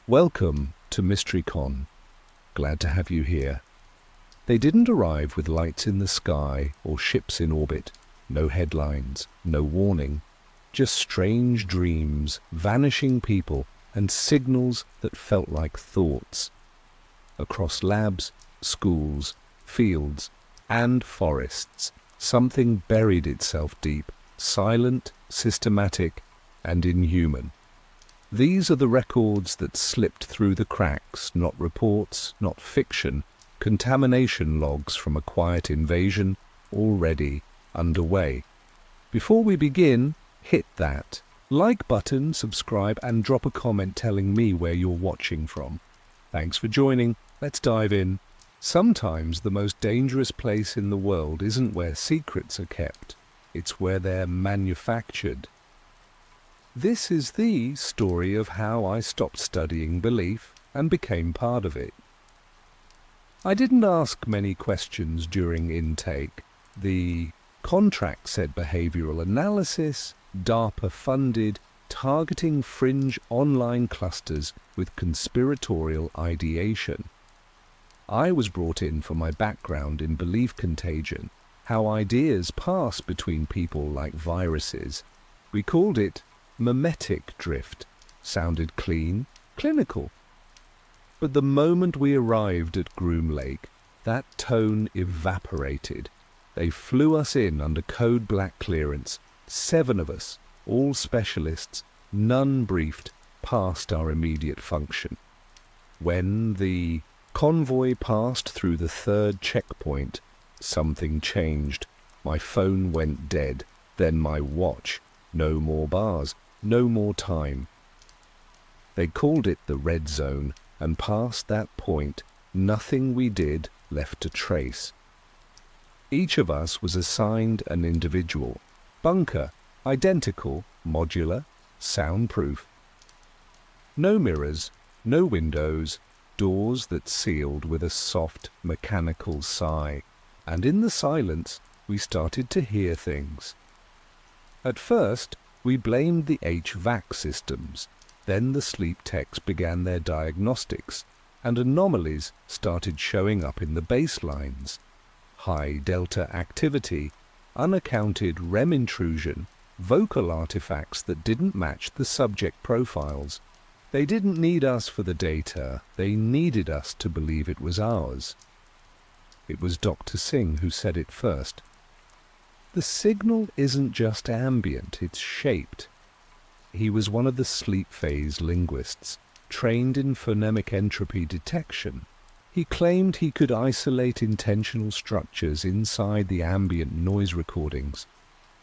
Welcome to MysteryCon. Glad to have you here. They didn't arrive with lights in the sky or ships in orbit. No headlines, no warning. Just strange dreams, vanishing people, and signals that felt like thoughts. Across labs, schools, fields, and forests, something buried itself deep, silent, systematic, and inhuman. These are the records that slipped through the cracks, not reports, not fiction, contamination logs from a quiet invasion already underway. Before we begin, hit that like button, subscribe, and drop a comment telling me where you're watching from. Thanks for joining. Let's dive in. Sometimes the most dangerous place in the world isn't where secrets are kept. It's where they're manufactured. This is the story of how I stopped studying belief and became part of it. I didn't ask many questions during intake. The contract said behavioral analysis, DARPA-funded, targeting fringe online clusters with conspiratorial ideation. I was brought in for my background in belief contagion, how ideas pass between people like viruses. We called it mimetic drift. Sounded clean, clinical. But the moment we arrived at Groom Lake, that tone evaporated. They flew us in under code black clearance, 7 of us, all specialists, none briefed, past our immediate function. When the convoy passed through the 3rd checkpoint, something changed. My phone went dead, then my watch. No more bars, no more time. They called it the red zone, and past that point, nothing we did left a trace. Each of us was assigned an individual. Bunker, identical, modular, soundproof. No mirrors, no windows, doors that sealed with a soft, mechanical sigh. And in the silence, we started to hear things. At first, we blamed the HVAC systems. Then the sleep techs began their diagnostics, and anomalies started showing up in the baselines. High delta activity, unaccounted REM intrusion, vocal artifacts that didn't match the subject profiles. They didn't need us for the data, they needed us to believe it was ours. It was Dr. Singh who said it first. The signal isn't just ambient, it's shaped. He was one of the sleep phase linguists, trained in phonemic entropy detection. He claimed he could isolate intentional structures inside the ambient noise recordings,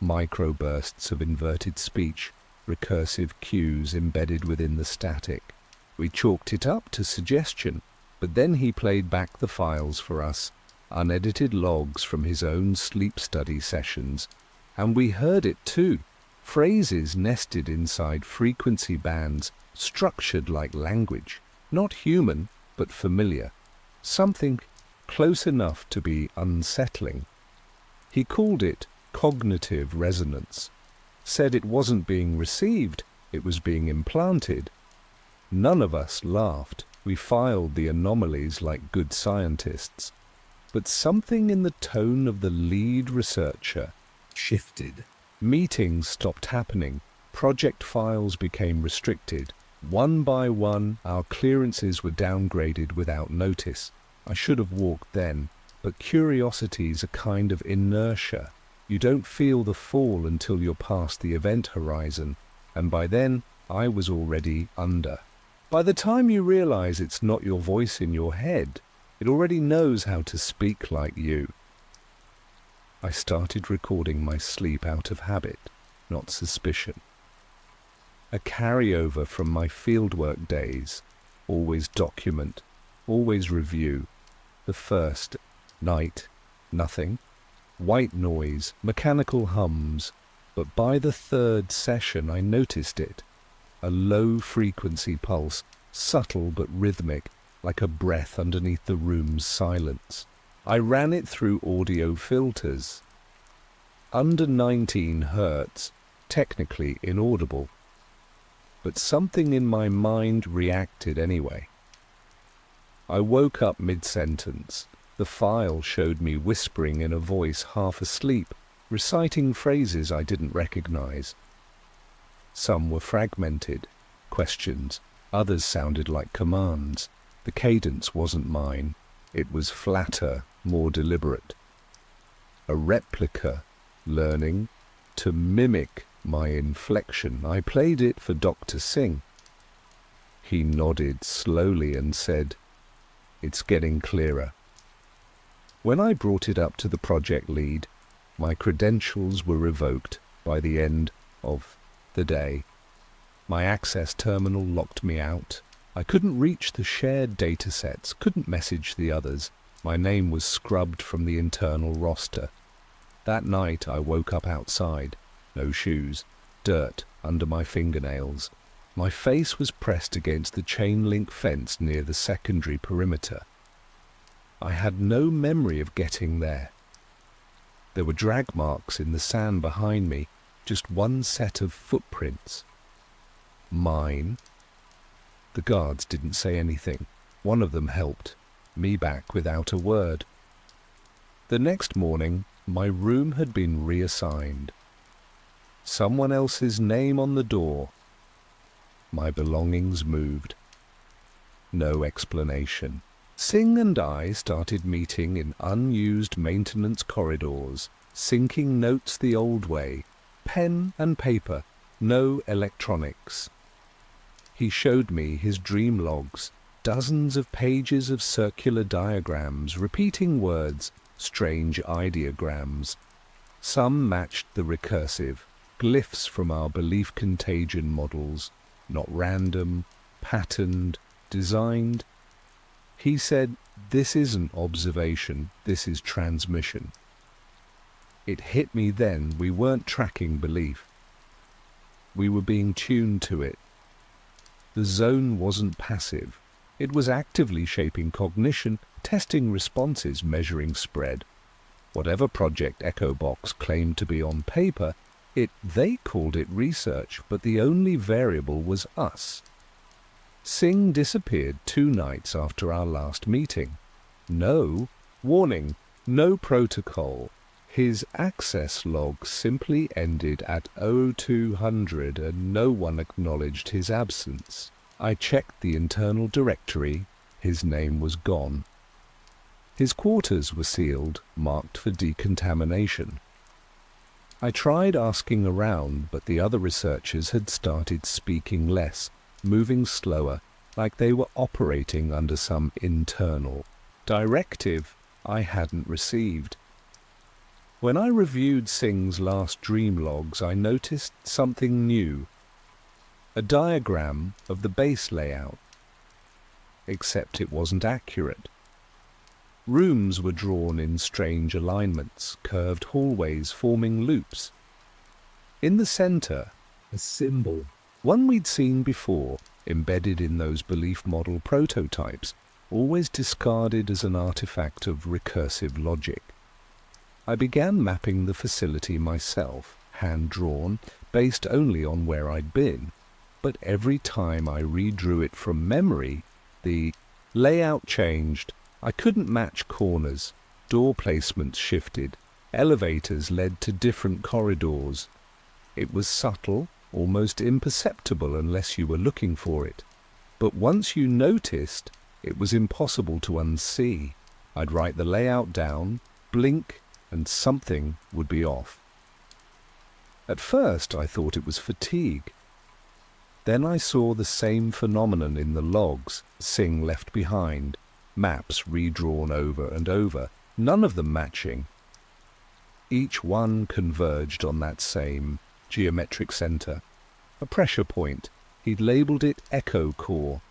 microbursts of inverted speech, recursive cues embedded within the static. We chalked it up to suggestion, but then he played back the files for us, unedited logs from his own sleep study sessions, and we heard it too. Phrases nested inside frequency bands, structured like language, not human, but familiar. Something close enough to be unsettling. He called it cognitive resonance. Said it wasn't being received, it was being implanted. None of us laughed. We filed the anomalies like good scientists. But something in the tone of the lead researcher shifted. Meetings stopped happening. Project files became restricted. One by one, our clearances were downgraded without notice. I should have walked then, but curiosity's a kind of inertia. You don't feel the fall until you're past the event horizon, and by then, I was already under. By the time you realize it's not your voice in your head, it already knows how to speak like you. I started recording my sleep out of habit, not suspicion. A carryover from my fieldwork days. Always document, always review. The first night, nothing. White noise, mechanical hums. But by the 3rd session I noticed it. A low-frequency pulse, subtle but rhythmic, like a breath underneath the room's silence. I ran it through audio filters. Under 19 Hz, technically inaudible. but something in my mind reacted anyway. I woke up mid-sentence. The file showed me whispering in a voice half asleep, reciting phrases I didn't recognize. Some were fragmented, questions, others sounded like commands. The cadence wasn't mine. It was flatter, more deliberate. A replica, learning to mimic my inflection. I played it for Dr. Singh. He nodded slowly and said, "It's getting clearer." When I brought it up to the project lead, my credentials were revoked by the end of the day. My access terminal locked me out. I couldn't reach the shared datasets, couldn't message the others. My name was scrubbed from the internal roster. That night I woke up outside. No shoes, dirt under my fingernails. My face was pressed against the chain-link fence near the secondary perimeter. I had no memory of getting there. There were drag marks in the sand behind me, just one set of footprints. Mine. The guards didn't say anything. One of them helped me back without a word. The next morning, my room had been reassigned. Someone else's name on the door. My belongings moved. No explanation. Singh and I started meeting in unused maintenance corridors, syncing notes the old way, pen and paper, no electronics. He showed me his dream logs, dozens of pages of circular diagrams, repeating words, strange ideograms. Some matched the recursive, glyphs from our belief contagion models, not random, patterned, designed. He said, "This isn't observation, this is transmission." It hit me then we weren't tracking belief. We were being tuned to it. The zone wasn't passive. It was actively shaping cognition, testing responses, measuring spread. Whatever Project Echo Box claimed to be on paper, they called it research, but the only variable was us. Singh disappeared 2 nights after our last meeting. No warning, no protocol. His access log simply ended at 0200 and no one acknowledged his absence. I checked the internal directory. His name was gone. His quarters were sealed, marked for decontamination. I tried asking around, but the other researchers had started speaking less, moving slower, like they were operating under some internal directive I hadn't received. When I reviewed Singh's last dream logs, I noticed something new. A diagram of the base layout. Except it wasn't accurate. Rooms were drawn in strange alignments, curved hallways forming loops. In the center, a symbol, one we'd seen before, embedded in those belief model prototypes, always discarded as an artifact of recursive logic. I began mapping the facility myself, hand-drawn, based only on where I'd been. But every time I redrew it from memory, the layout changed. I couldn't match corners, door placements shifted, elevators led to different corridors. It was subtle, almost imperceptible unless you were looking for it. But once you noticed, it was impossible to unsee. I'd write the layout down, blink, and something would be off. At first I thought it was fatigue. Then I saw the same phenomenon in the logs Singh left behind, maps redrawn over and over, none of them matching. Each one converged on that same geometric center, a pressure point. He'd labeled it Echo Core.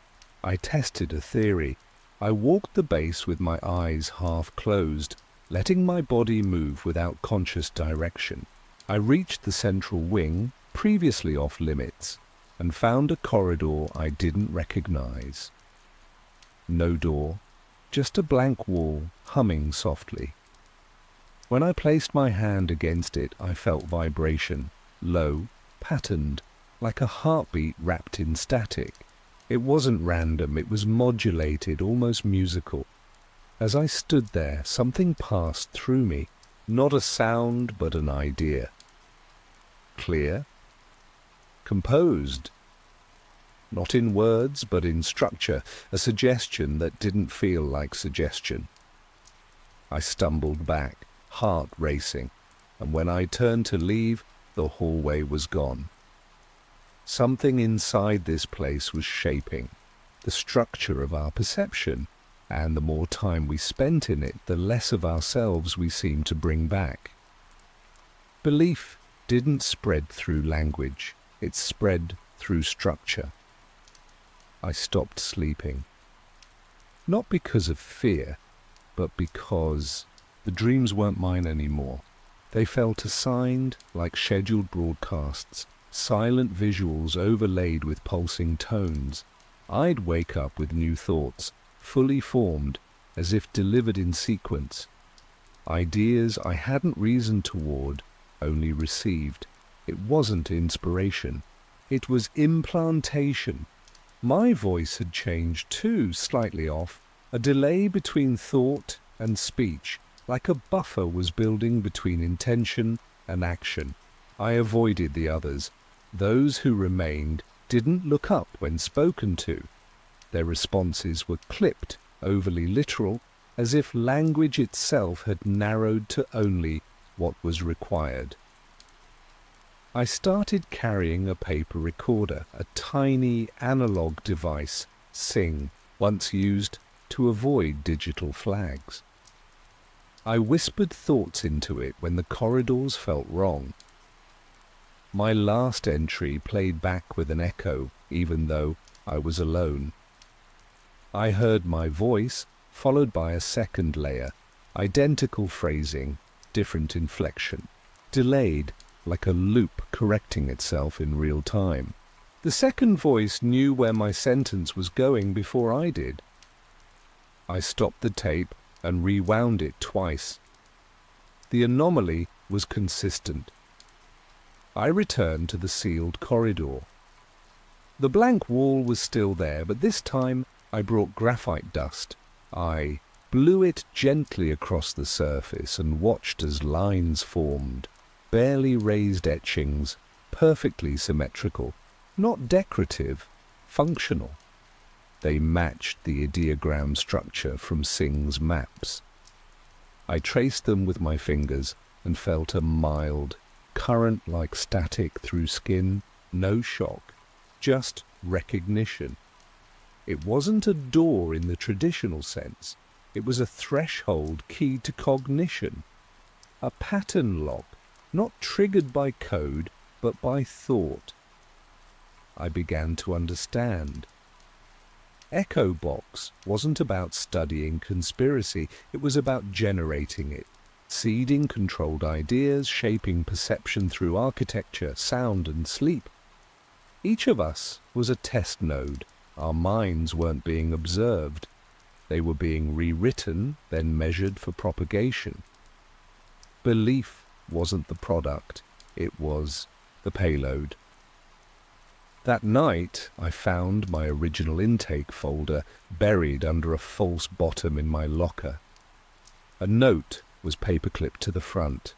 I tested a theory. I walked the base with my eyes half closed, letting my body move without conscious direction. I reached the central wing, previously off limits, and found a corridor I didn't recognize. No door, just a blank wall humming softly. When I placed my hand against it, I felt vibration, low, patterned, like a heartbeat wrapped in static. It wasn't random, it was modulated, almost musical. As I stood there, something passed through me, not a sound but an idea. Clear, composed, not in words but in structure, a suggestion that didn't feel like suggestion. I stumbled back, heart racing, and when I turned to leave, the hallway was gone. Something inside this place was shaping the structure of our perception, and the more time we spent in it, the less of ourselves we seemed to bring back. Belief didn't spread through language, it spread through structure. I stopped sleeping. Not because of fear, but because the dreams weren't mine anymore. They felt assigned like scheduled broadcasts, silent visuals overlaid with pulsing tones. I'd wake up with new thoughts, fully formed, as if delivered in sequence. Ideas I hadn't reasoned toward, only received. It wasn't inspiration. It was implantation. My voice had changed too, slightly off, a delay between thought and speech, like a buffer was building between intention and action. I avoided the others. Those who remained didn't look up when spoken to. Their responses were clipped, overly literal, as if language itself had narrowed to only what was required. I started carrying a paper recorder, a tiny analog device, Sing, once used to avoid digital flags. I whispered thoughts into it when the corridors felt wrong. My last entry played back with an echo, even though I was alone. I heard my voice, followed by a second layer, identical phrasing, different inflection, delayed, like a loop correcting itself in real time. The second voice knew where my sentence was going before I did. I stopped the tape and rewound it twice. The anomaly was consistent. I returned to the sealed corridor. The blank wall was still there, but this time I brought graphite dust. I blew it gently across the surface and watched as lines formed, barely raised etchings, perfectly symmetrical, not decorative, functional. They matched the ideogram structure from Sing's maps. I traced them with my fingers and felt a mild, current-like static through skin, no shock, just recognition. It wasn't a door in the traditional sense. It was a threshold key to cognition, a pattern lock, not triggered by code, but by thought. I began to understand. Echo Box wasn't about studying conspiracy, it was about generating it, seeding controlled ideas, shaping perception through architecture, sound and sleep. Each of us was a test node. Our minds weren't being observed. They were being rewritten, then measured for propagation. Belief wasn't the product, it was the payload. That night, I found my original intake folder buried under a false bottom in my locker. A note was paperclipped to the front.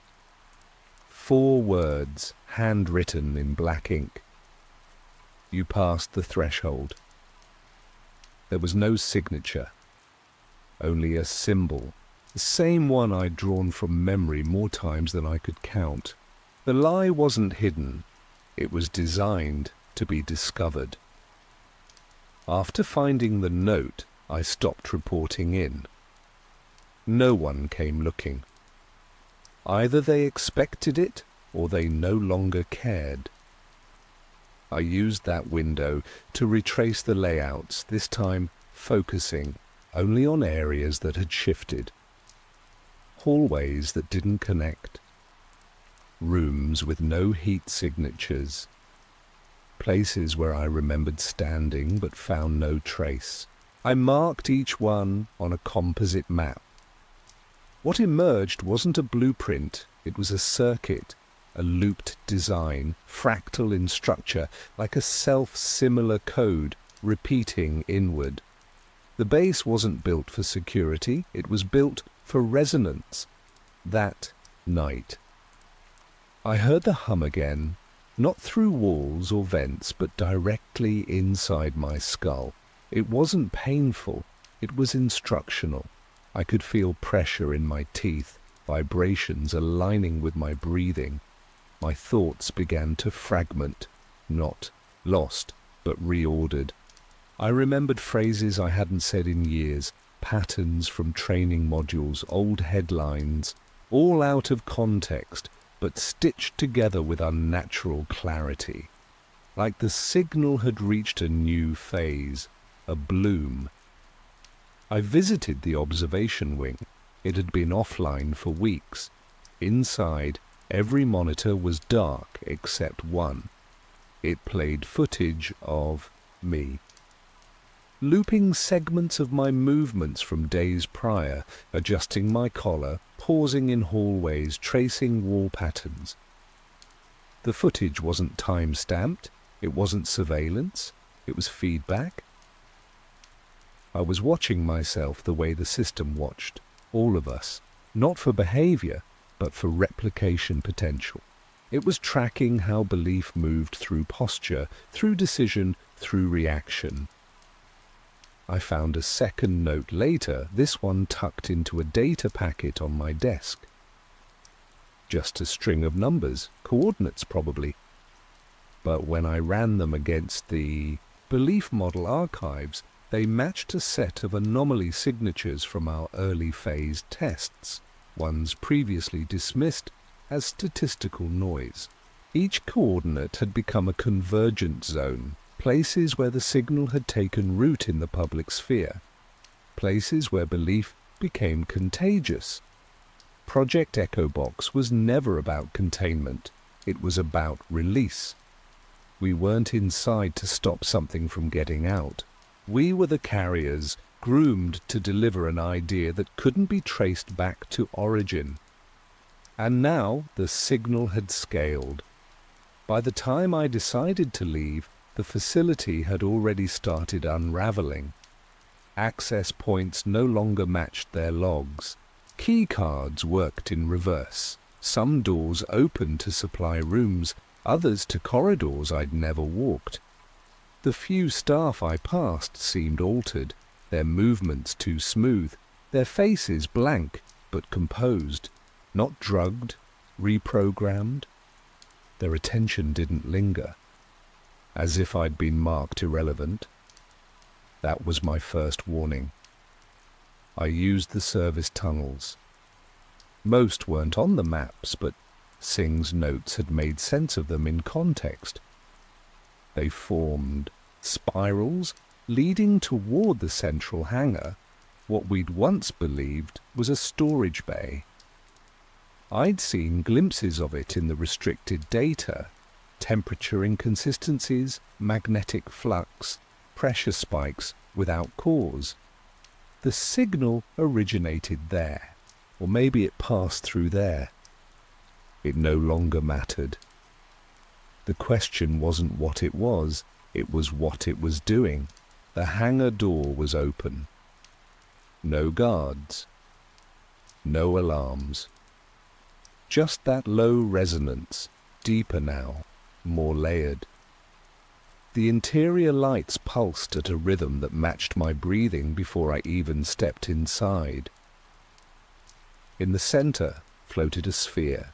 4 words, handwritten in black ink. You passed the threshold. There was no signature, only a symbol, the same one I'd drawn from memory more times than I could count. The lie wasn't hidden, it was designed to be discovered. After finding the note, I stopped reporting in. No one came looking. Either they expected it, or they no longer cared. I used that window to retrace the layouts, this time focusing only on areas that had shifted. Hallways that didn't connect. Rooms with no heat signatures. Places where I remembered standing but found no trace. I marked each one on a composite map. What emerged wasn't a blueprint, it was a circuit, a looped design, fractal in structure, like a self-similar code, repeating inward. The base wasn't built for security, it was built for resonance. That night. I heard the hum again, not through walls or vents, but directly inside my skull. It wasn't painful, it was instructional. I could feel pressure in my teeth, vibrations aligning with my breathing. My thoughts began to fragment, not lost, but reordered. I remembered phrases I hadn't said in years, patterns from training modules, old headlines, all out of context, but stitched together with unnatural clarity. Like the signal had reached a new phase, a bloom. I visited the observation wing. It had been offline for weeks. Inside, every monitor was dark except one. It played footage of me. Looping segments of my movements from days prior, adjusting my collar, pausing in hallways, tracing wall patterns. The footage wasn't time-stamped, it wasn't surveillance, it was feedback. I was watching myself the way the system watched, all of us, not for behavior, but for replication potential. It was tracking how belief moved through posture, through decision, through reaction. I found a second note later, this one tucked into a data packet on my desk. Just a string of numbers, coordinates probably. But when I ran them against the belief model archives, they matched a set of anomaly signatures from our early phase tests, ones previously dismissed as statistical noise. Each coordinate had become a convergent zone, places where the signal had taken root in the public sphere, places where belief became contagious. Project Echo Box was never about containment, it was about release. We weren't inside to stop something from getting out. We were the carriers, groomed to deliver an idea that couldn't be traced back to origin. And now the signal had scaled. By the time I decided to leave, the facility had already started unraveling. Access points no longer matched their logs. Key cards worked in reverse. Some doors opened to supply rooms, others to corridors I'd never walked. The few staff I passed seemed altered, their movements too smooth, their faces blank but composed, not drugged, reprogrammed. Their attention didn't linger, as if I'd been marked irrelevant. That was my first warning. I used the service tunnels. Most weren't on the maps, but Singh's notes had made sense of them in context. They formed spirals leading toward the central hangar, what we'd once believed was a storage bay. I'd seen glimpses of it in the restricted data, temperature inconsistencies, magnetic flux, pressure spikes without cause. The signal originated there, or maybe it passed through there. It no longer mattered. The question wasn't what it was what it was doing. The hangar door was open. No guards. No alarms. Just that low resonance, deeper now, more layered. The interior lights pulsed at a rhythm that matched my breathing before I even stepped inside. In the center floated a sphere,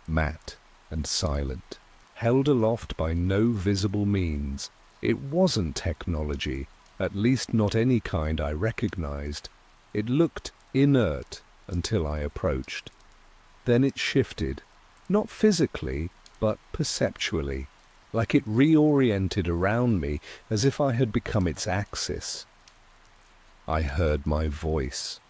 matte and silent, held aloft by no visible means. It wasn't technology, at least not any kind I recognized. It looked inert until I approached. Then it shifted, not physically, but perceptually, like it reoriented around me as if I had become its axis. I heard my voice.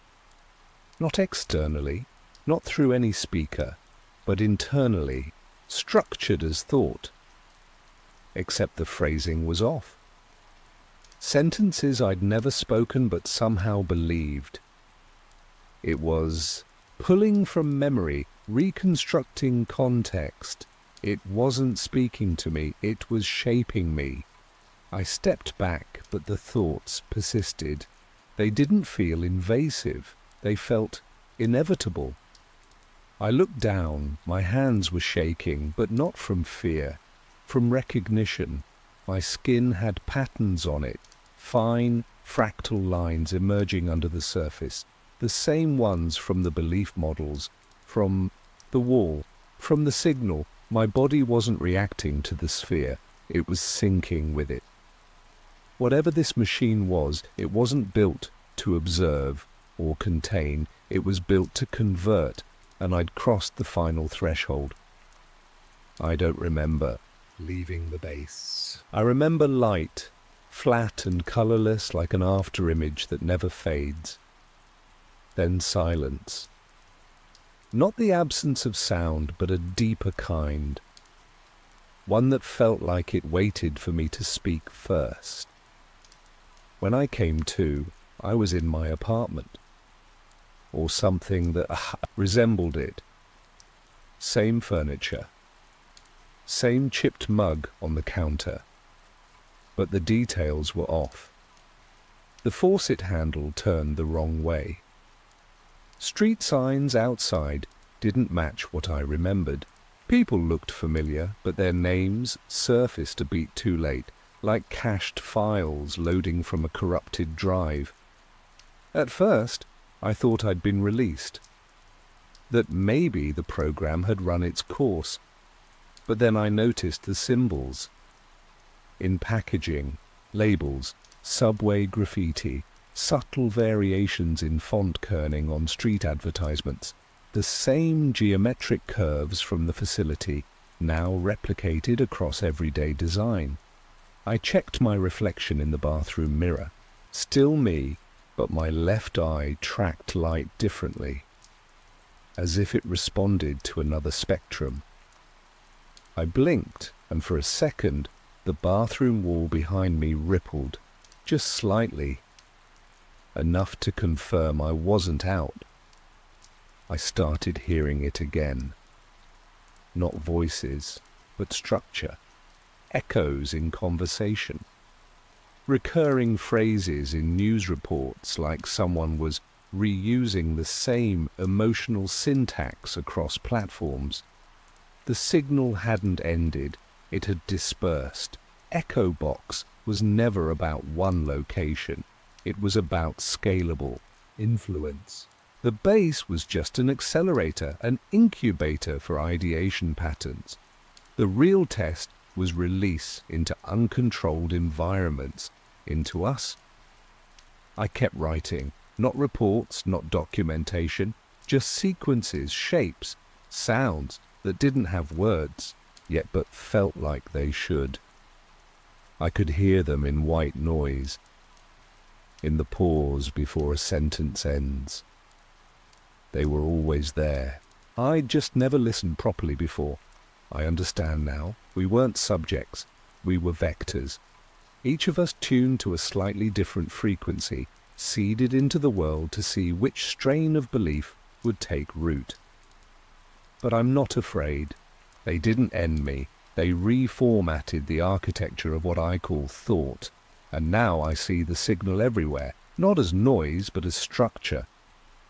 Not externally, not through any speaker, but internally, structured as thought. Except the phrasing was off. Sentences I'd never spoken but somehow believed. It was pulling from memory, reconstructing context. It wasn't speaking to me, it was shaping me. I stepped back, but the thoughts persisted. They didn't feel invasive, they felt inevitable. I looked down, my hands were shaking, but not from fear, from recognition. My skin had patterns on it, fine, fractal lines emerging under the surface, the same ones from the belief models, from the wall, from the signal. My body wasn't reacting to the sphere, it was syncing with it. Whatever this machine was, it wasn't built to observe or contain, it was built to convert, and I'd crossed the final threshold. I don't remember leaving the base. I remember light, flat and colourless like an afterimage that never fades. Then silence. Not the absence of sound, but a deeper kind. One that felt like it waited for me to speak first. When I came to, I was in my apartment. Or something that resembled it. Same furniture. Same chipped mug on the counter. But the details were off. The faucet handle turned the wrong way. Street signs outside didn't match what I remembered. People looked familiar, but their names surfaced a beat too late, like cached files loading from a corrupted drive. At first, I thought I'd been released, that maybe the program had run its course, but then I noticed the symbols. In packaging, labels, subway graffiti, subtle variations in font kerning on street advertisements, the same geometric curves from the facility, now replicated across everyday design. I checked my reflection in the bathroom mirror. Still me, but my left eye tracked light differently, as if it responded to another spectrum. I blinked, and for a second, the bathroom wall behind me rippled, just slightly, enough to confirm I wasn't out. I started hearing it again. Not voices, but structure, echoes in conversation. Recurring phrases in news reports like someone was reusing the same emotional syntax across platforms. The signal hadn't ended, it had dispersed. Echo Box was never about one location, it was about scalable influence. The base was just an accelerator, an incubator for ideation patterns. The real test was release into uncontrolled environments, into us. I kept writing, not reports, not documentation, just sequences, shapes, sounds that didn't have words, yet but felt like they should. I could hear them in white noise, in the pause before a sentence ends. They were always there. I'd just never listened properly before. I understand now. We weren't subjects. We were vectors. Each of us tuned to a slightly different frequency, seeded into the world to see which strain of belief would take root. But I'm not afraid. They didn't end me. They reformatted the architecture of what I call thought. And now I see the signal everywhere, not as noise, but as structure.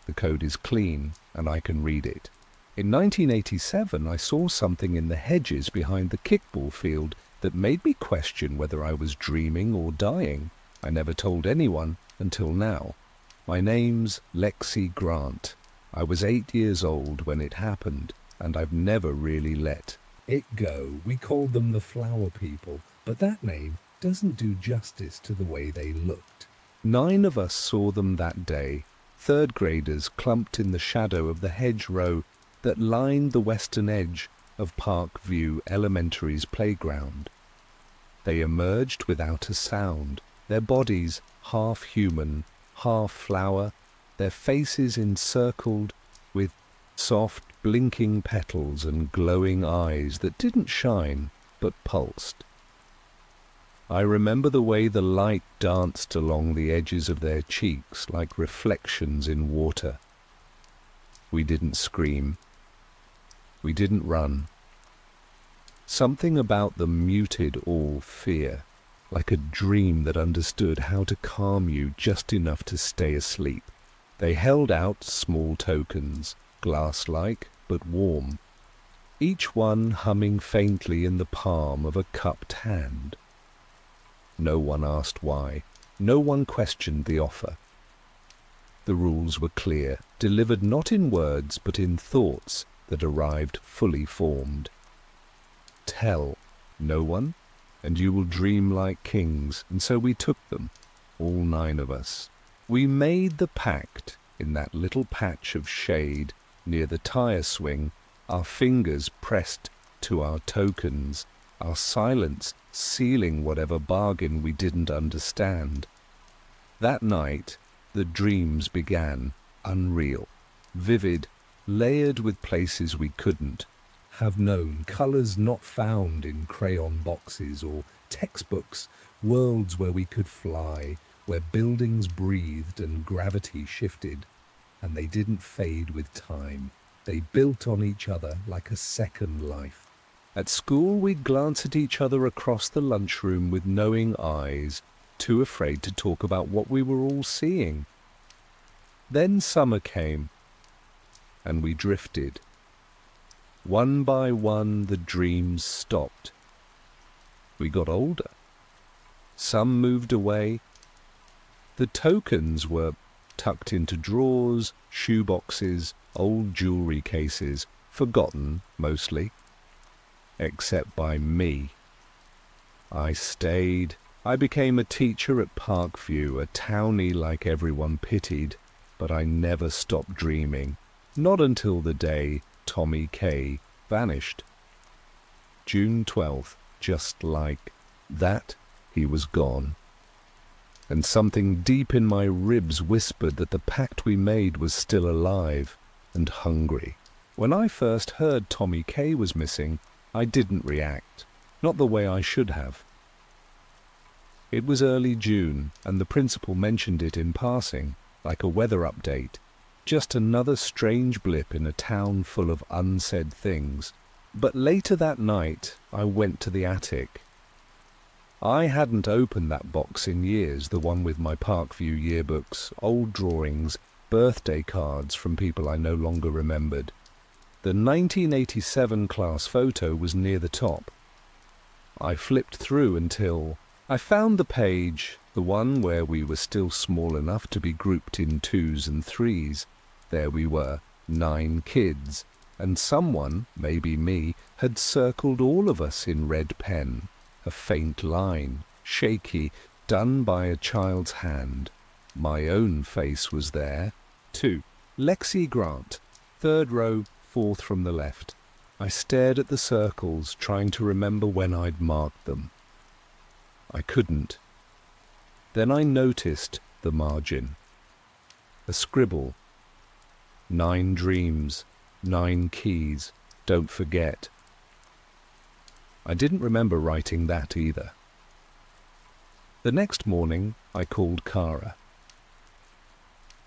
The code is clean, and I can read it. In 1987, I saw something in the hedges behind the kickball field that made me question whether I was dreaming or dying. I never told anyone until now. My name's Lexi Grant. I was 8 years old when it happened, and I've never really let it go. We called them the Flower People, but that name doesn't do justice to the way they looked. 9 of us saw them that day, third graders clumped in the shadow of the hedgerow that lined the western edge of Park View Elementary's playground. They emerged without a sound, their bodies half human, half flower, their faces encircled with soft, blinking petals and glowing eyes that didn't shine, but pulsed. I remember the way the light danced along the edges of their cheeks like reflections in water. We didn't scream. We didn't run. Something about them muted all fear, like a dream that understood how to calm you just enough to stay asleep. They held out small tokens, glass-like but warm, each one humming faintly in the palm of a cupped hand. No one asked why. No one questioned the offer. The rules were clear, delivered not in words but in thoughts that arrived fully formed. Tell no one, and you will dream like kings, and so we took them, all 9 of us. We made the pact in that little patch of shade near the tire swing, our fingers pressed to our tokens, our silence sealing whatever bargain we didn't understand. That night, the dreams began, unreal, vivid, layered with places we couldn't have known, colours not found in crayon boxes or textbooks, worlds where we could fly, where buildings breathed and gravity shifted, and they didn't fade with time. They built on each other like a second life. At school, we'd glance at each other across the lunchroom with knowing eyes, too afraid to talk about what we were all seeing. Then summer came, and we drifted. One by one, the dreams stopped. We got older. Some moved away. The tokens were tucked into drawers, shoeboxes, old jewelry cases, forgotten mostly, except by me. I stayed. I became a teacher at Parkview, a townie like everyone pitied, but I never stopped dreaming, not until the day Tommy K vanished. June 12th, just like that, he was gone. And something deep in my ribs whispered that the pact we made was still alive and hungry. When I first heard Tommy K was missing, I didn't react, not the way I should have. It was early June, and the principal mentioned it in passing, like a weather update. Just another strange blip in a town full of unsaid things. But later that night, I went to the attic. I hadn't opened that box in years, the one with my Parkview yearbooks, old drawings, birthday cards from people I no longer remembered. The 1987 class photo was near the top. I flipped through until I found the page, the one where we were still small enough to be grouped in 2s and 3s. There we were, 9 kids, and someone, maybe me, had circled all of us in red pen, a faint line, shaky, done by a child's hand. My own face was there, too. Lexi Grant, 3rd row, 4th from the left. I stared at the circles, trying to remember when I'd marked them. I couldn't. Then I noticed the margin. A scribble. 9 dreams, 9 keys, don't forget. I didn't remember writing that either. The next morning, I called Cara.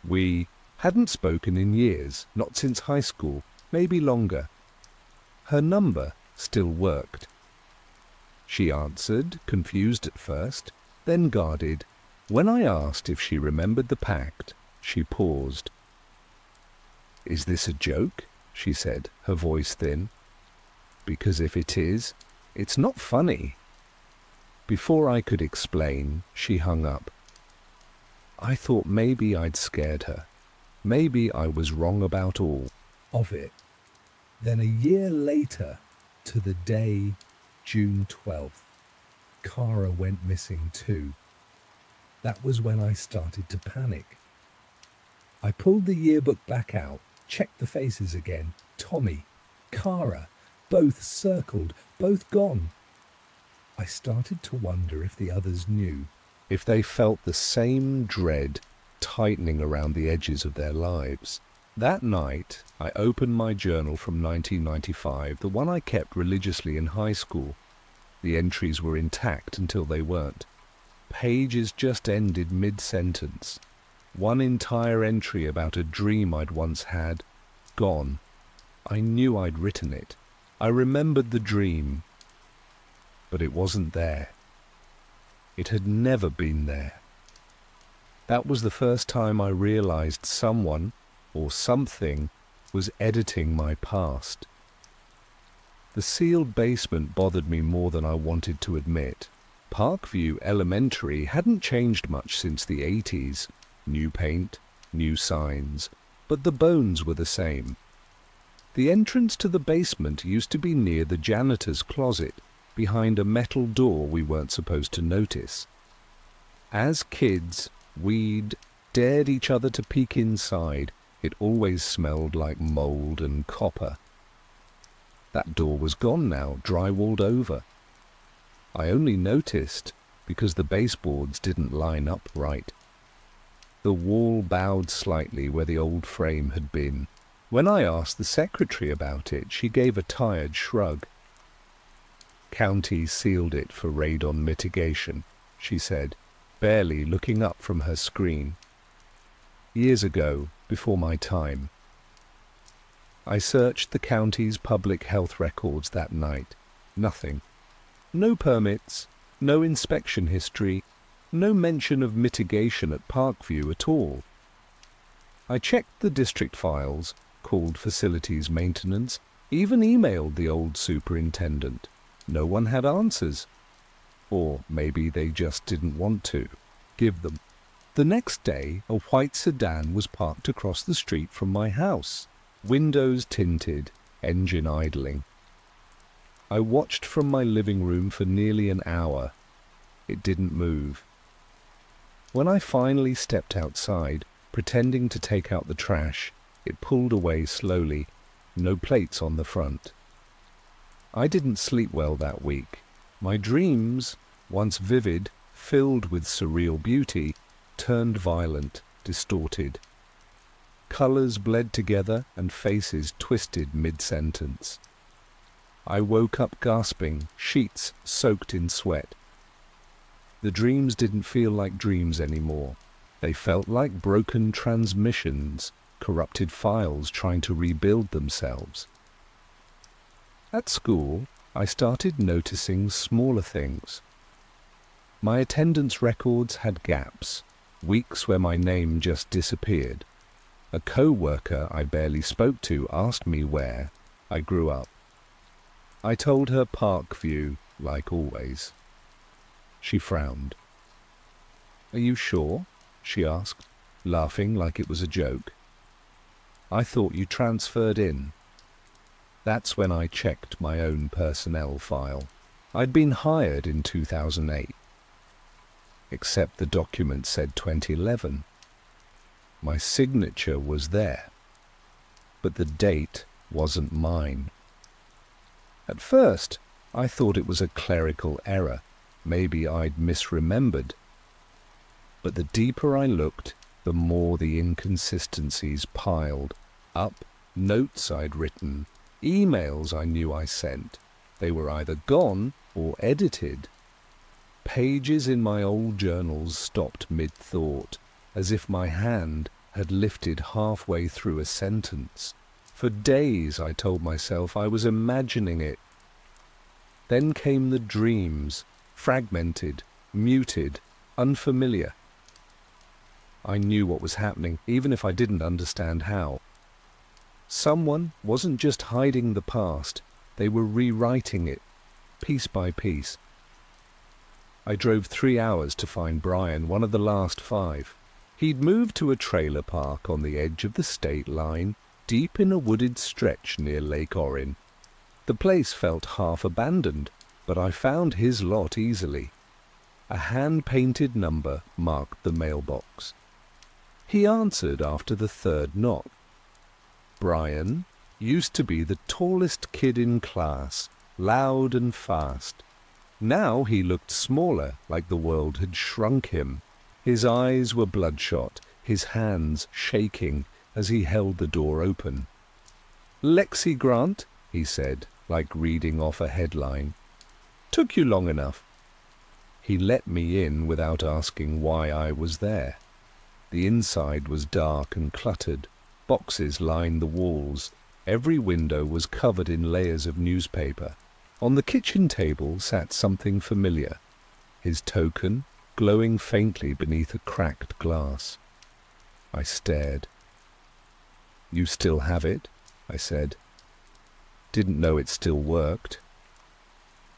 We hadn't spoken in years, not since high school, maybe longer. Her number still worked. She answered, confused at first, then guarded. When I asked if she remembered the pact, she paused. "Is this a joke?" she said, her voice thin. "Because if it is, it's not funny." Before I could explain, she hung up. I thought maybe I'd scared her. Maybe I was wrong about all of it. Then a year later, to the day, June 12th, Cara went missing too. That was when I started to panic. I pulled the yearbook back out, checked the faces again. Tommy, Cara, both circled, both gone. I started to wonder if the others knew, if they felt the same dread tightening around the edges of their lives. That night, I opened my journal from 1995, the one I kept religiously in high school. The entries were intact until they weren't. Pages just ended mid-sentence. One entire entry about a dream I'd once had, gone. I knew I'd written it. I remembered the dream. But it wasn't there. It had never been there. That was the first time I realized someone, or something, was editing my past. The sealed basement bothered me more than I wanted to admit. Parkview Elementary hadn't changed much since the 80s. New paint, new signs, but the bones were the same. The entrance to the basement used to be near the janitor's closet, behind a metal door we weren't supposed to notice. As kids, we'd dared each other to peek inside. It always smelled like mold and copper. That door was gone now, drywalled over. I only noticed because the baseboards didn't line up right. The wall bowed slightly where the old frame had been. When I asked the secretary about it, she gave a tired shrug. "County sealed it for radon mitigation," she said, barely looking up from her screen. "Years ago, before my time." I searched the county's public health records that night. Nothing. No permits, no inspection history, no mention of mitigation at Parkview at all. I checked the district files, called facilities maintenance, even emailed the old superintendent. No one had answers. Or maybe they just didn't want to give them. The next day, a white sedan was parked across the street from my house. Windows tinted, engine idling. I watched from my living room for nearly an hour. It didn't move. When I finally stepped outside, pretending to take out the trash, it pulled away slowly, no plates on the front. I didn't sleep well that week. My dreams, once vivid, filled with surreal beauty, turned violent, distorted. Colors bled together and faces twisted mid-sentence. I woke up gasping, sheets soaked in sweat. The dreams didn't feel like dreams anymore. They felt like broken transmissions, corrupted files trying to rebuild themselves. At school, I started noticing smaller things. My attendance records had gaps, weeks where my name just disappeared. A co-worker I barely spoke to asked me where I grew up. I told her Parkview, like always. She frowned. "Are you sure?" she asked, laughing like it was a joke. "I thought you transferred in." That's when I checked my own personnel file. I'd been hired in 2008. Except the document said 2011. My signature was there, but the date wasn't mine. At first, I thought it was a clerical error. Maybe I'd misremembered. But the deeper I looked, the more the inconsistencies piled up. Notes I'd written, emails I knew I sent. They were either gone or edited. Pages in my old journals stopped mid-thought, as if my hand had lifted halfway through a sentence. For days I told myself I was imagining it. Then came the dreams, fragmented, muted, unfamiliar. I knew what was happening, even if I didn't understand how. Someone wasn't just hiding the past, they were rewriting it, piece by piece. I drove 3 hours to find Brian, one of the last 5. He'd moved to a trailer park on the edge of the state line, deep in a wooded stretch near Lake Orrin. The place felt half abandoned, but I found his lot easily. A hand-painted number marked the mailbox. He answered after the 3rd knock. Brian used to be the tallest kid in class, loud and fast. Now he looked smaller, like the world had shrunk him. His eyes were bloodshot, his hands shaking as he held the door open. "Lexi Grant," he said, like reading off a headline. "Took you long enough." He let me in without asking why I was there. The inside was dark and cluttered. Boxes lined the walls. Every window was covered in layers of newspaper. On the kitchen table sat something familiar, his token glowing faintly beneath a cracked glass. I stared. "You still have it?" I said. "Didn't know it still worked."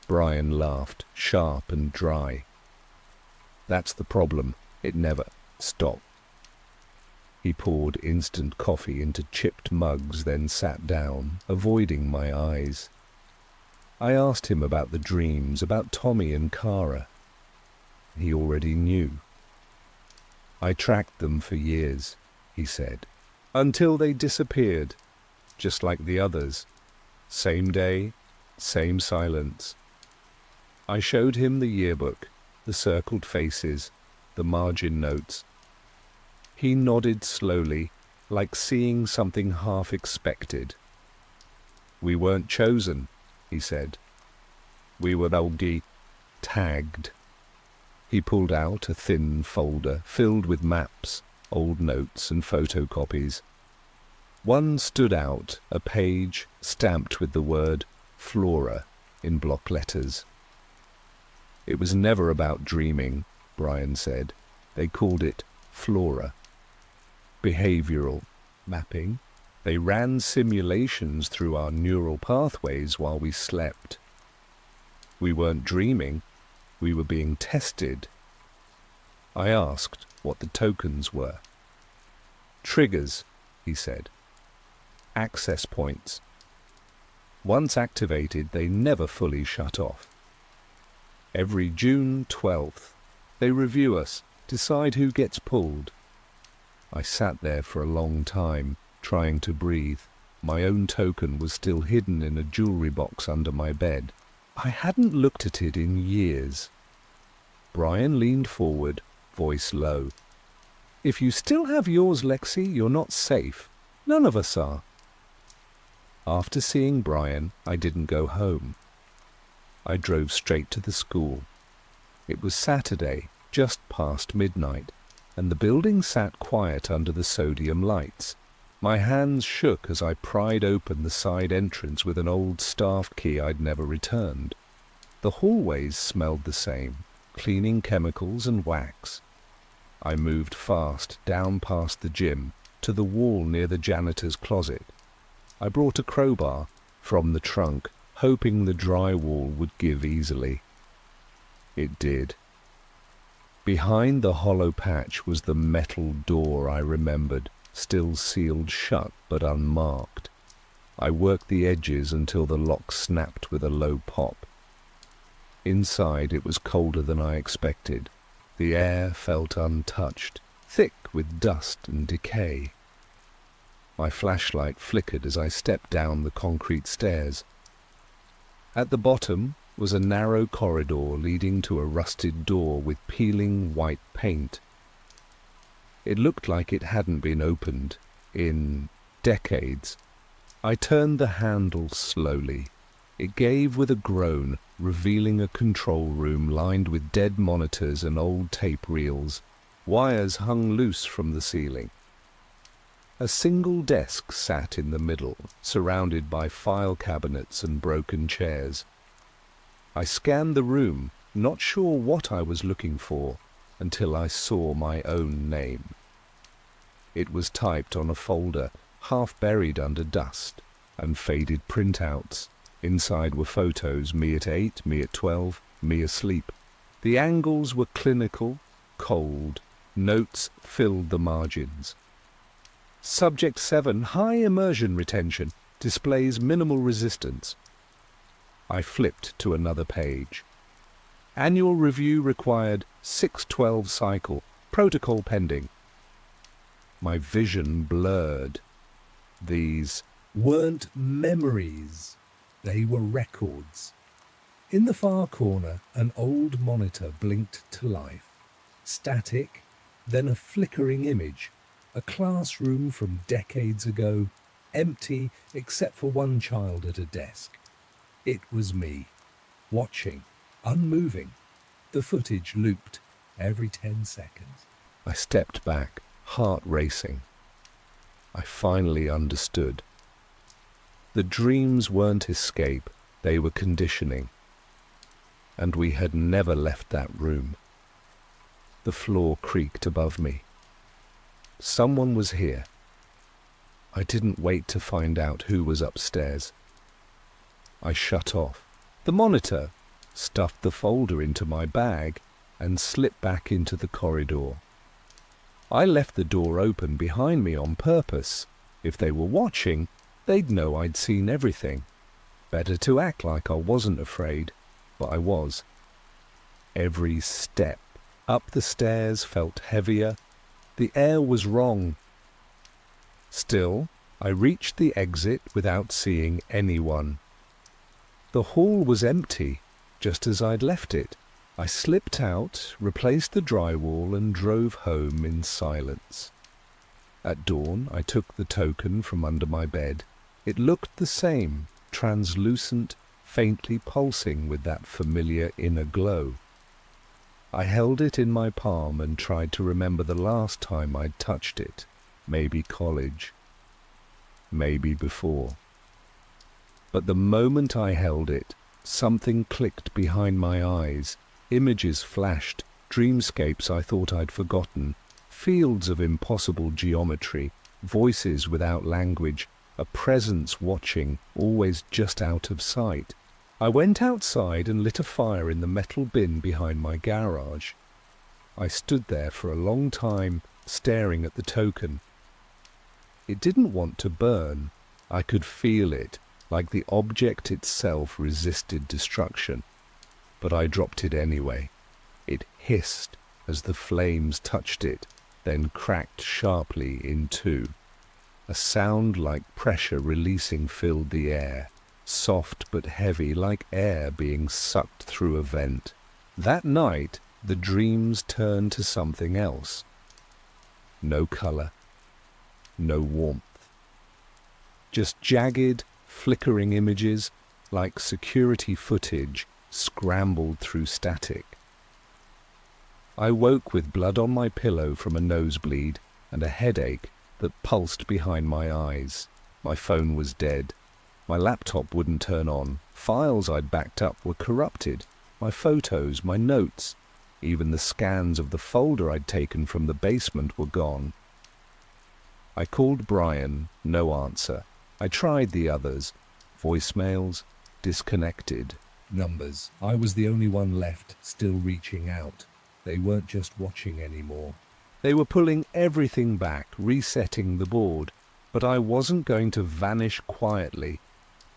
Brian laughed, sharp and dry. "That's the problem. It never stopped." He poured instant coffee into chipped mugs, then sat down, avoiding my eyes. I asked him about the dreams, about Tommy and Kara. He already knew. "I tracked them for years," he said, "until they disappeared, just like the others. Same day, same silence." I showed him the yearbook, the circled faces, the margin notes. He nodded slowly, like seeing something half expected. "We weren't chosen," he said. "We were only tagged." He pulled out a thin folder filled with maps, old notes and photocopies. One stood out, a page stamped with the word Flora in block letters. "It was never about dreaming," Brian said. "They called it Flora. Behavioral mapping. They ran simulations through our neural pathways while we slept. We weren't dreaming, we were being tested." I asked what the tokens were. "Triggers," he said. "Access points. Once activated, they never fully shut off. Every June 12th, they review us, decide who gets pulled." I sat there for a long time, trying to breathe. My own token was still hidden in a jewelry box under my bed. I hadn't looked at it in years. Brian leaned forward, voice low. "If you still have yours, Lexi, you're not safe. None of us are." After seeing Brian, I didn't go home. I drove straight to the school. It was Saturday, just past midnight, and the building sat quiet under the sodium lights. My hands shook as I pried open the side entrance with an old staff key I'd never returned. The hallways smelled the same, cleaning chemicals and wax. I moved fast down past the gym to the wall near the janitor's closet. I brought a crowbar from the trunk, hoping the drywall would give easily. It did. Behind the hollow patch was the metal door I remembered, still sealed shut but unmarked. I worked the edges until the lock snapped with a low pop. Inside it was colder than I expected. The air felt untouched, thick with dust and decay. My flashlight flickered as I stepped down the concrete stairs. At the bottom was a narrow corridor leading to a rusted door with peeling white paint. It looked like it hadn't been opened in decades. I turned the handle slowly. It gave with a groan, revealing a control room lined with dead monitors and old tape reels. Wires hung loose from the ceiling. A single desk sat in the middle, surrounded by file cabinets and broken chairs. I scanned the room, not sure what I was looking for, until I saw my own name. It was typed on a folder, half buried under dust and faded printouts. Inside were photos, me at 8, me at 12, me asleep. The angles were clinical, cold. Notes filled the margins. Subject 7, high immersion retention, displays minimal resistance. I flipped to another page. Annual review required 6/12 cycle, protocol pending. My vision blurred. These weren't memories, they were records. In the far corner, an old monitor blinked to life. Static, then a flickering image. A classroom from decades ago, empty except for one child at a desk. It was me, watching, unmoving. The footage looped every 10 seconds. I stepped back, heart racing. I finally understood. The dreams weren't escape, they were conditioning. And we had never left that room. The floor creaked above me. Someone was here. I didn't wait to find out who was upstairs. I shut off the monitor, stuffed the folder into my bag, and slipped back into the corridor. I left the door open behind me on purpose. If they were watching, they'd know I'd seen everything. Better to act like I wasn't afraid, but I was. Every step up the stairs felt heavier. The air was wrong. Still, I reached the exit without seeing anyone. The hall was empty, just as I'd left it. I slipped out, replaced the drywall, and drove home in silence. At dawn, I took the token from under my bed. It looked the same, translucent, faintly pulsing with that familiar inner glow. I held it in my palm and tried to remember the last time I'd touched it. Maybe college. Maybe before. But the moment I held it, something clicked behind my eyes. Images flashed, dreamscapes I thought I'd forgotten, fields of impossible geometry, voices without language, a presence watching, always just out of sight. I went outside and lit a fire in the metal bin behind my garage. I stood there for a long time, staring at the token. It didn't want to burn. I could feel it, like the object itself resisted destruction. But I dropped it anyway. It hissed as the flames touched it, then cracked sharply in two. A sound like pressure releasing filled the air, soft but heavy, like air being sucked through a vent. That night, the dreams turned to something else. No color, no warmth. Just jagged, flickering images, like security footage, scrambled through static. I woke with blood on my pillow from a nosebleed and a headache that pulsed behind my eyes. My phone was dead. My laptop wouldn't turn on. Files I'd backed up were corrupted. My photos, my notes, even the scans of the folder I'd taken from the basement were gone. I called Brian, no answer. I tried the others. Voicemails, disconnected. Numbers. I was the only one left, still reaching out. They weren't just watching anymore. They were pulling everything back, resetting the board. But I wasn't going to vanish quietly.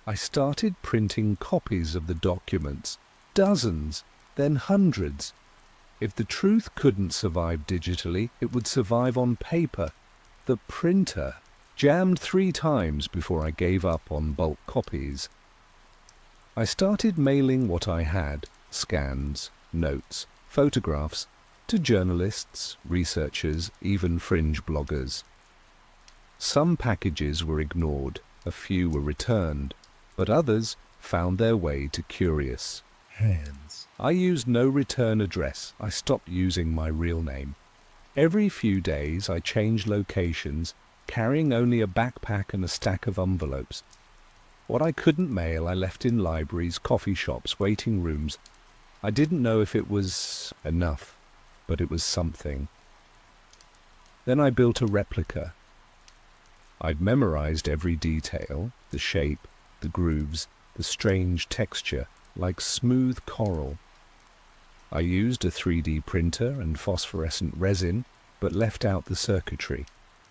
I started printing copies of the documents. Dozens, then hundreds. If the truth couldn't survive digitally, it would survive on paper. The printer jammed 3 times before I gave up on bulk copies. I started mailing what I had, scans, notes, photographs, to journalists, researchers, even fringe bloggers. Some packages were ignored, a few were returned, but others found their way to curious hands. I used no return address. I stopped using my real name. Every few days I changed locations, carrying only a backpack and a stack of envelopes. What I couldn't mail I left in libraries, coffee shops, waiting rooms. I didn't know if it was enough, but it was something. Then I built a replica. I'd memorized every detail, the shape, the grooves, the strange texture, like smooth coral. I used a 3D printer and phosphorescent resin, but left out the circuitry.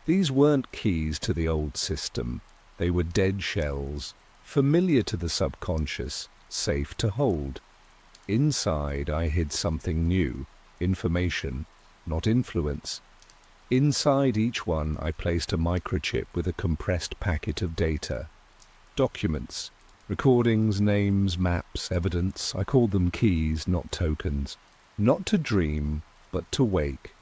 These weren't keys to the old system. They were dead shells, familiar to the subconscious, safe to hold. Inside I hid something new, information, not influence. Inside each one I placed a microchip with a compressed packet of data. Documents, recordings, names, maps, evidence. I called them keys, not tokens. Not to dream, but to wake.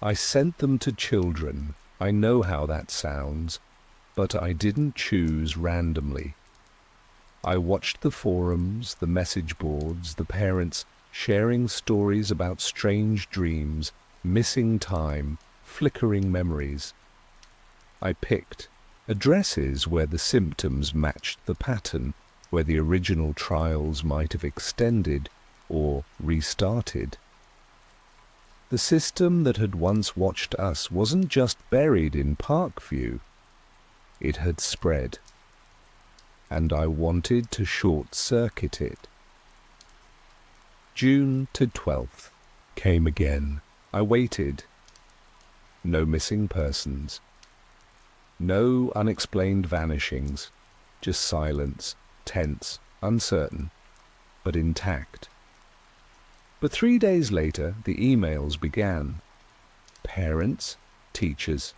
I sent them to children. I know how that sounds, but I didn't choose randomly. I watched the forums, the message boards, the parents sharing stories about strange dreams, missing time, flickering memories. I picked Addresses where the symptoms matched the pattern, where the original trials might have extended or restarted. The system that had once watched us wasn't just buried in Parkview. It had spread. And I wanted to short-circuit it. June to 12th came again. I waited. No missing persons. No unexplained vanishings. Just silence, tense, uncertain, but intact. But 3 days later, the emails began. Parents, teachers.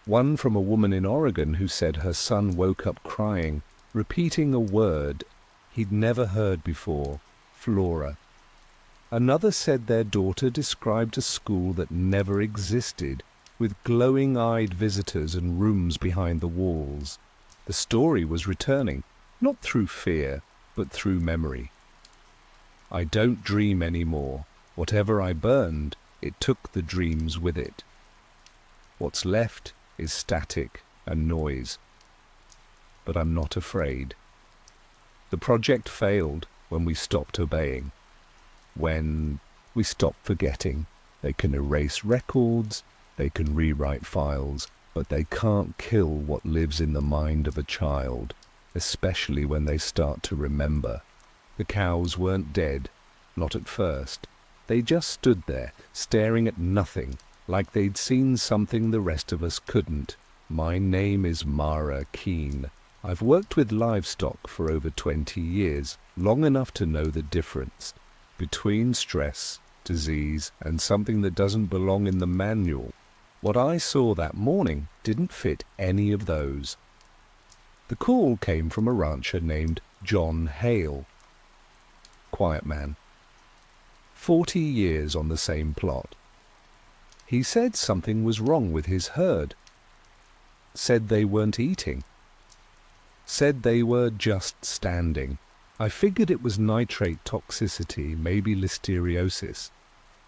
One from a woman in Oregon who said her son woke up crying, repeating a word he'd never heard before, Flora. Another said their daughter described a school that never existed, with glowing-eyed visitors and rooms behind the walls. The story was returning, not through fear, but through memory. I don't dream anymore. Whatever I burned, it took the dreams with it. What's left is static and noise. But I'm not afraid. The project failed when we stopped obeying. When we stopped forgetting. They can erase records, they can rewrite files, but they can't kill what lives in the mind of a child, especially when they start to remember. The cows weren't dead, not at first. They just stood there, staring at nothing, like they'd seen something the rest of us couldn't. My name is Mara Keane. I've worked with livestock for over 20 years, long enough to know the difference between stress, disease, and something that doesn't belong in the manual. What I saw that morning didn't fit any of those. The call came from a rancher named John Hale. Quiet man. 40 years on the same plot. He said something was wrong with his herd. Said they weren't eating. Said they were just standing. I figured it was nitrate toxicity, maybe listeriosis.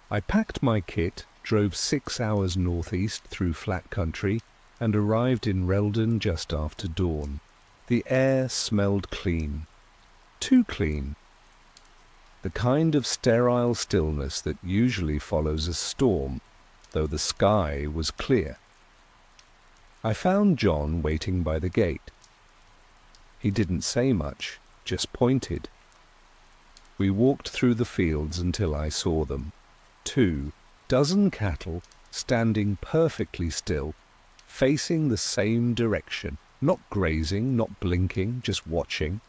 I packed my kit, drove 6 hours northeast through flat country, and arrived in Reldon just after dawn. The air smelled clean. Too clean. The kind of sterile stillness that usually follows a storm, though the sky was clear. I found John waiting by the gate. He didn't say much, just pointed. We walked through the fields until I saw them. 24 cattle standing perfectly still, facing the same direction, not grazing, not blinking, just watching.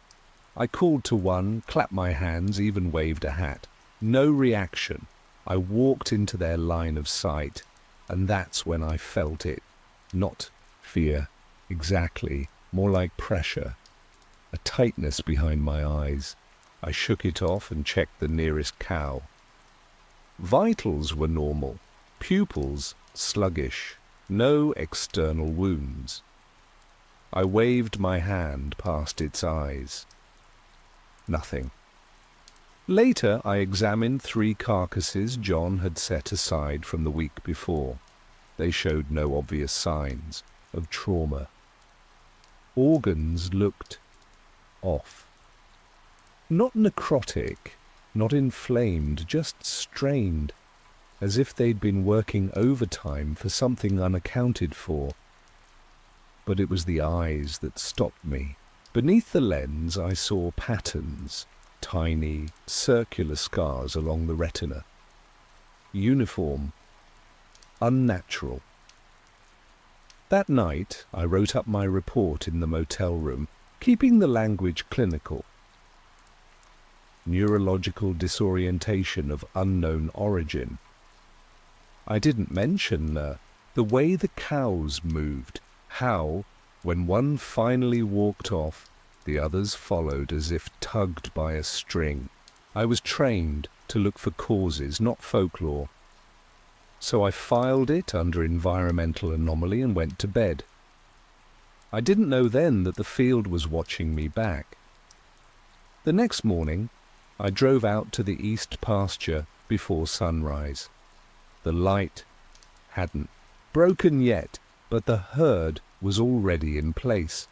I called to one, clapped my hands, even waved a hat. No reaction. I walked into their line of sight, and that's when I felt it. Not fear, exactly, more like pressure. A tightness behind my eyes. I shook it off and checked the nearest cow. Vitals were normal, pupils sluggish, no external wounds. I waved my hand past its eyes. Nothing. Later I examined 3 carcasses John had set aside from the week before. They showed no obvious signs of trauma. Organs looked off. Not necrotic, not inflamed, just strained, as if they'd been working overtime for something unaccounted for. But it was the eyes that stopped me. Beneath the lens I saw patterns, tiny, circular scars along the retina. Uniform. Unnatural. That night I wrote up my report in the motel room, keeping the language clinical. Neurological disorientation of unknown origin. I didn't mention the way the cows moved, how, when one finally walked off, the others followed as if tugged by a string. I was trained to look for causes, not folklore. So I filed it under environmental anomaly and went to bed. I didn't know then that the field was watching me back. The next morning, I drove out to the east pasture before sunrise. The light hadn't broken yet, but the herd was already in place,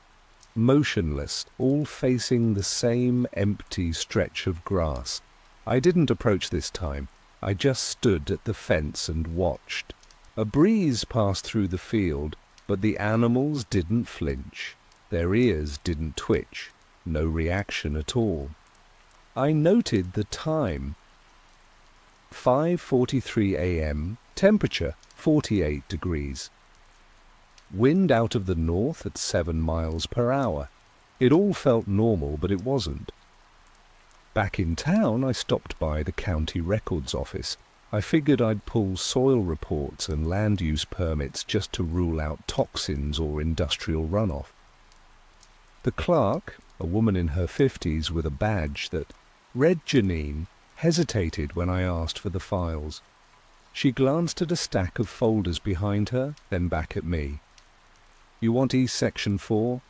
motionless, all facing the same empty stretch of grass. I didn't approach this time. I just stood at the fence and watched. A breeze passed through the field, but the animals didn't flinch. Their ears didn't twitch. No reaction at all. I noted the time. 5:43 a.m., temperature 48 degrees. Wind out of the north at 7 miles per hour. It all felt normal, but it wasn't. Back in town, I stopped by the county records office. I figured I'd pull soil reports and land use permits just to rule out toxins or industrial runoff. The clerk, a woman in her 50s with a badge that read Janine, hesitated when I asked for the files. She glanced at a stack of folders behind her, then back at me. "You want East Section 4?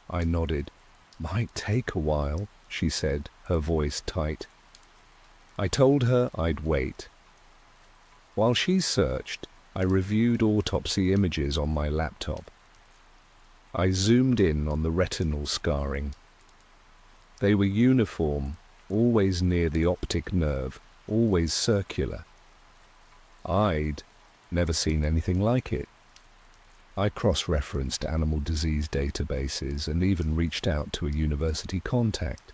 I nodded. "Might take a while," she said, her voice tight. I told her I'd wait. While she searched, I reviewed autopsy images on my laptop. I zoomed in on the retinal scarring. They were uniform, always near the optic nerve, always circular. I'd never seen anything like it. I cross-referenced animal disease databases and even reached out to a university contact.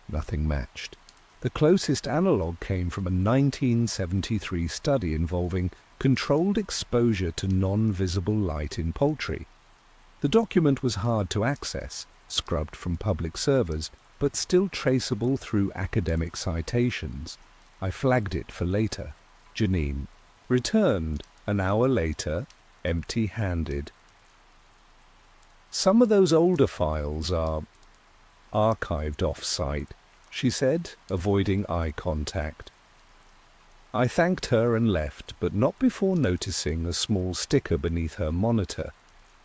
Nothing matched. The closest analogue came from a 1973 study involving controlled exposure to non-visible light in poultry. The document was hard to access, scrubbed from public servers, but still traceable through academic citations. I flagged it for later. Janine returned an hour later, empty-handed. "Some of those older files are archived off-site," she said, avoiding eye contact. I thanked her and left, but not before noticing a small sticker beneath her monitor.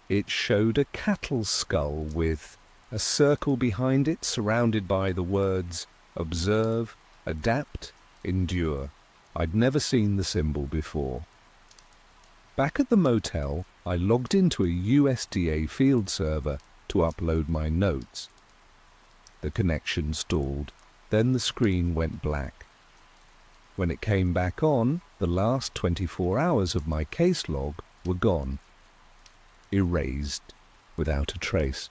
It showed a cattle skull with a circle behind it surrounded by the words "Observe, Adapt, Endure." I'd never seen the symbol before. Back at the motel, I logged into a USDA field server to upload my notes. The connection stalled, then the screen went black. When it came back on, the last 24 hours of my case log were gone. Erased, without a trace.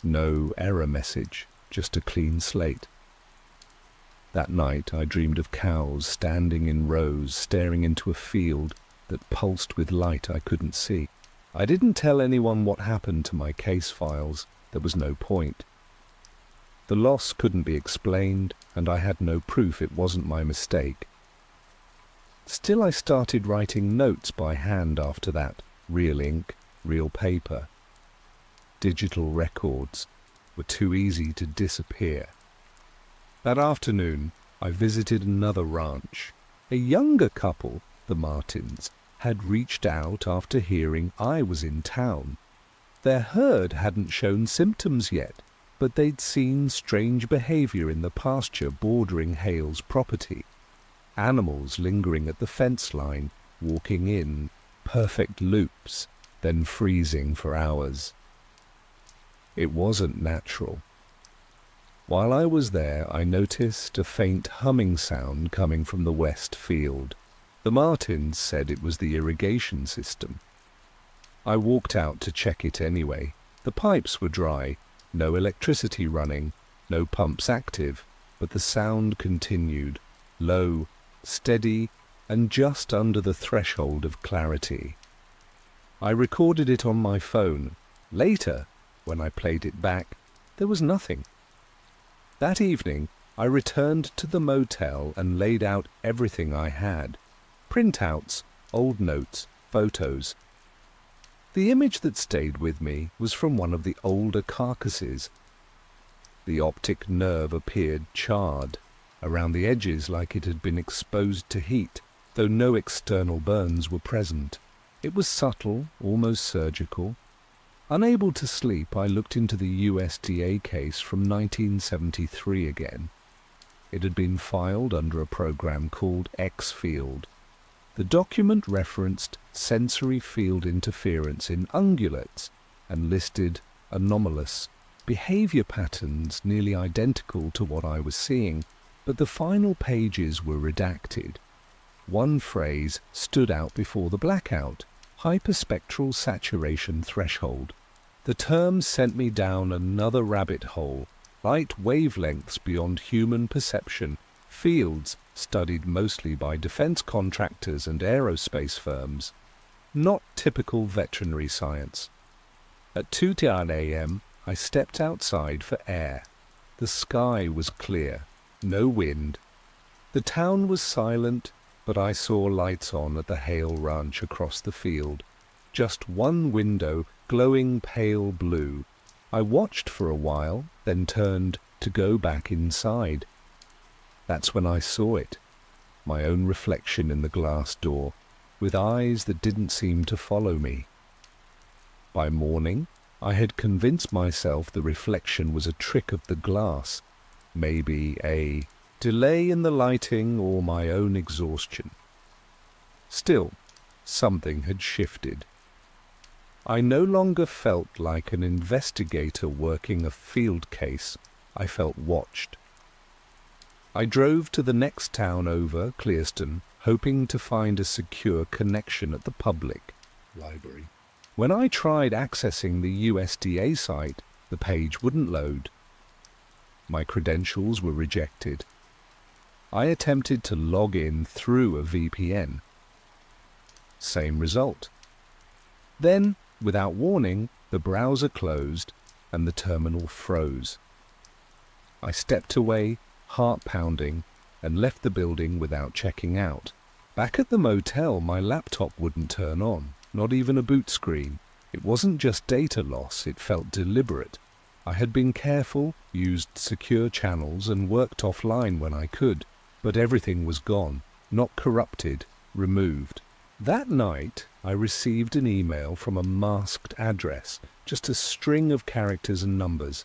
No error message, just a clean slate. That night I dreamed of cows standing in rows, staring into a field that pulsed with light I couldn't see. I didn't tell anyone what happened to my case files. There was no point. The loss couldn't be explained, and I had no proof it wasn't my mistake. Still, I started writing notes by hand after that. Real ink, real paper. Digital records were too easy to disappear. That afternoon, I visited another ranch. A younger couple, the Martins, had reached out after hearing I was in town. Their herd hadn't shown symptoms yet, but they'd seen strange behavior in the pasture bordering Hale's property. Animals lingering at the fence line, walking in perfect loops, then freezing for hours. It wasn't natural. While I was there, I noticed a faint humming sound coming from the west field. The Martins said it was the irrigation system. I walked out to check it anyway. The pipes were dry, no electricity running, no pumps active, but the sound continued, low, steady, and just under the threshold of clarity. I recorded it on my phone. Later, when I played it back, there was nothing. That evening, I returned to the motel and laid out everything I had. Printouts, old notes, photos. The image that stayed with me was from one of the older carcasses. The optic nerve appeared charred, around the edges like it had been exposed to heat, though no external burns were present. It was subtle, almost surgical. Unable to sleep, I looked into the USDA case from 1973 again. It had been filed under a program called X-Field. The document referenced sensory field interference in ungulates and listed anomalous behavior patterns nearly identical to what I was seeing, but the final pages were redacted. One phrase stood out before the blackout: hyperspectral saturation threshold. The term sent me down another rabbit hole. Light wavelengths beyond human perception, fields studied mostly by defense contractors and aerospace firms. Not typical veterinary science. At 2:10 a.m., I stepped outside for air. The sky was clear, no wind. The town was silent, but I saw lights on at the Hale Ranch across the field. Just one window glowing pale blue. I watched for a while, then turned to go back inside. That's when I saw it, my own reflection in the glass door, with eyes that didn't seem to follow me. By morning, I had convinced myself the reflection was a trick of the glass, maybe a delay in the lighting or my own exhaustion. Still, something had shifted. I no longer felt like an investigator working a field case. I felt watched. I drove to the next town over, Clearston, hoping to find a secure connection at the public library. When I tried accessing the USDA site, the page wouldn't load. My credentials were rejected. I attempted to log in through a VPN. Same result. Then, without warning, the browser closed and the terminal froze. I stepped away, heart pounding, and left the building without checking out. Back at the motel, my laptop wouldn't turn on, not even a boot screen. It wasn't just data loss, it felt deliberate. I had been careful, used secure channels, and worked offline when I could, but everything was gone, not corrupted, removed. That night, I received an email from a masked address, just a string of characters and numbers.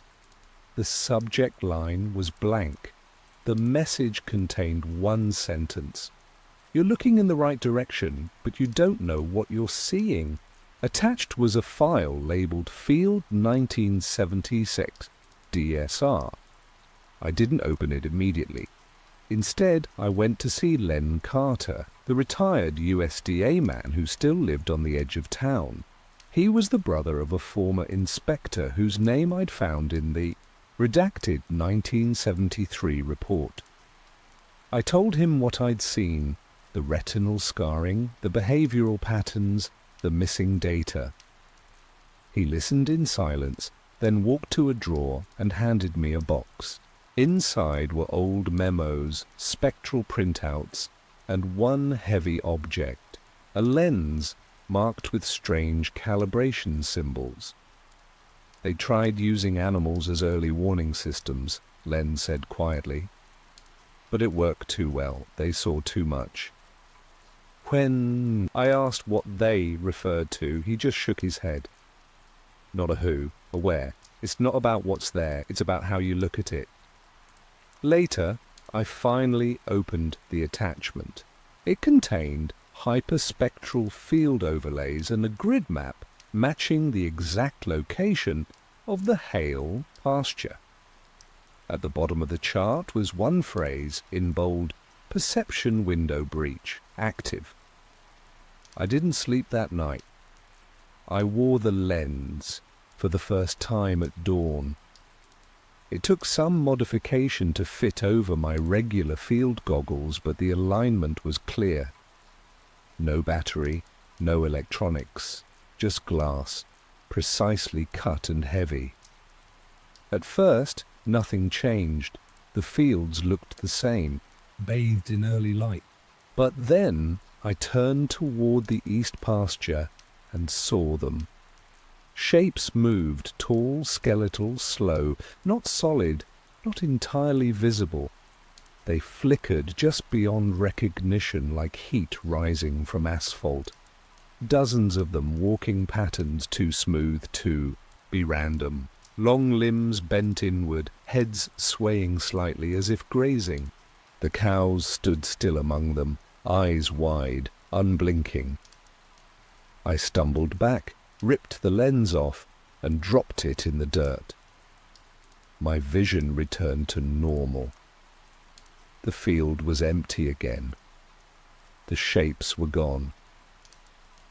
The subject line was blank. The message contained one sentence. You're looking in the right direction, but you don't know what you're seeing. Attached was a file labeled Field 1976 DSR. I didn't open it immediately. Instead, I went to see Len Carter, the retired USDA man who still lived on the edge of town. He was the brother of a former inspector whose name I'd found in the redacted 1973 report. I told him what I'd seen, the retinal scarring, the behavioral patterns, the missing data. He listened in silence, then walked to a drawer and handed me a box. Inside were old memos, spectral printouts, and one heavy object, a lens marked with strange calibration symbols. They tried using animals as early warning systems, Len said quietly. But it worked too well. They saw too much. When I asked what they referred to, he just shook his head. Not a who, a where. It's not about what's there, it's about how you look at it. Later, I finally opened the attachment. It contained hyperspectral field overlays and a grid map matching the exact location of the Hale pasture. At the bottom of the chart was one phrase in bold: perception window breach, active. I didn't sleep that night. I wore the lens for the first time at dawn. It took some modification to fit over my regular field goggles, but the alignment was clear. No battery, no electronics, just glass, precisely cut and heavy. At first, nothing changed. The fields looked the same, bathed in early light. But then I turned toward the east pasture and saw them. Shapes moved, tall, skeletal, slow, not solid, not entirely visible. They flickered just beyond recognition like heat rising from asphalt. Dozens of them, walking patterns too smooth to be random. Long limbs bent inward, heads swaying slightly as if grazing. The cows stood still among them, eyes wide, unblinking. I stumbled back, ripped the lens off, and dropped it in the dirt. My vision returned to normal. The field was empty again. The shapes were gone.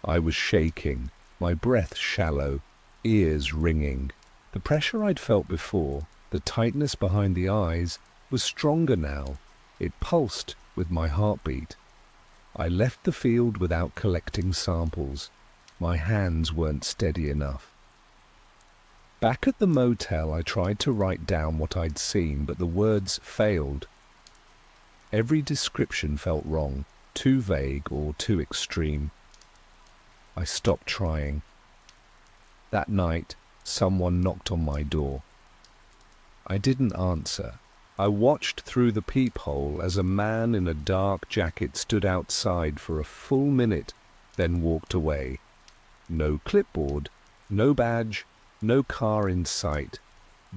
I was shaking, my breath shallow, ears ringing. The pressure I'd felt before, the tightness behind the eyes, was stronger now. It pulsed with my heartbeat. I left the field without collecting samples. My hands weren't steady enough. Back at the motel, I tried to write down what I'd seen, but the words failed. Every description felt wrong, too vague or too extreme. I stopped trying. That night, someone knocked on my door. I didn't answer. I watched through the peephole as a man in a dark jacket stood outside for a full minute, then walked away. No clipboard, no badge, no car in sight,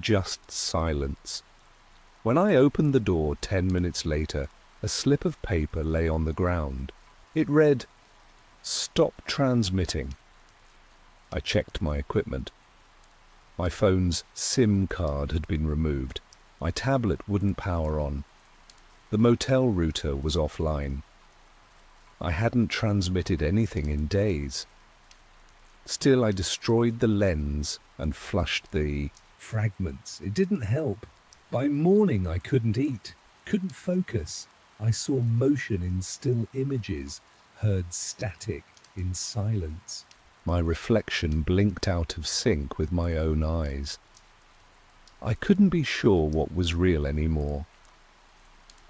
just silence. When I opened the door 10 minutes later, a slip of paper lay on the ground. It read, "Stop transmitting." I checked my equipment. My phone's SIM card had been removed. My tablet wouldn't power on. The motel router was offline. I hadn't transmitted anything in days. Still, I destroyed the lens and flushed the fragments. It didn't help. By morning, I couldn't eat, couldn't focus. I saw motion in still images, heard static in silence. My reflection blinked out of sync with my own eyes. I couldn't be sure what was real anymore.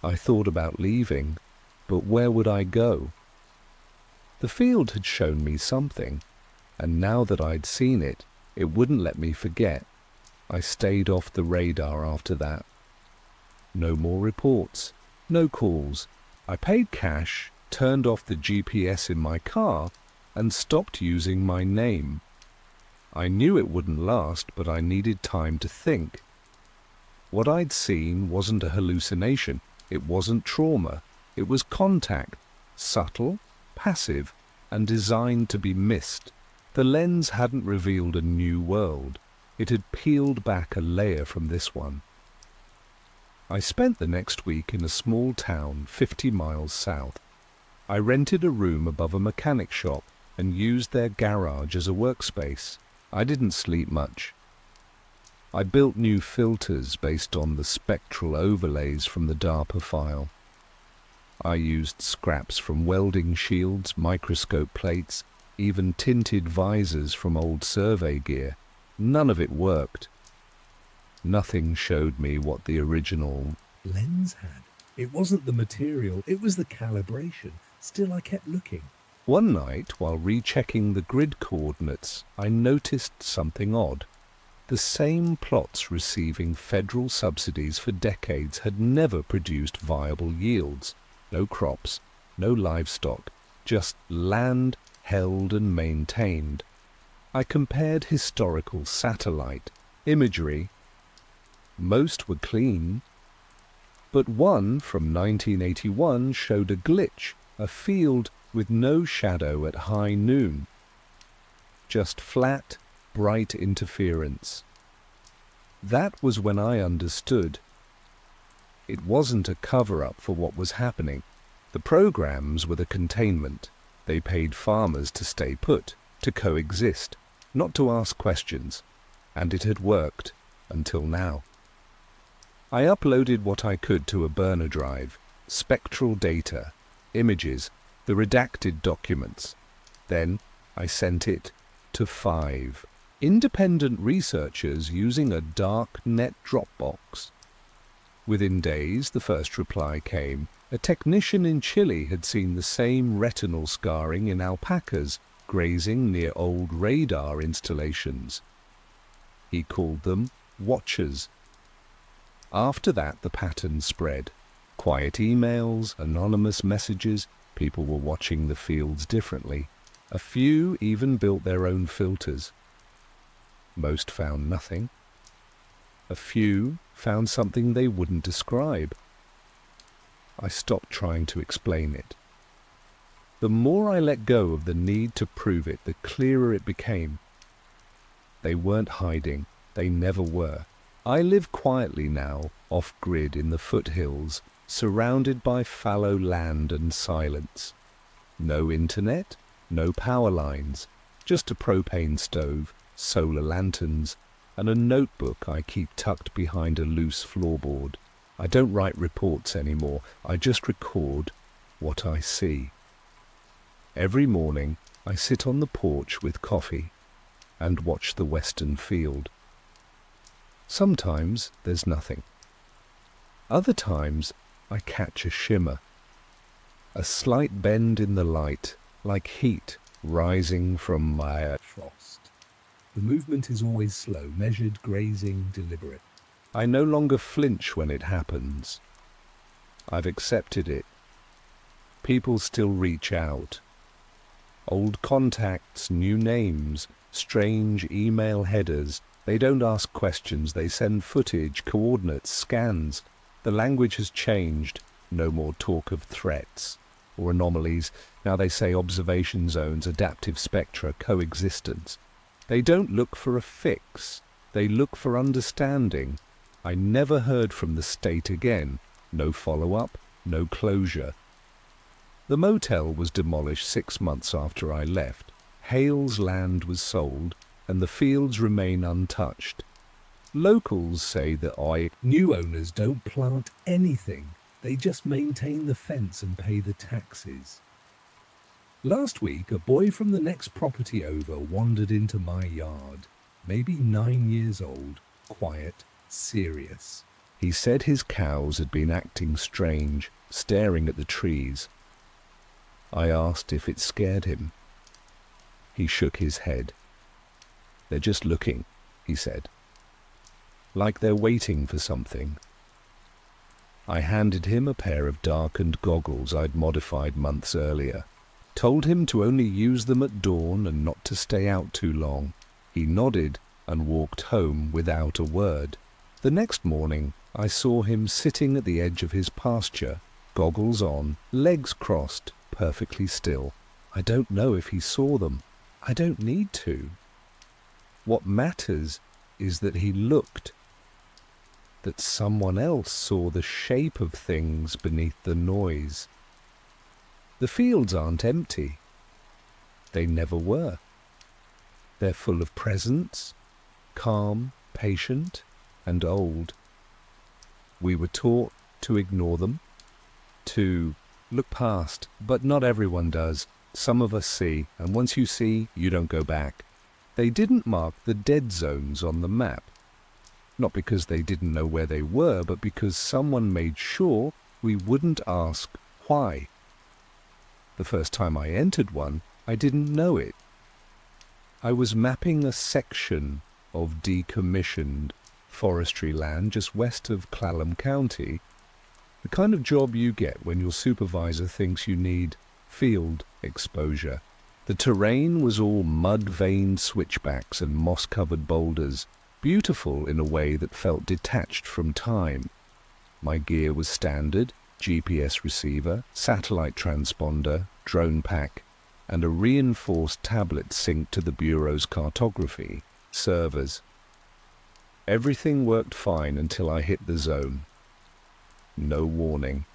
I thought about leaving, but where would I go? The field had shown me something, and now that I'd seen it, it wouldn't let me forget. I stayed off the radar after that. No more reports, no calls. I paid cash, turned off the GPS in my car, and stopped using my name. I knew it wouldn't last, but I needed time to think. What I'd seen wasn't a hallucination. It wasn't trauma. It was contact, subtle, passive, and designed to be missed. The lens hadn't revealed a new world. It had peeled back a layer from this one. I spent the next week in a small town 50 miles south. I rented a room above a mechanic shop and used their garage as a workspace. I didn't sleep much. I built new filters based on the spectral overlays from the DARPA file. I used scraps from welding shields, microscope plates, even tinted visors from old survey gear. None of it worked. Nothing showed me what the original lens had. It wasn't the material, it was the calibration. Still, I kept looking. One night, while rechecking the grid coordinates, I noticed something odd. The same plots receiving federal subsidies for decades had never produced viable yields. No crops, no livestock, just land held and maintained. I compared historical satellite imagery. Most were clean, but one from 1981 showed a glitch, a field with no shadow at high noon. Just flat, bright interference. That was when I understood. It wasn't a cover-up for what was happening. The programs were the containment. They paid farmers to stay put, to coexist, not to ask questions. And it had worked, until now. I uploaded what I could to a burner drive, spectral data, images, the redacted documents. Then I sent it to 5 independent researchers using a dark net Dropbox. Within days, the first reply came. A technician in Chile had seen the same retinal scarring in alpacas grazing near old radar installations. He called them watchers. After that, the pattern spread. Quiet emails, anonymous messages, people were watching the fields differently. A few even built their own filters. Most found nothing. A few found something they wouldn't describe. I stopped trying to explain it. The more I let go of the need to prove it, the clearer it became. They weren't hiding. They never were. I live quietly now, off-grid in the foothills, surrounded by fallow land and silence. No internet, no power lines, just a propane stove, solar lanterns, and a notebook I keep tucked behind a loose floorboard. I don't write reports anymore. I just record what I see. Every morning, I sit on the porch with coffee and watch the western field. Sometimes there's nothing. Other times I catch a shimmer, a slight bend in the light, like heat rising from my frost. The movement is always slow, measured, grazing, deliberate. I no longer flinch when it happens. I've accepted it. People still reach out. Old contacts, new names, strange email headers. They don't ask questions, they send footage, coordinates, scans. The language has changed. No more talk of threats or anomalies. Now they say observation zones, adaptive spectra, coexistence. They don't look for a fix. They look for understanding. I never heard from the state again. No follow-up, no closure. The motel was demolished 6 months after I left. Hale's land was sold, and the fields remain untouched. Locals say that new owners don't plant anything. They just maintain the fence and pay the taxes. Last week, a boy from the next property over wandered into my yard, maybe 9 years old, quiet, serious. He said his cows had been acting strange, staring at the trees. I asked if it scared him. He shook his head. "They're just looking," he said. "Like they're waiting for something." I handed him a pair of darkened goggles I'd modified months earlier. Told him to only use them at dawn and not to stay out too long. He nodded and walked home without a word. The next morning, I saw him sitting at the edge of his pasture, goggles on, legs crossed, perfectly still. I don't know if he saw them. I don't need to. What matters is that he looked, that someone else saw the shape of things beneath the noise. The fields aren't empty. They never were. They're full of presence, calm, patient, and old. We were taught to ignore them, to look past, but not everyone does. Some of us see, and once you see, you don't go back. They didn't mark the dead zones on the map. Not because they didn't know where they were, but because someone made sure we wouldn't ask why. The first time I entered one, I didn't know it. I was mapping a section of decommissioned forestry land just west of Clallam County, the kind of job you get when your supervisor thinks you need field exposure. The terrain was all mud-veined switchbacks and moss-covered boulders, beautiful in a way that felt detached from time. My gear was standard: GPS receiver, satellite transponder, drone pack, and a reinforced tablet synced to the Bureau's cartography servers. Everything worked fine until I hit the zone. No warning.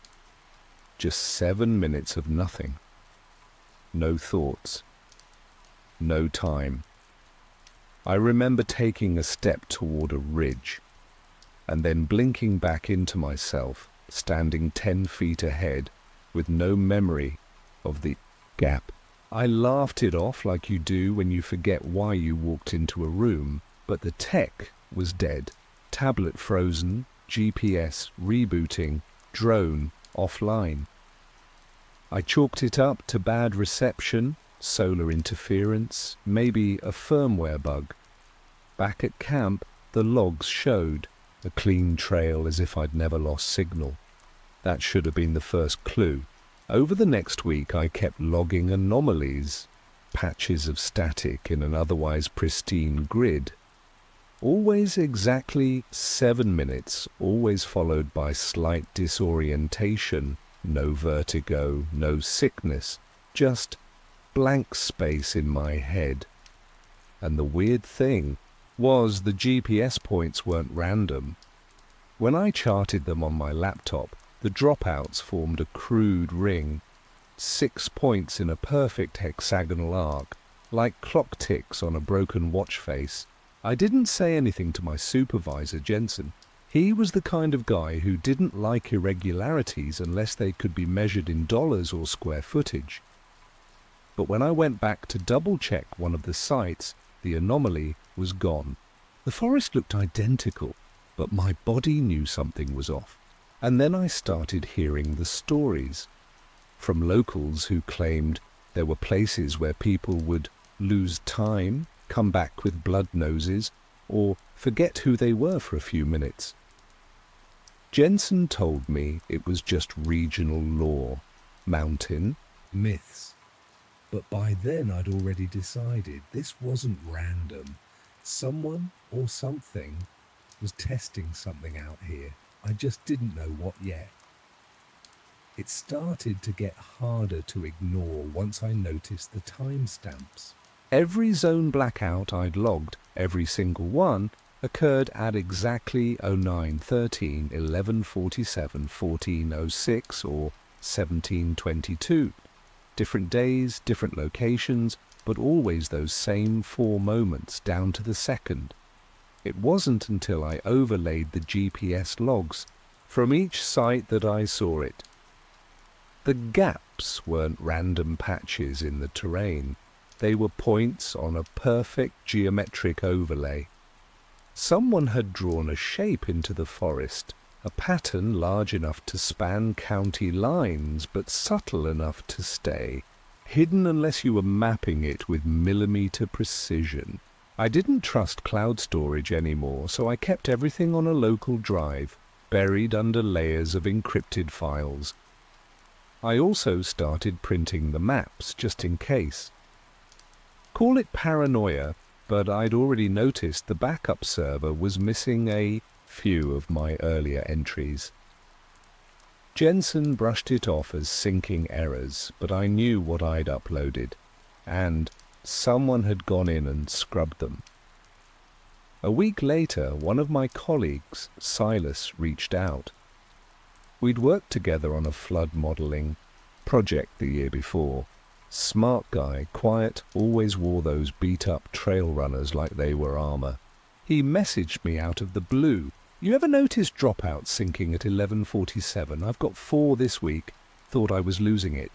Just 7 minutes of nothing. No thoughts. No time. I remember taking a step toward a ridge, and then blinking back into myself, standing 10 feet ahead, with no memory of the gap. I laughed it off like you do when you forget why you walked into a room, but the tech was dead. Tablet frozen, GPS rebooting, drone offline. I chalked it up to bad reception, solar interference, maybe a firmware bug. Back at camp, the logs showed a clean trail as if I'd never lost signal. That should have been the first clue. Over the next week, I kept logging anomalies, patches of static in an otherwise pristine grid. Always exactly 7 minutes, always followed by slight disorientation, no vertigo, no sickness, Just blank space in my head. And the weird thing was the GPS points weren't random. When I charted them on my laptop, the dropouts formed a crude ring, 6 points in a perfect hexagonal arc, like clock ticks on a broken watch face. I didn't say anything to my supervisor, Jensen. He was the kind of guy who didn't like irregularities unless they could be measured in dollars or square footage. But when I went back to double-check one of the sites, the anomaly was gone. The forest looked identical, but my body knew something was off. And then I started hearing the stories from locals who claimed there were places where people would lose time, come back with blood noses, or forget who they were for a few minutes. Jensen told me it was just regional lore, mountain myths. But by then I'd already decided this wasn't random. Someone or something was testing something out here. I just didn't know what yet. It started to get harder to ignore once I noticed the timestamps. Every zone blackout I'd logged, every single one, occurred at exactly 09:13, 11:47, 14:06 or 17:22. Different days, different locations, but always those same 4 moments down to the second. It wasn't until I overlaid the GPS logs from each site that I saw it. The gaps weren't random patches in the terrain. They were points on a perfect geometric overlay. Someone had drawn a shape into the forest, a pattern large enough to span county lines, but subtle enough to stay hidden unless you were mapping it with millimeter precision. I didn't trust cloud storage anymore, so I kept everything on a local drive, buried under layers of encrypted files. I also started printing the maps, just in case. Call it paranoia, but I'd already noticed the backup server was missing a few of my earlier entries. Jensen brushed it off as syncing errors, but I knew what I'd uploaded, and someone had gone in and scrubbed them. A week later, one of my colleagues, Silas, reached out. We'd worked together on a flood modeling project the year before. Smart guy, quiet, always wore those beat-up trail runners like they were armor. He messaged me out of the blue. "You ever notice dropouts syncing at 11:47? I've got 4 this week. Thought I was losing it."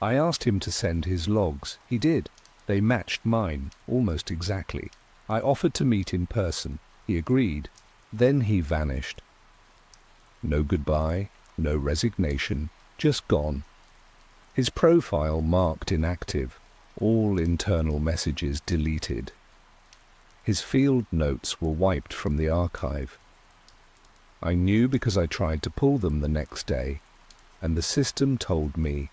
I asked him to send his logs. He did. They matched mine, almost exactly. I offered to meet in person. He agreed. Then he vanished. No goodbye, no resignation, just gone. His profile marked inactive, all internal messages deleted. His field notes were wiped from the archive. I knew because I tried to pull them the next day, and the system told me,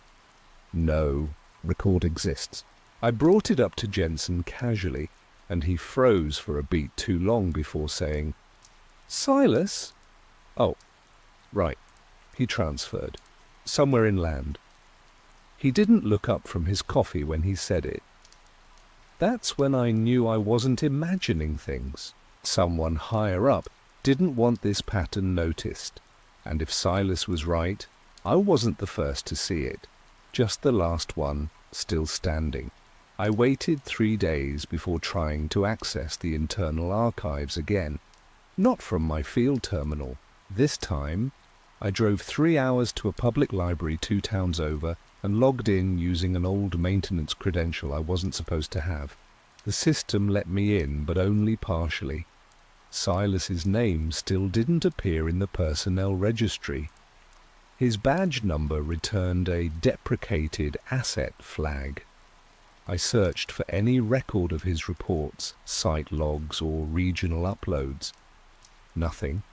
no record exists. I brought it up to Jensen casually, and he froze for a beat too long before saying, "Silas?" "Oh, right." He transferred. "Somewhere inland." He didn't look up from his coffee when he said it. That's when I knew I wasn't imagining things. Someone higher up didn't want this pattern noticed, and if Silas was right, I wasn't the first to see it, just the last one still standing. I waited 3 days before trying to access the internal archives again, not from my field terminal. This time, I drove 3 hours to a public library 2 towns over and logged in using an old maintenance credential I wasn't supposed to have. The system let me in, but only partially. Silas's name still didn't appear in the personnel registry. His badge number returned a deprecated asset flag. I searched for any record of his reports, site logs, or regional uploads. Nothing.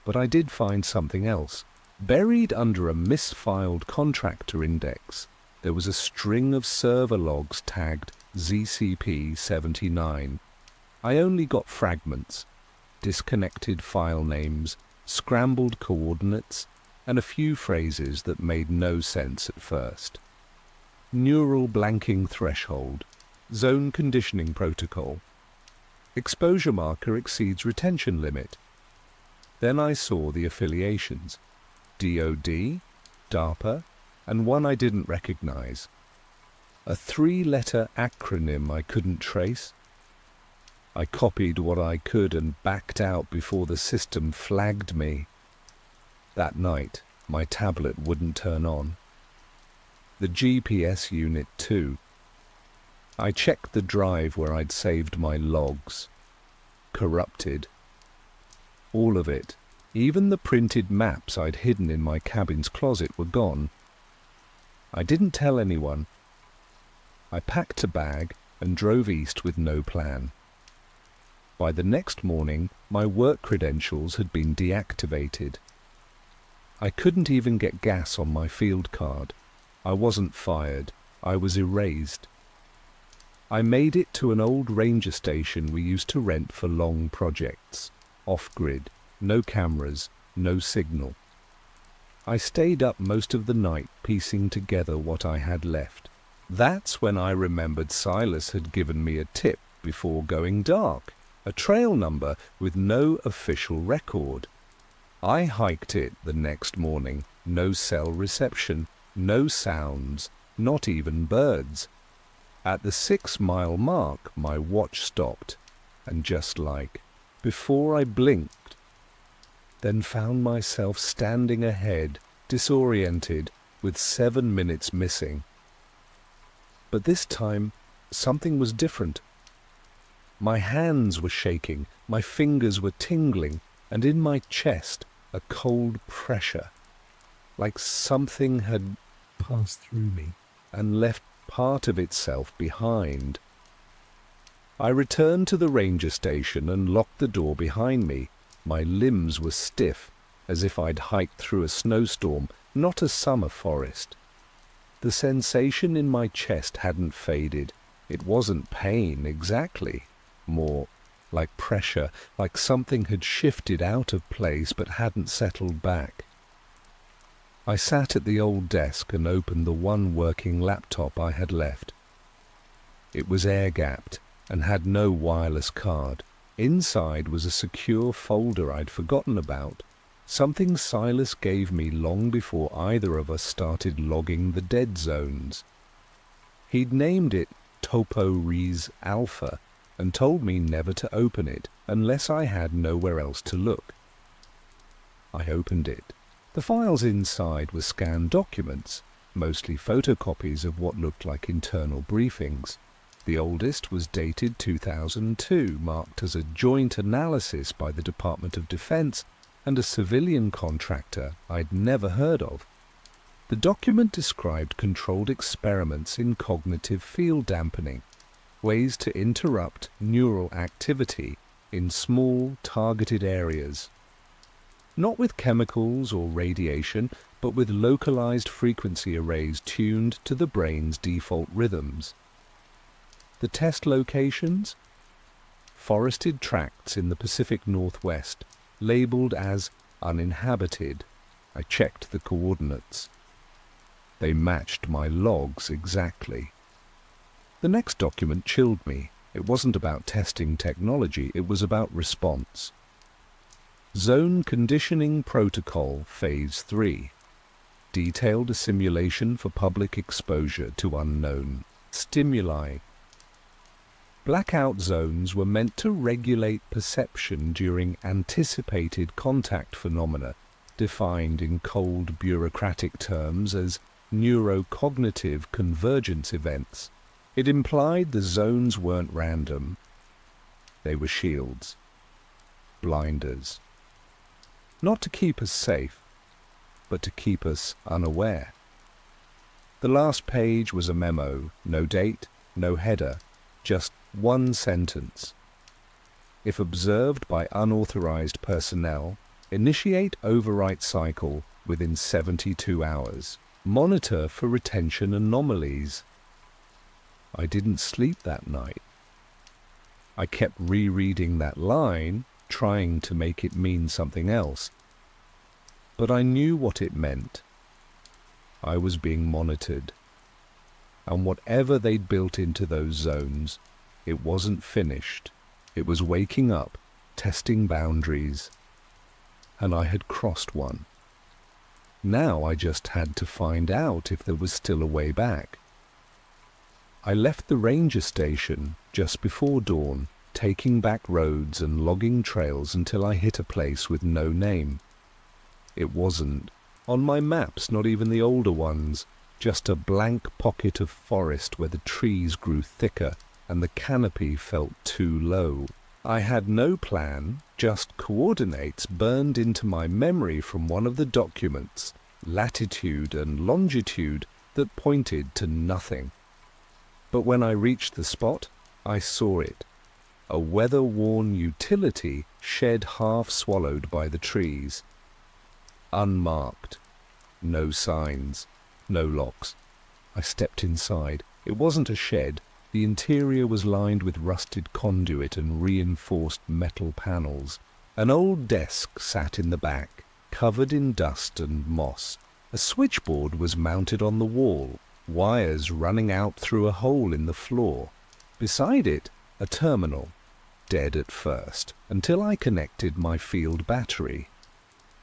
But I did find something else. Buried under a misfiled contractor index, there was a string of server logs tagged ZCP-79. I only got fragments, disconnected file names, scrambled coordinates, and a few phrases that made no sense at first. neural blanking threshold, zone conditioning protocol. Exposure marker exceeds retention limit. Then I saw the affiliations, DoD, DARPA, and one I didn't recognize. A 3-letter acronym I couldn't trace. I copied what I could and backed out before the system flagged me. That night, my tablet wouldn't turn on. The GPS unit too. I checked the drive where I'd saved my logs. Corrupted. All of it, even the printed maps I'd hidden in my cabin's closet, were gone. I didn't tell anyone. I packed a bag and drove east with no plan. By the next morning, my work credentials had been deactivated. I couldn't even get gas on my field card. I wasn't fired. I was erased. I made it to an old ranger station we used to rent for long projects. Off-grid, no cameras, no signal. I stayed up most of the night piecing together what I had left. That's when I remembered Silas had given me a tip before going dark, a trail number with no official record. I hiked it the next morning, no cell reception, no sounds, not even birds. At the 6-mile mark, my watch stopped, and just like, before I blinked, then found myself standing ahead, disoriented, with 7 minutes missing. But this time, something was different. My hands were shaking, my fingers were tingling, and in my chest, a cold pressure, like something had passed through me and left part of itself behind. I returned to the ranger station and locked the door behind me. My limbs were stiff, as if I'd hiked through a snowstorm, not a summer forest. The sensation in my chest hadn't faded. It wasn't pain exactly, more like pressure, like something had shifted out of place but hadn't settled back. I sat at the old desk and opened the one working laptop I had left. It was air-gapped and had no wireless card. Inside was a secure folder I'd forgotten about, something Silas gave me long before either of us started logging the dead zones. He'd named it Topo Res Alpha and told me never to open it unless I had nowhere else to look. I opened it. The files inside were scanned documents, mostly photocopies of what looked like internal briefings. The oldest was dated 2002, marked as a joint analysis by the Department of Defense and a civilian contractor I'd never heard of. The document described controlled experiments in cognitive field dampening, ways to interrupt neural activity in small, targeted areas. Not with chemicals or radiation, but with localized frequency arrays tuned to the brain's default rhythms. The test locations? Forested tracts in the Pacific Northwest, labeled as uninhabited. I checked the coordinates. They matched my logs exactly. The next document chilled me. It wasn't about testing technology, it was about response. Zone Conditioning Protocol Phase 3. Detailed a simulation for public exposure to unknown stimuli. Blackout zones were meant to regulate perception during anticipated contact phenomena, defined in cold bureaucratic terms as neurocognitive convergence events. It implied the zones weren't random. They were shields, blinders. Not to keep us safe, but to keep us unaware. The last page was a memo, no date, no header, just one sentence. If observed by unauthorized personnel, initiate overwrite cycle within 72 hours. Monitor for retention anomalies. I didn't sleep that night. I kept rereading that line, trying to make it mean something else. But I knew what it meant. I was being monitored. and whatever they'd built into those zones, it wasn't finished. It was waking up, testing boundaries, and I had crossed one. Now I just had to find out if there was still a way back. I left the ranger station just before dawn, taking back roads and logging trails until I hit a place with no name. It wasn't on my maps, not even the older ones, just a blank pocket of forest where the trees grew thicker and the canopy felt too low. I had no plan, just coordinates burned into my memory from one of the documents, latitude and longitude, that pointed to nothing. But when I reached the spot, I saw it. A weather-worn utility shed half swallowed by the trees. Unmarked. No signs. No locks. I stepped inside. It wasn't a shed. The interior was lined with rusted conduit and reinforced metal panels. An old desk sat in the back, covered in dust and moss. A switchboard was mounted on the wall, wires running out through a hole in the floor. Beside it, a terminal, dead at first, until I connected my field battery.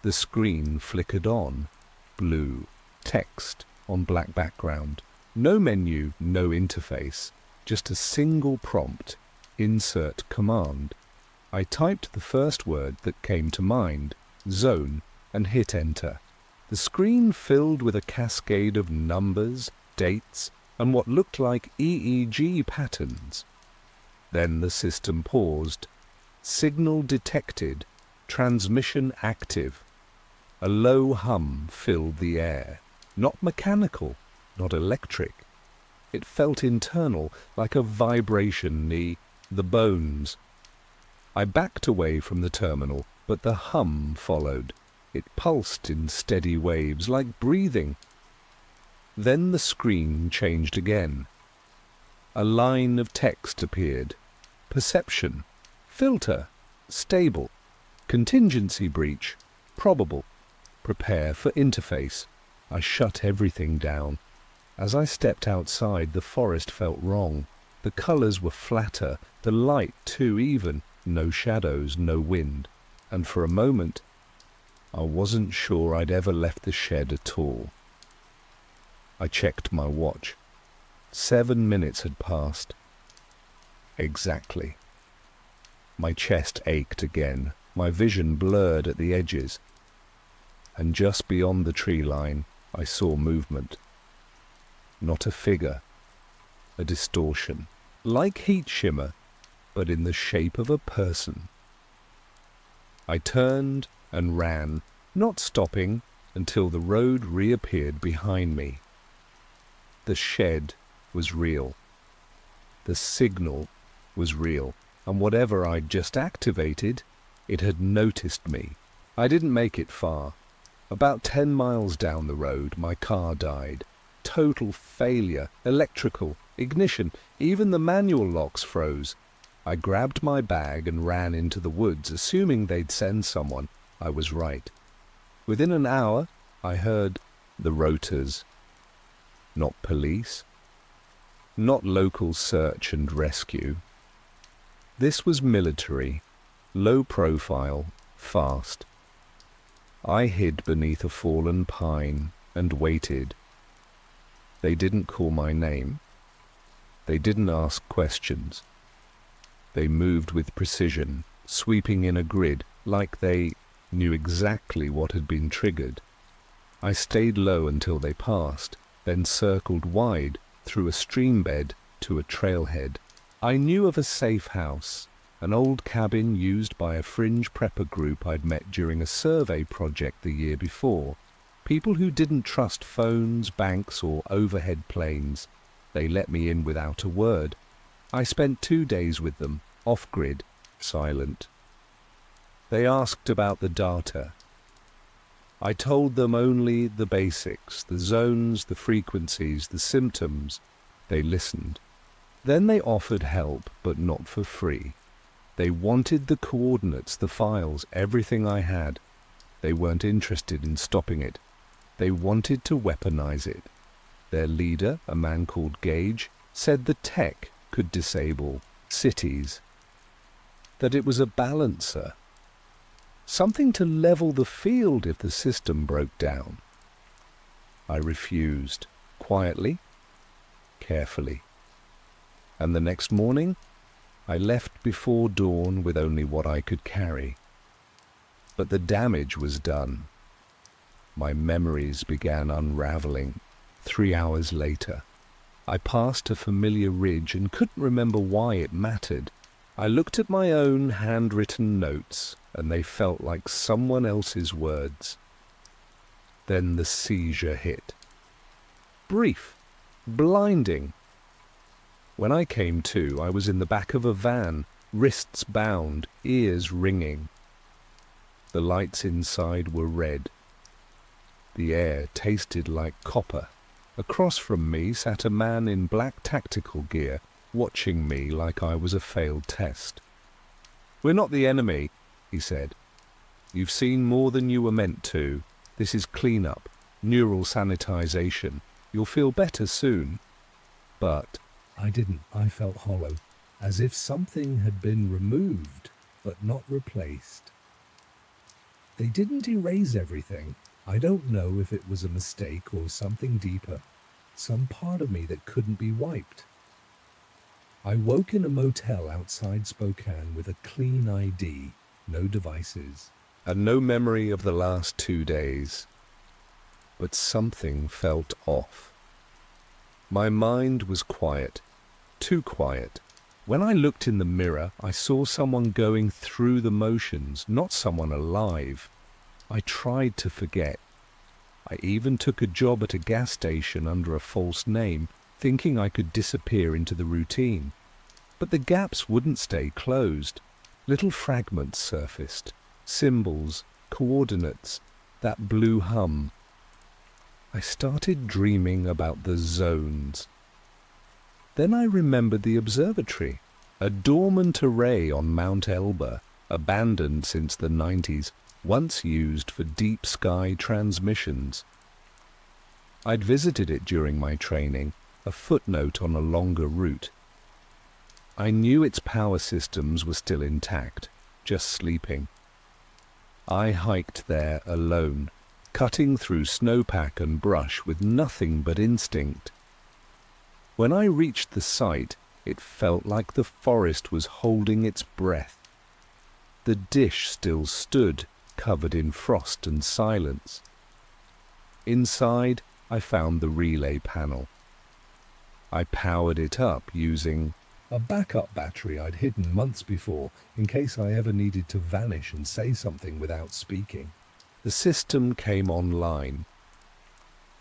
The screen flickered on, blue, text on black background. No menu, no interface. Just a single prompt, insert command. I typed the first word that came to mind, zone, and hit enter. The screen filled with a cascade of numbers, dates, and what looked like EEG patterns. Then the system paused. Signal detected. Transmission active. A low hum filled the air. Not mechanical, not electric. It felt internal, like a vibration near the bones. I backed away from the terminal, but the hum followed. It pulsed in steady waves, like breathing. Then the screen changed again. A line of text appeared. Perception. Filter. Stable. Contingency breach. Probable. Prepare for interface. I shut everything down. As I stepped outside, the forest felt wrong. The colours were flatter, the light too even, no shadows, no wind. And for a moment, I wasn't sure I'd ever left the shed at all. I checked my watch. 7 minutes had passed. Exactly. My chest ached again, my vision blurred at the edges. And just beyond the tree line, I saw movement. Not a figure, a distortion, like heat shimmer, but in the shape of a person. I turned and ran, not stopping until the road reappeared behind me. The shed was real. The signal was real, and whatever I'd just activated, it had noticed me. I didn't make it far. About 10 miles down the road, my car died. Total failure, electrical, ignition, even the manual locks froze. I grabbed my bag and ran into the woods, assuming they'd send someone. I was right. Within an hour, I heard the rotors. Not police. Not local search and rescue. This was military, low profile, fast. I hid beneath a fallen pine and waited. They didn't call my name. They didn't ask questions. They moved with precision, sweeping in a grid, like they knew exactly what had been triggered. I stayed low until they passed, then circled wide through a stream bed to a trailhead. I knew of a safe house, an old cabin used by a fringe prepper group I'd met during a survey project the year before. People who didn't trust phones, banks, or overhead planes. They let me in without a word. I spent 2 days with them, off-grid, silent. They asked about the data. I told them only the basics, the zones, the frequencies, the symptoms. They listened. Then they offered help, but not for free. They wanted the coordinates, the files, everything I had. They weren't interested in stopping it. They wanted to weaponize it. Their leader, a man called Gage, said the tech could disable cities, that it was a balancer, something to level the field if the system broke down. I refused, quietly, carefully. And the next morning, I left before dawn with only what I could carry. But the damage was done. My memories began unraveling. 3 hours later, I passed a familiar ridge and couldn't remember why it mattered. I looked at my own handwritten notes, and they felt like someone else's words. Then the seizure hit. Brief, blinding. When I came to, I was in the back of a van, wrists bound, ears ringing. The lights inside were red. The air tasted like copper. Across from me sat a man in black tactical gear, watching me like I was a failed test. "We're not the enemy," he said. "You've seen more than you were meant to. This is cleanup, neural sanitization. You'll feel better soon." But I didn't. I felt hollow, as if something had been removed, but not replaced. They didn't erase everything. I don't know if it was a mistake or something deeper, some part of me that couldn't be wiped. I woke in a motel outside Spokane with a clean ID, no devices, and no memory of the last 2 days. But something felt off. My mind was quiet, too quiet. When I looked in the mirror, I saw someone going through the motions, not someone alive. I tried to forget. I even took a job at a gas station under a false name, thinking I could disappear into the routine. But the gaps wouldn't stay closed. Little fragments surfaced, symbols, coordinates, that blue hum. I started dreaming about the zones. Then I remembered the observatory, a dormant array on Mount Elba, abandoned since the 90s, once used for deep sky transmissions. I'd visited it during my training, a footnote on a longer route. I knew its power systems were still intact, just sleeping. I hiked there alone, cutting through snowpack and brush with nothing but instinct. When I reached the site, it felt like the forest was holding its breath. The dish still stood, covered in frost and silence. Inside, I found the relay panel. I powered it up using a backup battery I'd hidden months before, in case I ever needed to vanish and say something without speaking. The system came online.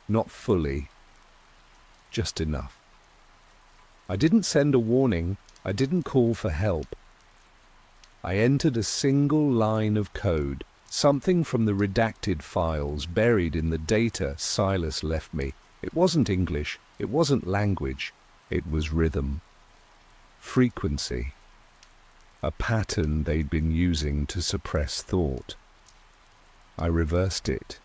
Not fully. Just enough. I didn't send a warning. I didn't call for help. I entered a single line of code, something from the redacted files buried in the data Silas left me. It wasn't English. It wasn't language. It was rhythm. Frequency. A pattern they'd been using to suppress thought. I reversed it.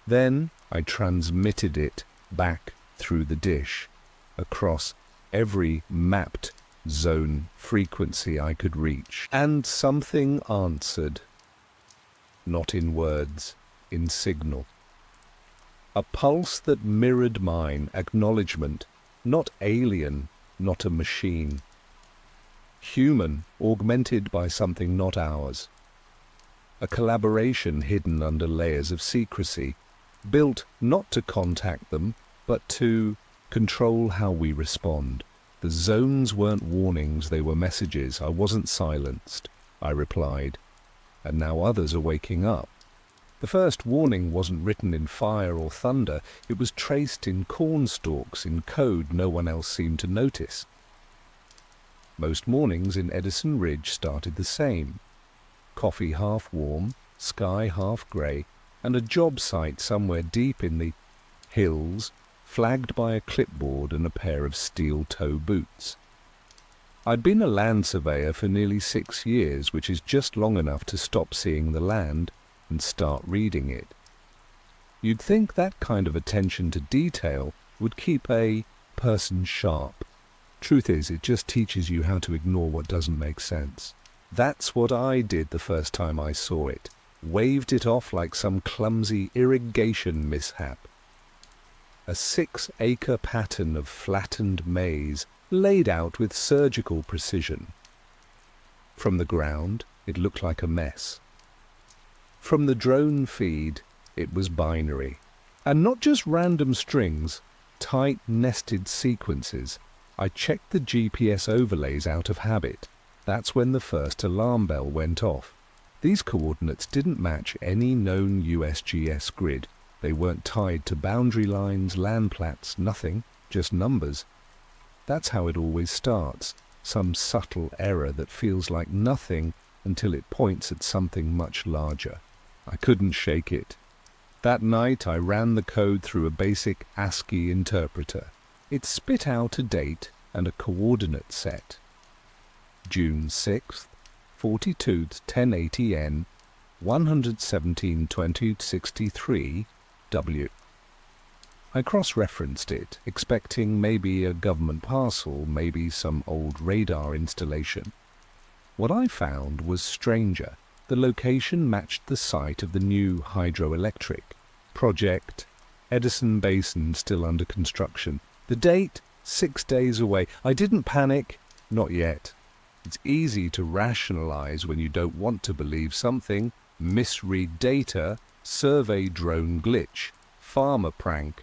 Then I transmitted it back through the dish, across every mapped zone frequency I could reach. And something answered. Not in words, in signal. A pulse that mirrored mine, acknowledgement, not alien, not a machine. Human, augmented by something not ours. A collaboration hidden under layers of secrecy, built not to contact them, but to control how we respond. The zones weren't warnings, they were messages. I wasn't silenced, I replied. And now others are waking up. The first warning wasn't written in fire or thunder. It was traced in corn stalks in code no one else seemed to notice. Most mornings in Edison Ridge started the same. Coffee half warm, sky half grey, and a job site somewhere deep in the hills, flagged by a clipboard and a pair of steel-toe boots. I'd been a land surveyor for nearly 6 years, which is just long enough to stop seeing the land and start reading it. You'd think that kind of attention to detail would keep a person sharp. Truth is, it just teaches you how to ignore what doesn't make sense. That's what I did the first time I saw it. Waved it off like some clumsy irrigation mishap. A 6-acre pattern of flattened maize laid out with surgical precision. From the ground, it looked like a mess. From the drone feed, it was binary. And not just random strings, tight nested sequences. I checked the GPS overlays out of habit. That's when the first alarm bell went off. These coordinates didn't match any known USGS grid. They weren't tied to boundary lines, land plats, nothing, just numbers. That's how it always starts, some subtle error that feels like nothing until it points at something much larger. I couldn't shake it. That night I ran the code through a basic ASCII interpreter. It spit out a date and a coordinate set. June 6th, 42th 1080 N, 117.2063 W. I cross-referenced it, expecting maybe a government parcel, maybe some old radar installation. What I found was stranger. The location matched the site of the new hydroelectric project, Edison Basin still under construction. The date, 6 days away. I didn't panic, not yet. It's easy to rationalize when you don't want to believe something. Misread data, survey drone glitch, farmer prank.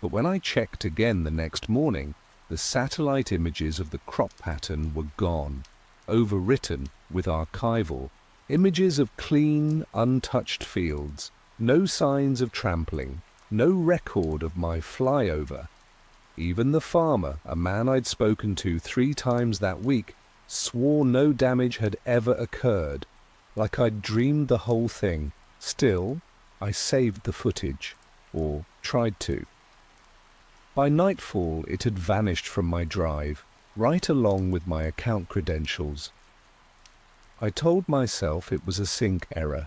But when I checked again the next morning, the satellite images of the crop pattern were gone, overwritten with archival. Images of clean, untouched fields, no signs of trampling, no record of my flyover. Even the farmer, a man I'd spoken to 3 times that week, swore no damage had ever occurred, like I'd dreamed the whole thing. Still, I saved the footage, or tried to. By nightfall it had vanished from my drive, right along with my account credentials. I told myself it was a sync error.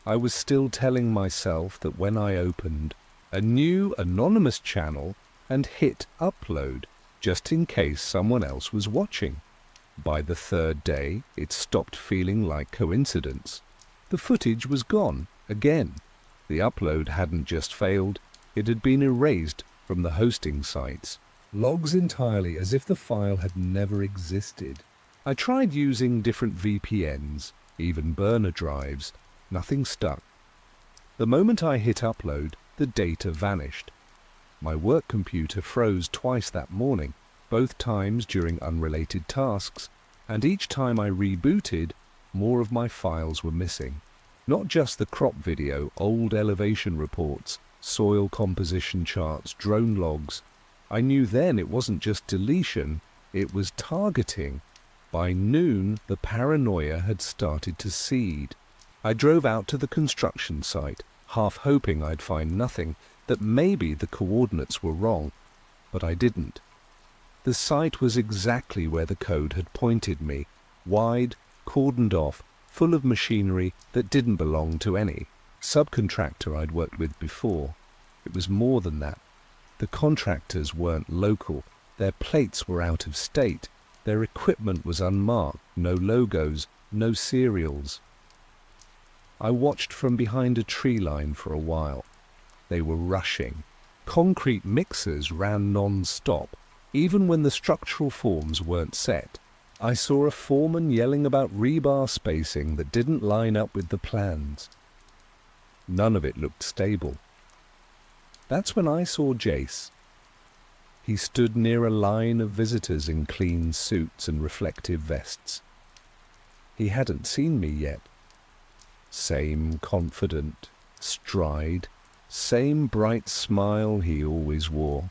I was still telling myself that when I opened a new anonymous channel and hit upload, just in case someone else was watching. By the 3rd day, it stopped feeling like coincidence. The footage was gone, again. The upload hadn't just failed, it had been erased from the hosting sites. Logs entirely, as if the file had never existed. I tried using different VPNs, even burner drives. Nothing stuck. The moment I hit upload, the data vanished. My work computer froze twice that morning, both times during unrelated tasks, and each time I rebooted, more of my files were missing. Not just the crop video, old elevation reports, soil composition charts, drone logs. I knew then it wasn't just deletion, it was targeting. By noon, the paranoia had started to seed. I drove out to the construction site, half hoping I'd find nothing, that maybe the coordinates were wrong, but I didn't. The site was exactly where the code had pointed me, wide, cordoned off, full of machinery that didn't belong to any subcontractor I'd worked with before. It was more than that. The contractors weren't local, their plates were out of state, their equipment was unmarked, no logos, no serials. I watched from behind a tree line for a while. They were rushing. Concrete mixers ran non-stop, even when the structural forms weren't set. I saw a foreman yelling about rebar spacing that didn't line up with the plans. None of it looked stable. That's when I saw Jace. He stood near a line of visitors in clean suits and reflective vests. He hadn't seen me yet. Same confident stride, same bright smile he always wore.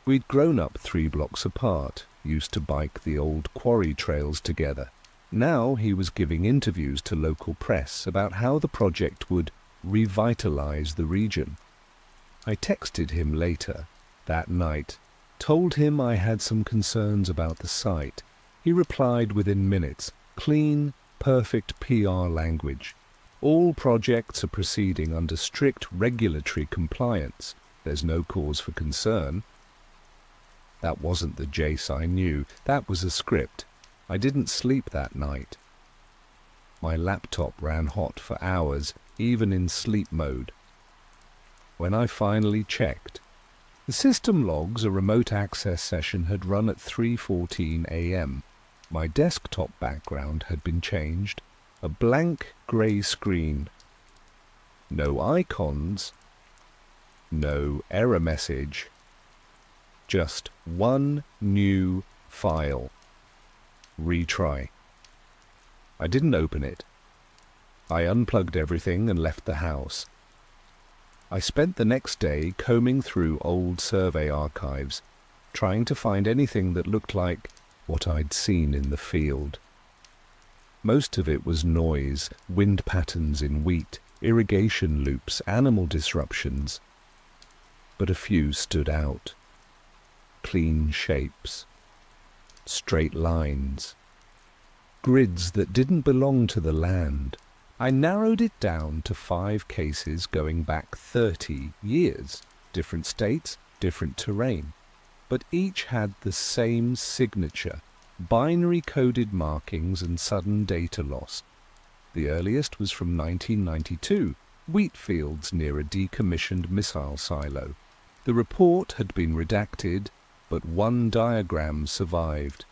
We'd grown up 3 blocks apart, used to bike the old quarry trails together. Now he was giving interviews to local press about how the project would revitalize the region. I texted him later, that night, told him I had some concerns about the site. He replied within minutes, clean, perfect PR language. All projects are proceeding under strict regulatory compliance. There's no cause for concern. That wasn't the Jace I knew. That was a script. I didn't sleep that night. My laptop ran hot for hours, even in sleep mode. When I finally checked, the system logs a remote access session had run at 3:14 a.m. My desktop background had been changed, a blank grey screen. No icons, no error message, just one new file. Retry. I didn't open it. I unplugged everything and left the house. I spent the next day combing through old survey archives, trying to find anything that looked like what I'd seen in the field. Most of it was noise, wind patterns in wheat, irrigation loops, animal disruptions. But a few stood out. Clean shapes, straight lines, grids that didn't belong to the land. I narrowed it down to 5 cases going back 30 years, different states, different terrain, but each had the same signature, binary-coded markings and sudden data loss. The earliest was from 1992, wheat fields near a decommissioned missile silo. The report had been redacted, but one diagram survived.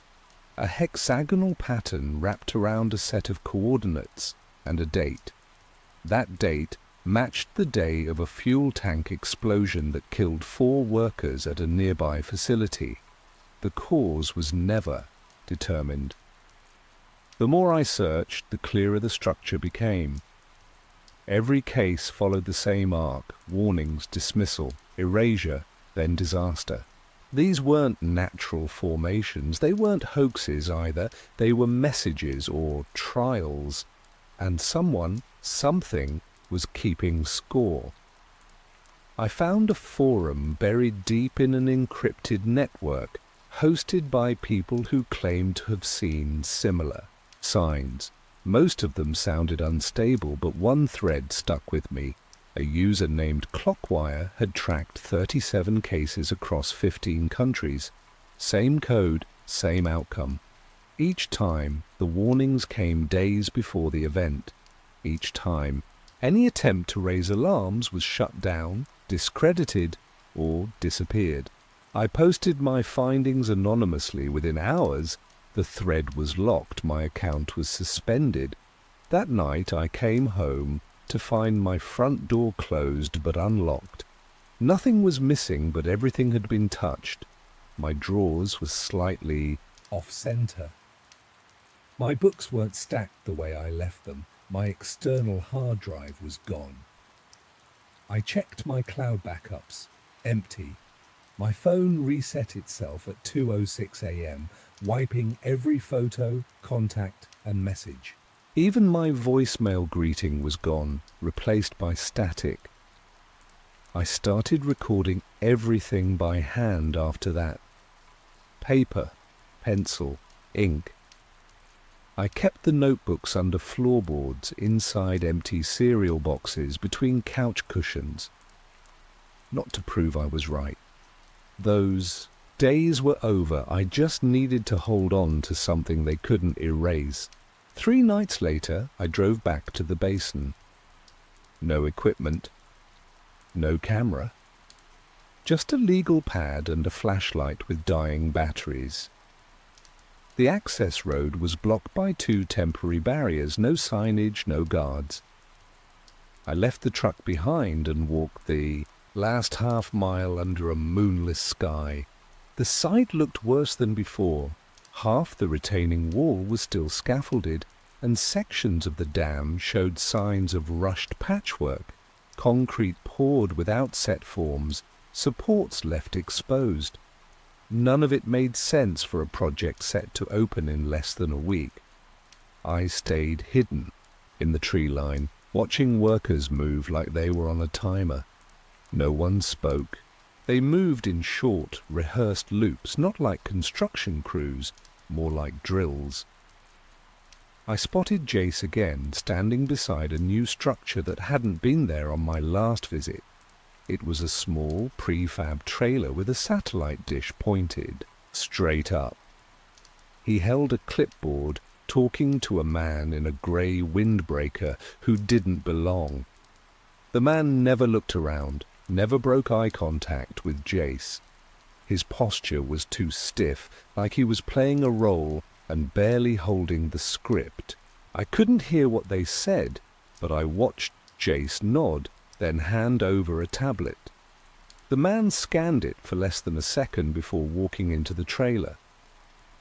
A hexagonal pattern wrapped around a set of coordinates and a date. That date matched the day of a fuel tank explosion that killed 4 workers at a nearby facility. The cause was never determined. The more I searched, the clearer the structure became. Every case followed the same arc: warnings, dismissal, erasure, then disaster. These weren't natural formations. They weren't hoaxes either. They were messages or trials. And someone, something, was keeping score. I found a forum buried deep in an encrypted network, hosted by people who claimed to have seen similar signs. Most of them sounded unstable, but one thread stuck with me. A user named Clockwire had tracked 37 cases across 15 countries. Same code, same outcome. Each time, the warnings came days before the event. Each time, any attempt to raise alarms was shut down, discredited, or disappeared. I posted my findings anonymously. Within hours, the thread was locked. My account was suspended. That night, I came home to find my front door closed but unlocked. Nothing was missing, but everything had been touched. My drawers were slightly off-center. My books weren't stacked the way I left them. My external hard drive was gone. I checked my cloud backups. Empty. My phone reset itself at 2:06 a.m., wiping every photo, contact, and message. Even my voicemail greeting was gone, replaced by static. I started recording everything by hand after that. Paper, pencil, ink. I kept the notebooks under floorboards, inside empty cereal boxes, between couch cushions. Not to prove I was right. Those days were over. I just needed to hold on to something they couldn't erase. 3 nights later, I drove back to the basin. No equipment. No camera. Just a legal pad and a flashlight with dying batteries. The access road was blocked by 2 temporary barriers, no signage, no guards. I left the truck behind and walked the last half mile under a moonless sky. The site looked worse than before. Half the retaining wall was still scaffolded, and sections of the dam showed signs of rushed patchwork. Concrete poured without set forms, supports left exposed. None of it made sense for a project set to open in less than a week. I stayed hidden in the tree line, watching workers move like they were on a timer. No one spoke. They moved in short, rehearsed loops, not like construction crews, more like drills. I spotted Jace again, standing beside a new structure that hadn't been there on my last visit. It was a small, prefab trailer with a satellite dish pointed straight up. He held a clipboard, talking to a man in a grey windbreaker who didn't belong. The man never looked around, never broke eye contact with Jace. His posture was too stiff, like he was playing a role and barely holding the script. I couldn't hear what they said, but I watched Jace nod, then hand over a tablet. The man scanned it for less than a second before walking into the trailer.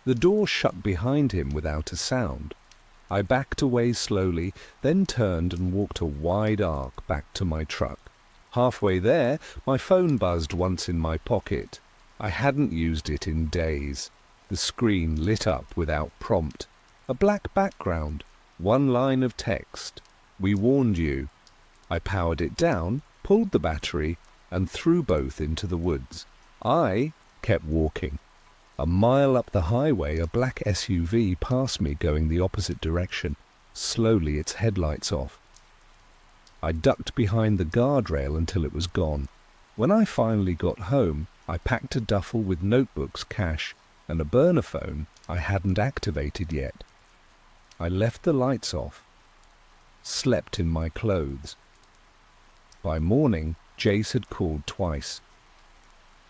The door shut behind him without a sound. I backed away slowly, then turned and walked a wide arc back to my truck. Halfway there, my phone buzzed once in my pocket. I hadn't used it in days. The screen lit up without prompt. A black background, one line of text. "We warned you." I powered it down, pulled the battery, and threw both into the woods. I kept walking. A mile up the highway, a black SUV passed me going the opposite direction, slowly, its headlights off. I ducked behind the guardrail until it was gone. When I finally got home, I packed a duffel with notebooks, cash, and a burner phone I hadn't activated yet. I left the lights off, slept in my clothes. By morning, Jace had called twice.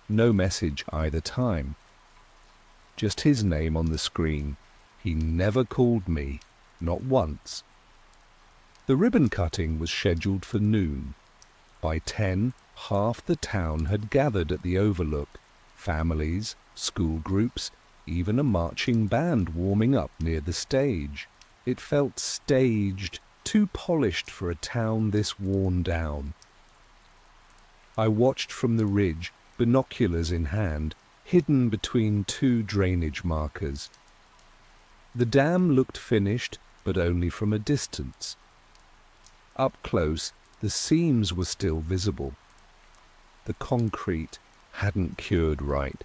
No message either time. Just his name on the screen. He never called me, not once. The ribbon cutting was scheduled for noon. By 10, half the town had gathered at the overlook. Families, school groups, even a marching band warming up near the stage. It felt staged, too polished for a town this worn down. I watched from the ridge, binoculars in hand, hidden between two drainage markers. The dam looked finished, but only from a distance. Up close, the seams were still visible. The concrete hadn't cured right.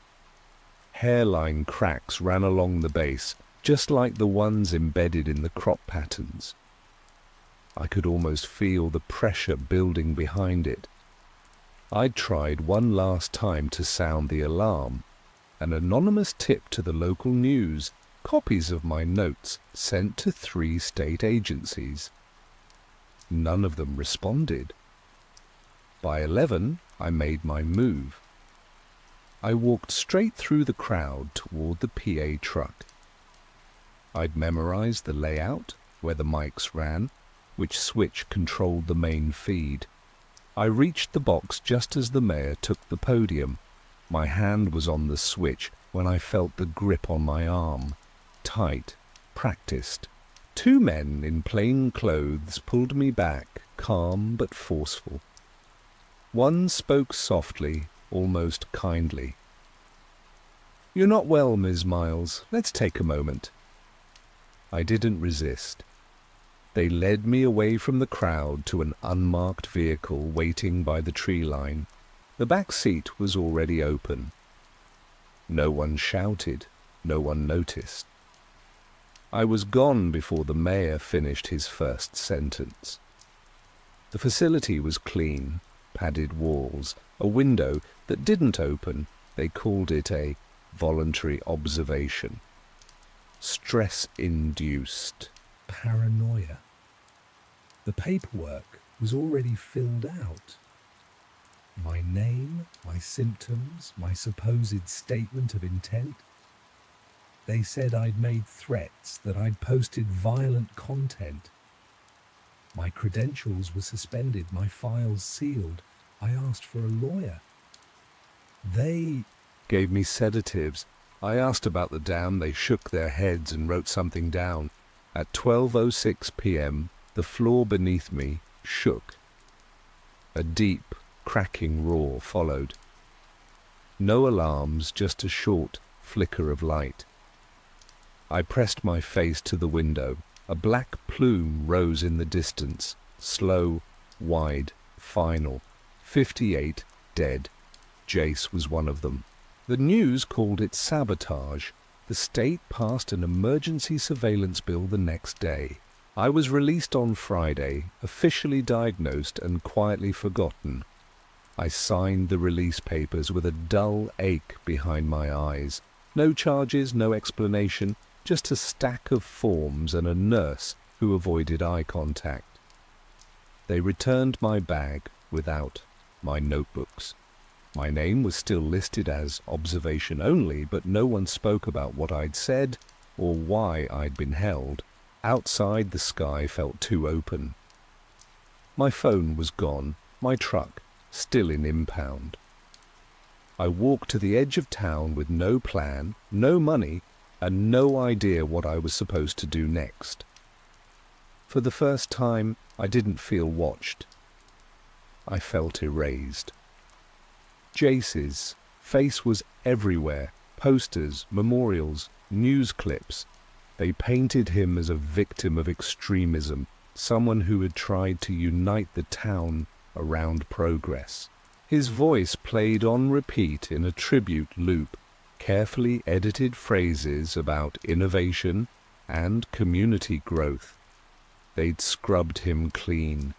Hairline cracks ran along the base, just like the ones embedded in the crop patterns. I could almost feel the pressure building behind it. I'd tried one last time to sound the alarm. An anonymous tip to the local news, copies of my notes sent to 3 state agencies. None of them responded. By 11, I made my move. I walked straight through the crowd toward the PA truck. I'd memorized the layout, where the mics ran, which switch controlled the main feed. I reached the box just as the mayor took the podium. My hand was on the switch when I felt the grip on my arm. Tight, practiced. 2 men in plain clothes pulled me back, calm but forceful. One spoke softly, almost kindly. "You're not well, Ms. Miles. Let's take a moment." I didn't resist. They led me away from the crowd to an unmarked vehicle waiting by the tree line. The back seat was already open. No one shouted, no one noticed. I was gone before the mayor finished his first sentence. The facility was clean, padded walls, a window that didn't open. They called it a voluntary observation. Stress-induced paranoia. The paperwork was already filled out. My name, my symptoms, my supposed statement of intent. They said I'd made threats, that I'd posted violent content. My credentials were suspended, my files sealed. I asked for a lawyer. They gave me sedatives. I asked about the dam. They shook their heads and wrote something down. At 12:06 p.m., the floor beneath me shook. A deep, cracking roar followed. No alarms, just a short flicker of light. I pressed my face to the window. A black plume rose in the distance, slow, wide, final. 58 dead. Jace was one of them. The news called it sabotage. The state passed an emergency surveillance bill the next day. I was released on Friday, officially diagnosed and quietly forgotten. I signed the release papers with a dull ache behind my eyes. No charges, no explanation, just a stack of forms and a nurse who avoided eye contact. They returned my bag without my notebooks. My name was still listed as observation only, but no one spoke about what I'd said or why I'd been held. Outside, the sky felt too open. My phone was gone, my truck still in impound. I walked to the edge of town with no plan, no money, and no idea what I was supposed to do next. For the first time, I didn't feel watched. I felt erased. Jace's face was everywhere, posters, memorials, news clips. They painted him as a victim of extremism, someone who had tried to unite the town around progress. His voice played on repeat in a tribute loop, carefully edited phrases about innovation and community growth. They'd scrubbed him clean.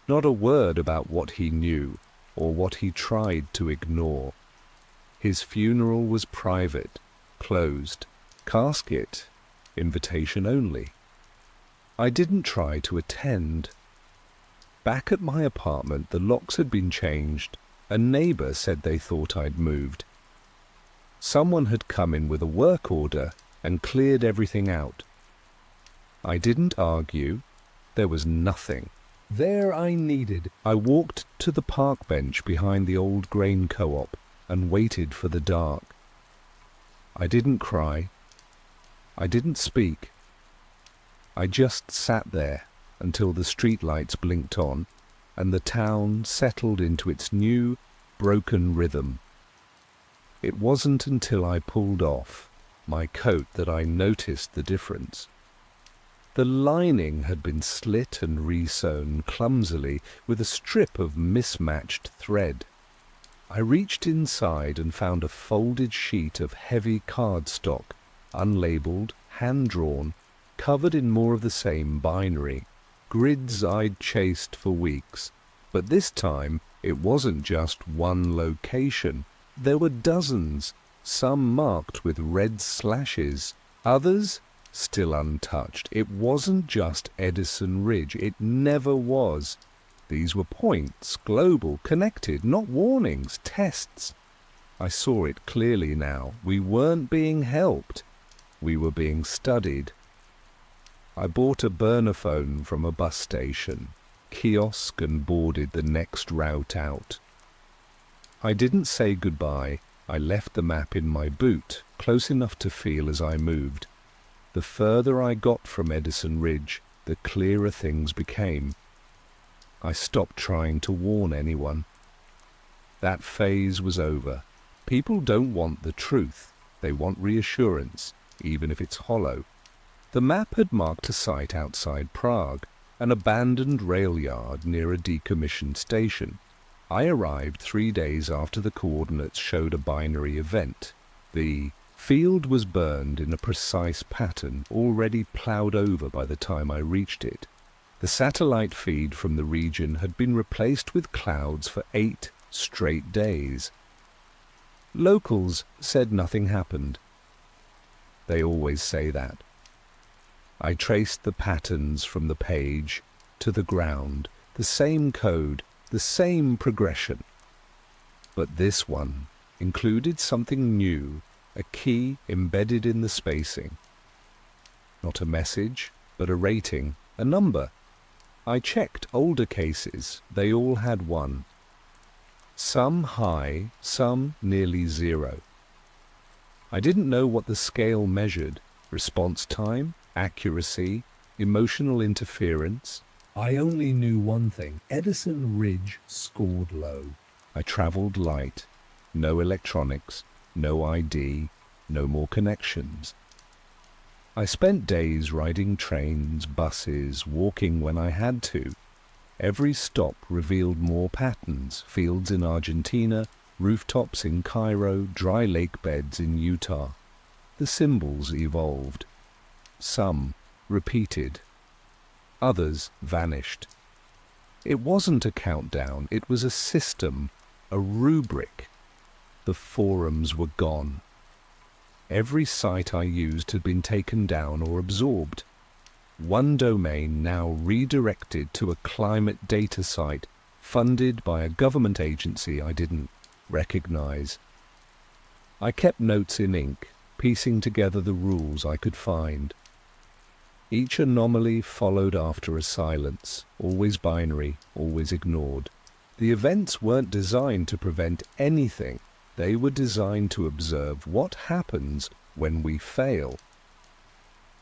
Not a word about what he knew or what he tried to ignore. His funeral was private, closed. Casket, invitation only. I didn't try to attend. Back at my apartment, the locks had been changed. A neighbor said they thought I'd moved. Someone had come in with a work order and cleared everything out. I didn't argue. There was nothing there I needed. I walked to the park bench behind the old grain co-op and waited for the dark. I didn't cry. I didn't speak. I just sat there until the streetlights blinked on and the town settled into its new, broken rhythm. It wasn't until I pulled off my coat that I noticed the difference. The lining had been slit and re-sewn clumsily with a strip of mismatched thread. I reached inside and found a folded sheet of heavy cardstock, unlabeled, hand-drawn, covered in more of the same binary, grids I'd chased for weeks. But this time it wasn't just one location. There were dozens, some marked with red slashes, others still untouched. It wasn't just Edison Ridge. It never was. These were points, global, connected, not warnings, tests. I saw it clearly now. We weren't being helped. We were being studied. I bought a burner phone from a bus station, kiosk, and boarded the next route out. I didn't say goodbye. I left the map in my boot, close enough to feel as I moved. The further I got from Edison Ridge, the clearer things became. I stopped trying to warn anyone. That phase was over. People don't want the truth. They want reassurance, even if it's hollow. The map had marked a site outside Prague, an abandoned rail yard near a decommissioned station. I arrived 3 days after the coordinates showed a binary event. The field was burned in a precise pattern, already ploughed over by the time I reached it. The satellite feed from the region had been replaced with clouds for 8 straight days. Locals said nothing happened. They always say that. I traced the patterns from the page to the ground, the same code, the same progression. But this one included something new, a key embedded in the spacing. Not a message, but a rating, a number. I checked older cases. They all had one. Some high, some nearly 0. I didn't know what the scale measured. Response time, accuracy, emotional interference. I only knew one thing. Edison Ridge scored low. I traveled light. No electronics, no ID, no more connections. I spent days riding trains, buses, walking when I had to. Every stop revealed more patterns, fields in Argentina, rooftops in Cairo, dry lake beds in Utah. The symbols evolved. Some repeated. Others vanished. It wasn't a countdown, it was a system, a rubric. The forums were gone. Every site I used had been taken down or absorbed. One domain now redirected to a climate data site funded by a government agency I didn't recognize. I kept notes in ink, piecing together the rules I could find. Each anomaly followed after a silence, always binary, always ignored. The events weren't designed to prevent anything. They were designed to observe what happens when we fail.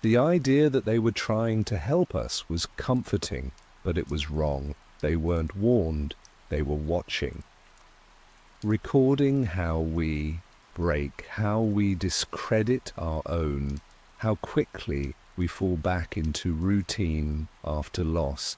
The idea that they were trying to help us was comforting, but it was wrong. They weren't warned, they were watching. Recording how we break, how we discredit our own, how quickly we fall back into routine after loss.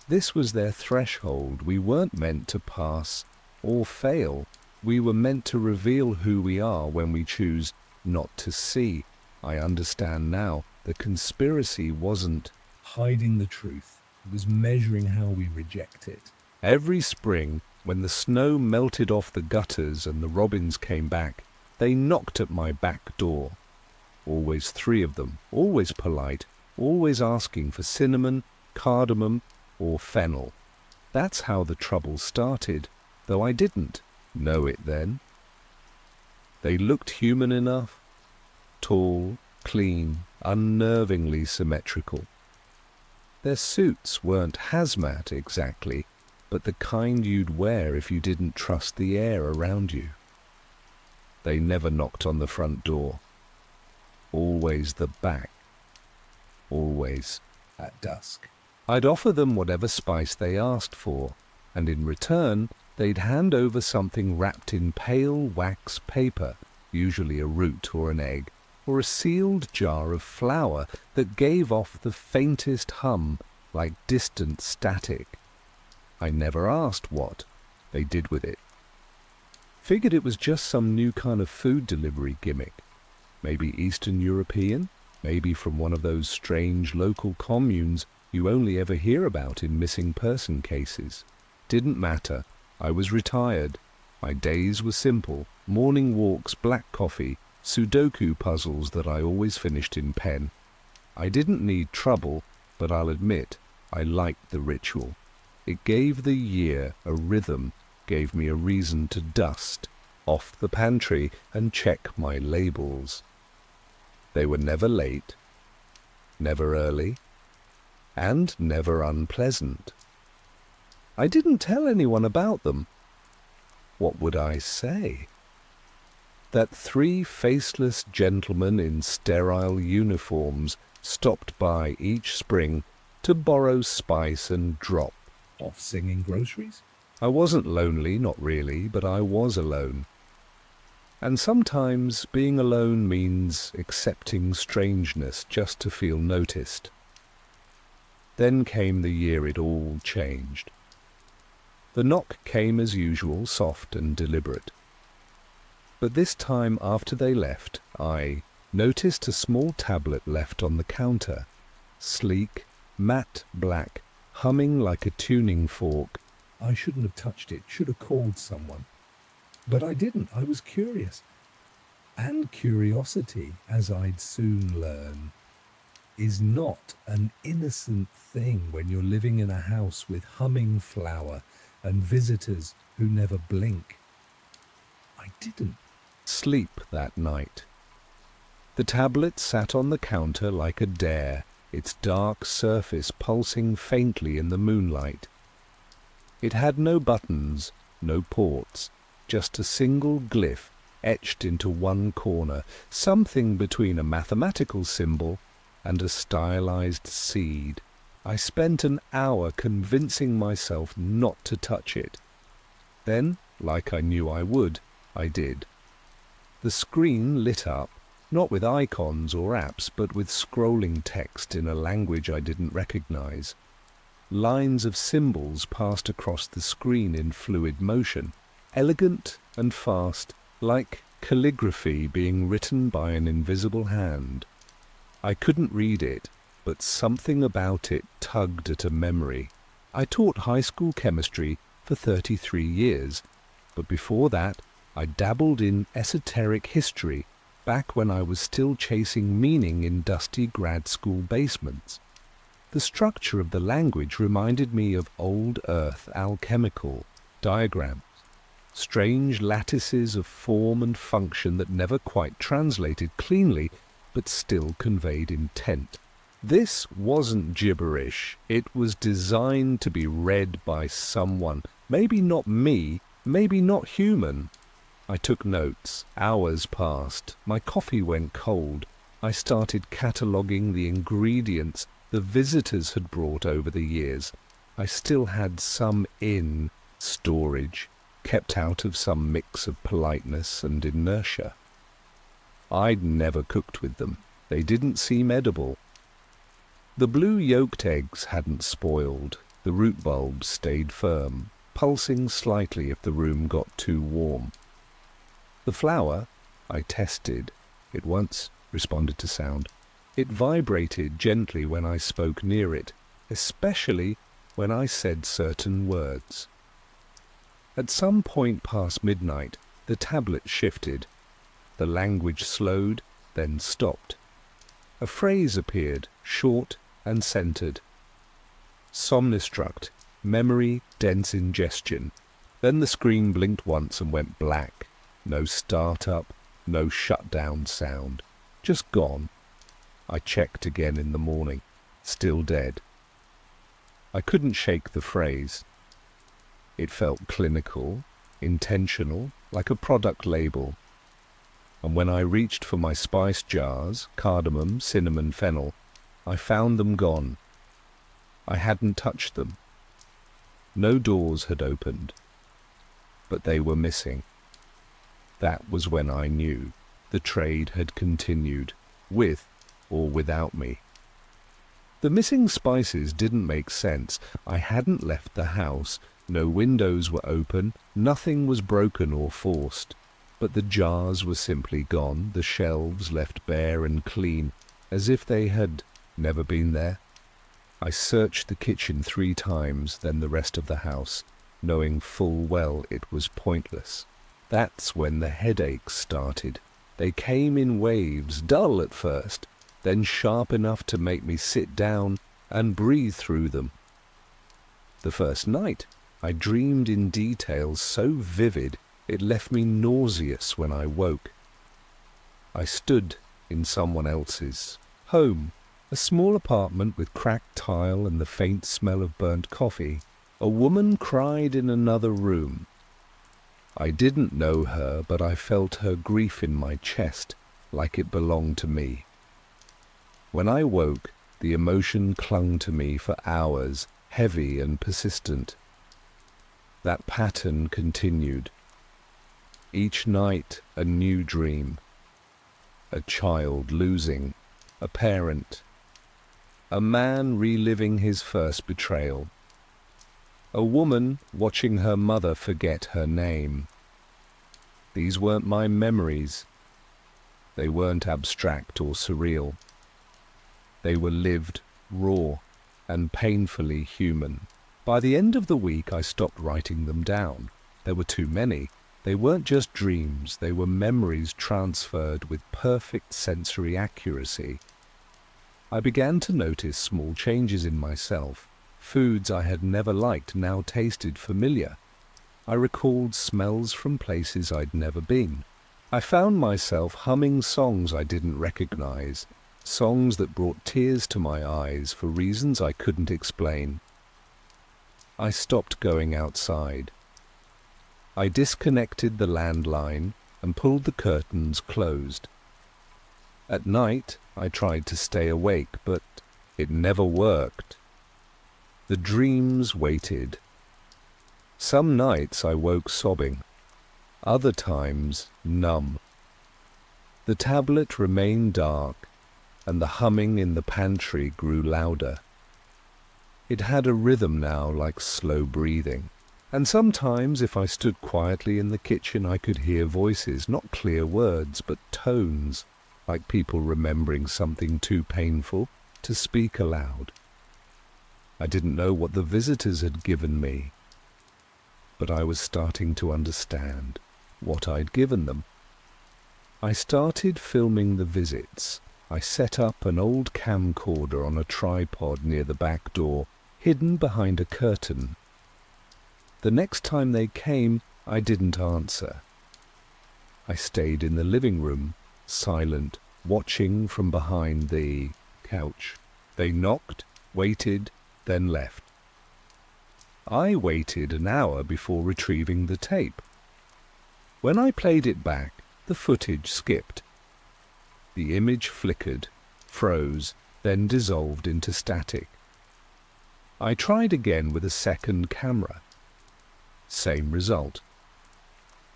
This was their threshold. We weren't meant to pass or fail. We were meant to reveal who we are when we choose not to see. I understand now. The conspiracy wasn't hiding the truth. It was measuring how we reject it. Every spring, when the snow melted off the gutters and the robins came back, they knocked at my back door. Always 3 of them, always polite, always asking for cinnamon, cardamom, or fennel. That's how the trouble started, though I didn't know it then. They looked human enough, tall, clean, unnervingly symmetrical. Their suits weren't hazmat exactly, but the kind you'd wear if you didn't trust the air around you. They never knocked on the front door. Always the back. Always at dusk. I'd offer them whatever spice they asked for, and in return they'd hand over something wrapped in pale wax paper, usually a root or an egg, or a sealed jar of flour that gave off the faintest hum like distant static. I never asked what they did with it. Figured it was just some new kind of food delivery gimmick. Maybe Eastern European, maybe from one of those strange local communes you only ever hear about in missing person cases. Didn't matter. I was retired. My days were simple. Morning walks, black coffee, Sudoku puzzles that I always finished in pen. I didn't need trouble, but I'll admit I liked the ritual. It gave the year a rhythm, gave me a reason to dust off the pantry and check my labels. They were never late, never early, and never unpleasant. I didn't tell anyone about them. What would I say? That 3 faceless gentlemen in sterile uniforms stopped by each spring to borrow spice and drop off singing groceries? I wasn't lonely, not really, but I was alone. And sometimes being alone means accepting strangeness just to feel noticed. Then came the year it all changed. The knock came as usual, soft and deliberate. But this time after they left, I noticed a small tablet left on the counter, sleek, matte black, humming like a tuning fork. I shouldn't have touched it, should have called someone. But I didn't, I was curious. And curiosity, as I'd soon learn, is not an innocent thing when you're living in a house with humming flour and visitors who never blink. I didn't sleep that night. The tablet sat on the counter like a dare, its dark surface pulsing faintly in the moonlight. It had no buttons, no ports, just a single glyph etched into one corner, something between a mathematical symbol and a stylized seed. I spent an hour convincing myself not to touch it. Then, like I knew I would, I did. The screen lit up, not with icons or apps, but with scrolling text in a language I didn't recognize. Lines of symbols passed across the screen in fluid motion, elegant and fast, like calligraphy being written by an invisible hand. I couldn't read it, but something about it tugged at a memory. I taught high school chemistry for 33 years, but before that I dabbled in esoteric history back when I was still chasing meaning in dusty grad school basements. The structure of the language reminded me of old earth alchemical diagrams, strange lattices of form and function that never quite translated cleanly, but still conveyed intent. This wasn't gibberish. It was designed to be read by someone. Maybe not me, maybe not human. I took notes. Hours passed. My coffee went cold. I started cataloguing the ingredients the visitors had brought over the years. I still had some in storage, kept out of some mix of politeness and inertia. I'd never cooked with them. They didn't seem edible. The blue yolked eggs hadn't spoiled. The root bulbs stayed firm, pulsing slightly if the room got too warm. The flour, I tested. It once responded to sound. It vibrated gently when I spoke near it, especially when I said certain words. At some point past midnight, the tablet shifted. The language slowed, then stopped. A phrase appeared, short and centered. Somnistruct, memory, dense ingestion. Then the screen blinked once and went black. No startup, no shutdown sound. Just gone. I checked again in the morning. Still dead. I couldn't shake the phrase. It felt clinical, intentional, like a product label. And when I reached for my spice jars, cardamom, cinnamon, fennel, I found them gone. I hadn't touched them. No doors had opened, but they were missing. That was when I knew the trade had continued, with or without me. The missing spices didn't make sense. I hadn't left the house. No windows were open. Nothing was broken or forced. But the jars were simply gone, the shelves left bare and clean, as if they had never been there. I searched the kitchen 3 times, then the rest of the house, knowing full well it was pointless. That's when the headaches started. They came in waves, dull at first, then sharp enough to make me sit down and breathe through them. The first night, I dreamed in details so vivid it left me nauseous when I woke. I stood in someone else's home, a small apartment with cracked tile and the faint smell of burnt coffee. A woman cried in another room. I didn't know her, but I felt her grief in my chest, like it belonged to me. When I woke, the emotion clung to me for hours, heavy and persistent. That pattern continued. Each night a new dream. A child losing, a parent, a man reliving his first betrayal, a woman watching her mother forget her name. These weren't my memories. They weren't abstract or surreal. They were lived, raw, and painfully human. By the end of the week, I stopped writing them down. There were too many. They weren't just dreams. They were memories transferred with perfect sensory accuracy. I began to notice small changes in myself. Foods I had never liked now tasted familiar. I recalled smells from places I'd never been. I found myself humming songs I didn't recognize, songs that brought tears to my eyes for reasons I couldn't explain. I stopped going outside. I disconnected the landline and pulled the curtains closed. At night, I tried to stay awake, but it never worked. The dreams waited. Some nights I woke sobbing, other times numb. The tablet remained dark, and the humming in the pantry grew louder. It had a rhythm now like slow breathing. And sometimes, if I stood quietly in the kitchen, I could hear voices, not clear words, but tones, like people remembering something too painful to speak aloud. I didn't know what the visitors had given me, but I was starting to understand what I'd given them. I started filming the visits. I set up an old camcorder on a tripod near the back door, hidden behind a curtain. The next time they came, I didn't answer. I stayed in the living room, silent, watching from behind the couch. They knocked, waited, then left. I waited an hour before retrieving the tape. When I played it back, the footage skipped. The image flickered, froze, then dissolved into static. I tried again with a second camera. Same result.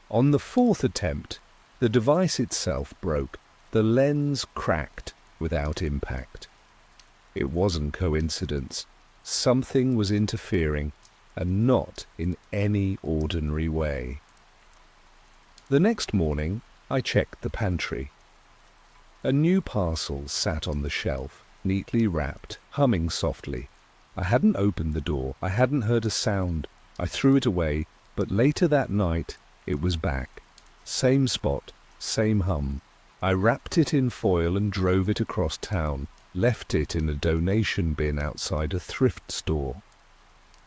On the fourth attempt, the device itself broke. The lens cracked without impact. It wasn't coincidence. Something was interfering, and not in any ordinary way. The next morning, I checked the pantry. A new parcel sat on the shelf, neatly wrapped, humming softly. I hadn't opened the door. I hadn't heard a sound. I threw it away, but later that night, it was back. Same spot, same hum. I wrapped it in foil and drove it across town, left it in a donation bin outside a thrift store.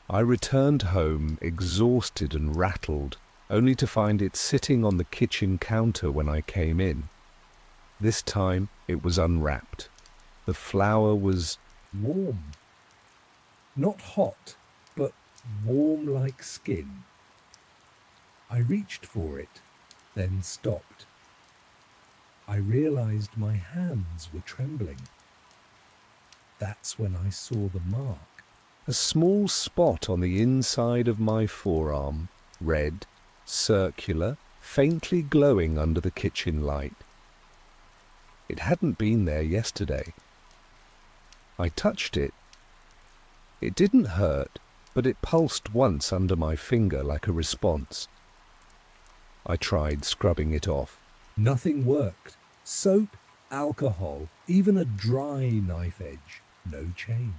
I returned home, exhausted and rattled, only to find it sitting on the kitchen counter when I came in. This time it was unwrapped. The flower was warm. Not hot, but warm like skin. I reached for it, then stopped. I realized my hands were trembling. That's when I saw the mark. A small spot on the inside of my forearm, red, circular, faintly glowing under the kitchen light. It hadn't been there yesterday. I touched it. It didn't hurt, but it pulsed once under my finger like a response. I tried scrubbing it off. Nothing worked. Soap, alcohol, even a dry knife edge. No change.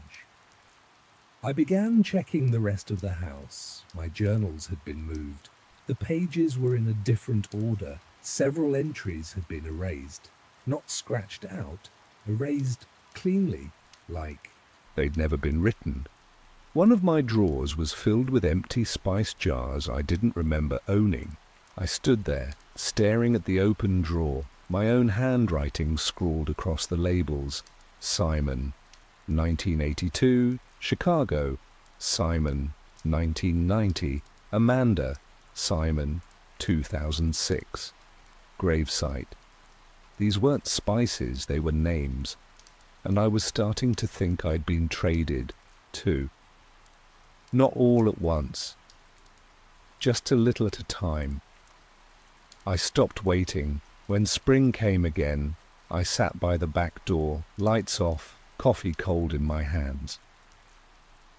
I began checking the rest of the house. My journals had been moved. The pages were in a different order. Several entries had been erased. Not scratched out, erased cleanly, like they'd never been written. One of my drawers was filled with empty spice jars I didn't remember owning. I stood there, staring at the open drawer, my own handwriting scrawled across the labels. Simon, 1982, Chicago. Simon, 1990. Amanda, Simon, 2006. Gravesite. These weren't spices, they were names, and I was starting to think I'd been traded, too. Not all at once, just a little at a time. I stopped waiting. When spring came again, I sat by the back door, lights off, coffee cold in my hands.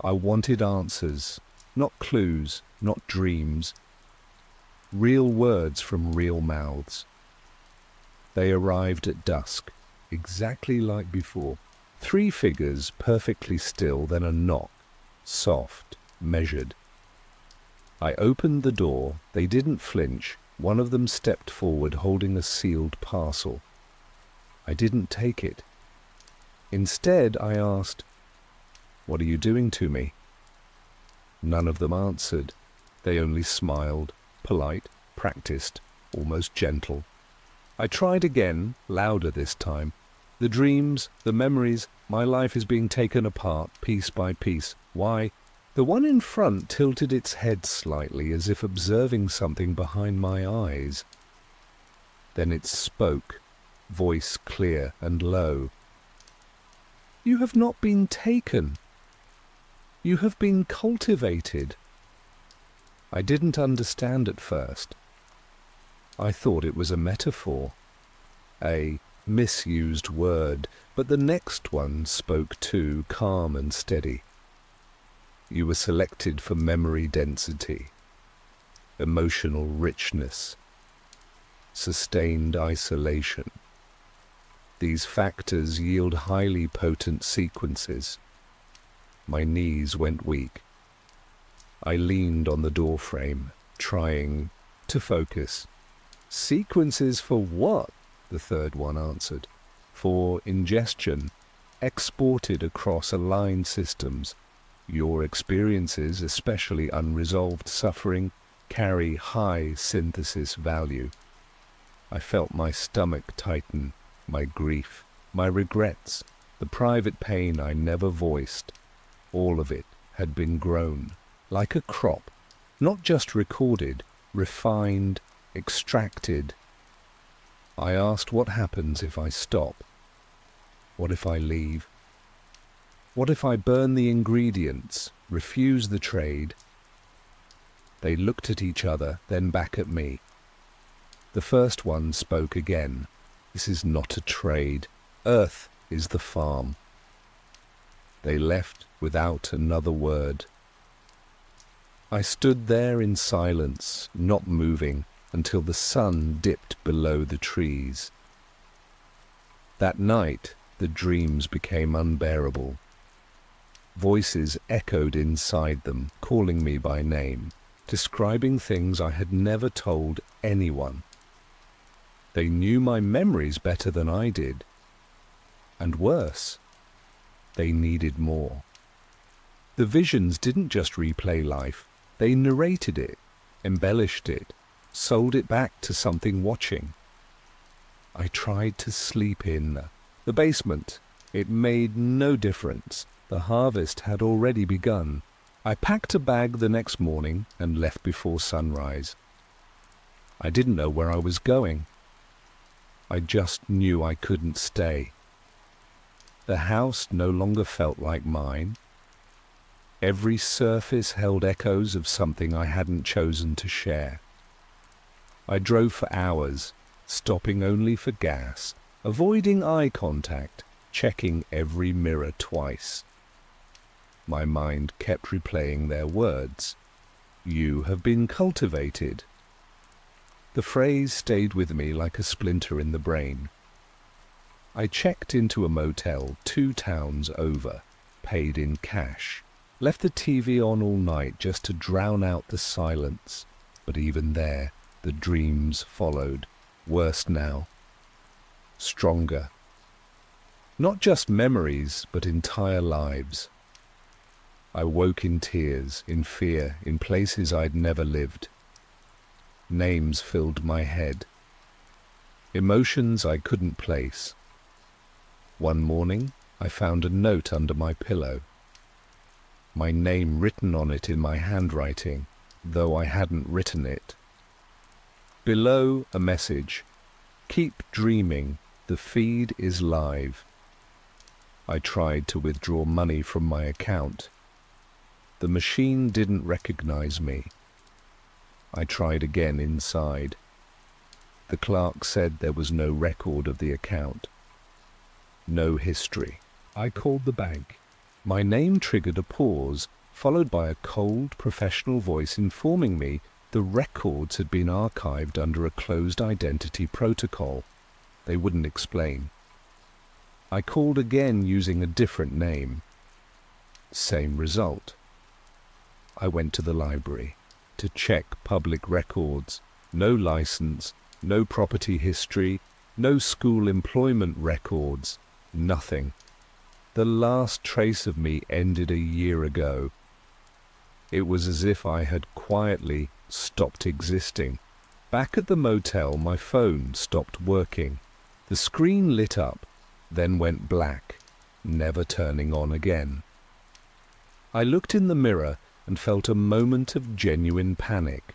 I wanted answers, not clues, not dreams. Real words from real mouths. They arrived at dusk, exactly like before. 3 figures perfectly still, then a knock, soft, measured. I opened the door. They didn't flinch. One of them stepped forward holding a sealed parcel. I didn't take it. Instead, I asked, "What are you doing to me?" None of them answered. They only smiled, polite, practiced, almost gentle. I tried again, louder this time. The dreams, the memories, my life is being taken apart, piece by piece. Why? The one in front tilted its head slightly, as if observing something behind my eyes. Then it spoke, voice clear and low. "You have not been taken. You have been cultivated." I didn't understand at first. I thought it was a metaphor, a misused word, but the next one spoke too, calm and steady. "You were selected for memory density. emotional richness, sustained isolation. These factors yield highly potent sequences. My knees went weak. I leaned on the doorframe, trying to focus. "Sequences for what?" the third one answered. "For ingestion, exported across aligned systems. Your experiences, especially unresolved suffering, carry high synthesis value." I felt my stomach tighten, my grief, my regrets, the private pain I never voiced. All of it had been grown, like a crop, not just recorded, refined, extracted. I asked, what happens if I stop? What if I leave? What if I burn the ingredients, refuse the trade? They looked at each other, then back at me. The first one spoke again. "This is not a trade. Earth is the farm." They left without another word. I stood there in silence, not moving, until the sun dipped below the trees. That night, the dreams became unbearable. Voices echoed inside them, calling me by name, describing things I had never told anyone. They knew my memories better than I did. And worse, they needed more. The visions didn't just replay life, they narrated it, embellished it, sold it back to something watching. I tried to sleep in the basement. It made no difference. The harvest had already begun. I packed a bag the next morning and left before sunrise. I didn't know where I was going. I just knew I couldn't stay. The house no longer felt like mine. Every surface held echoes of something I hadn't chosen to share. I drove for hours, stopping only for gas, avoiding eye contact, checking every mirror twice. My mind kept replaying their words. "You have been cultivated." The phrase stayed with me like a splinter in the brain. I checked into a motel 2 towns over, paid in cash, left the TV on all night just to drown out the silence. But even there, the dreams followed, worse now, stronger. Not just memories, but entire lives. I woke in tears, in fear, in places I'd never lived. Names filled my head. Emotions I couldn't place. One morning, I found a note under my pillow. My name written on it in my handwriting, though I hadn't written it. Below, a message. "Keep dreaming. The feed is live." I tried to withdraw money from my account. The machine didn't recognize me. I tried again inside. The clerk said there was no record of the account. No history. I called the bank. My name triggered a pause, followed by a cold, professional voice informing me the records had been archived under a closed identity protocol. They wouldn't explain. I called again using a different name. Same result. I went to the library to check public records. No license, no property history, no school employment records, nothing. The last trace of me ended a year ago. It was as if I had quietly stopped existing. Back at the motel, my phone stopped working. The screen lit up, then went black, never turning on again. I looked in the mirror and felt a moment of genuine panic.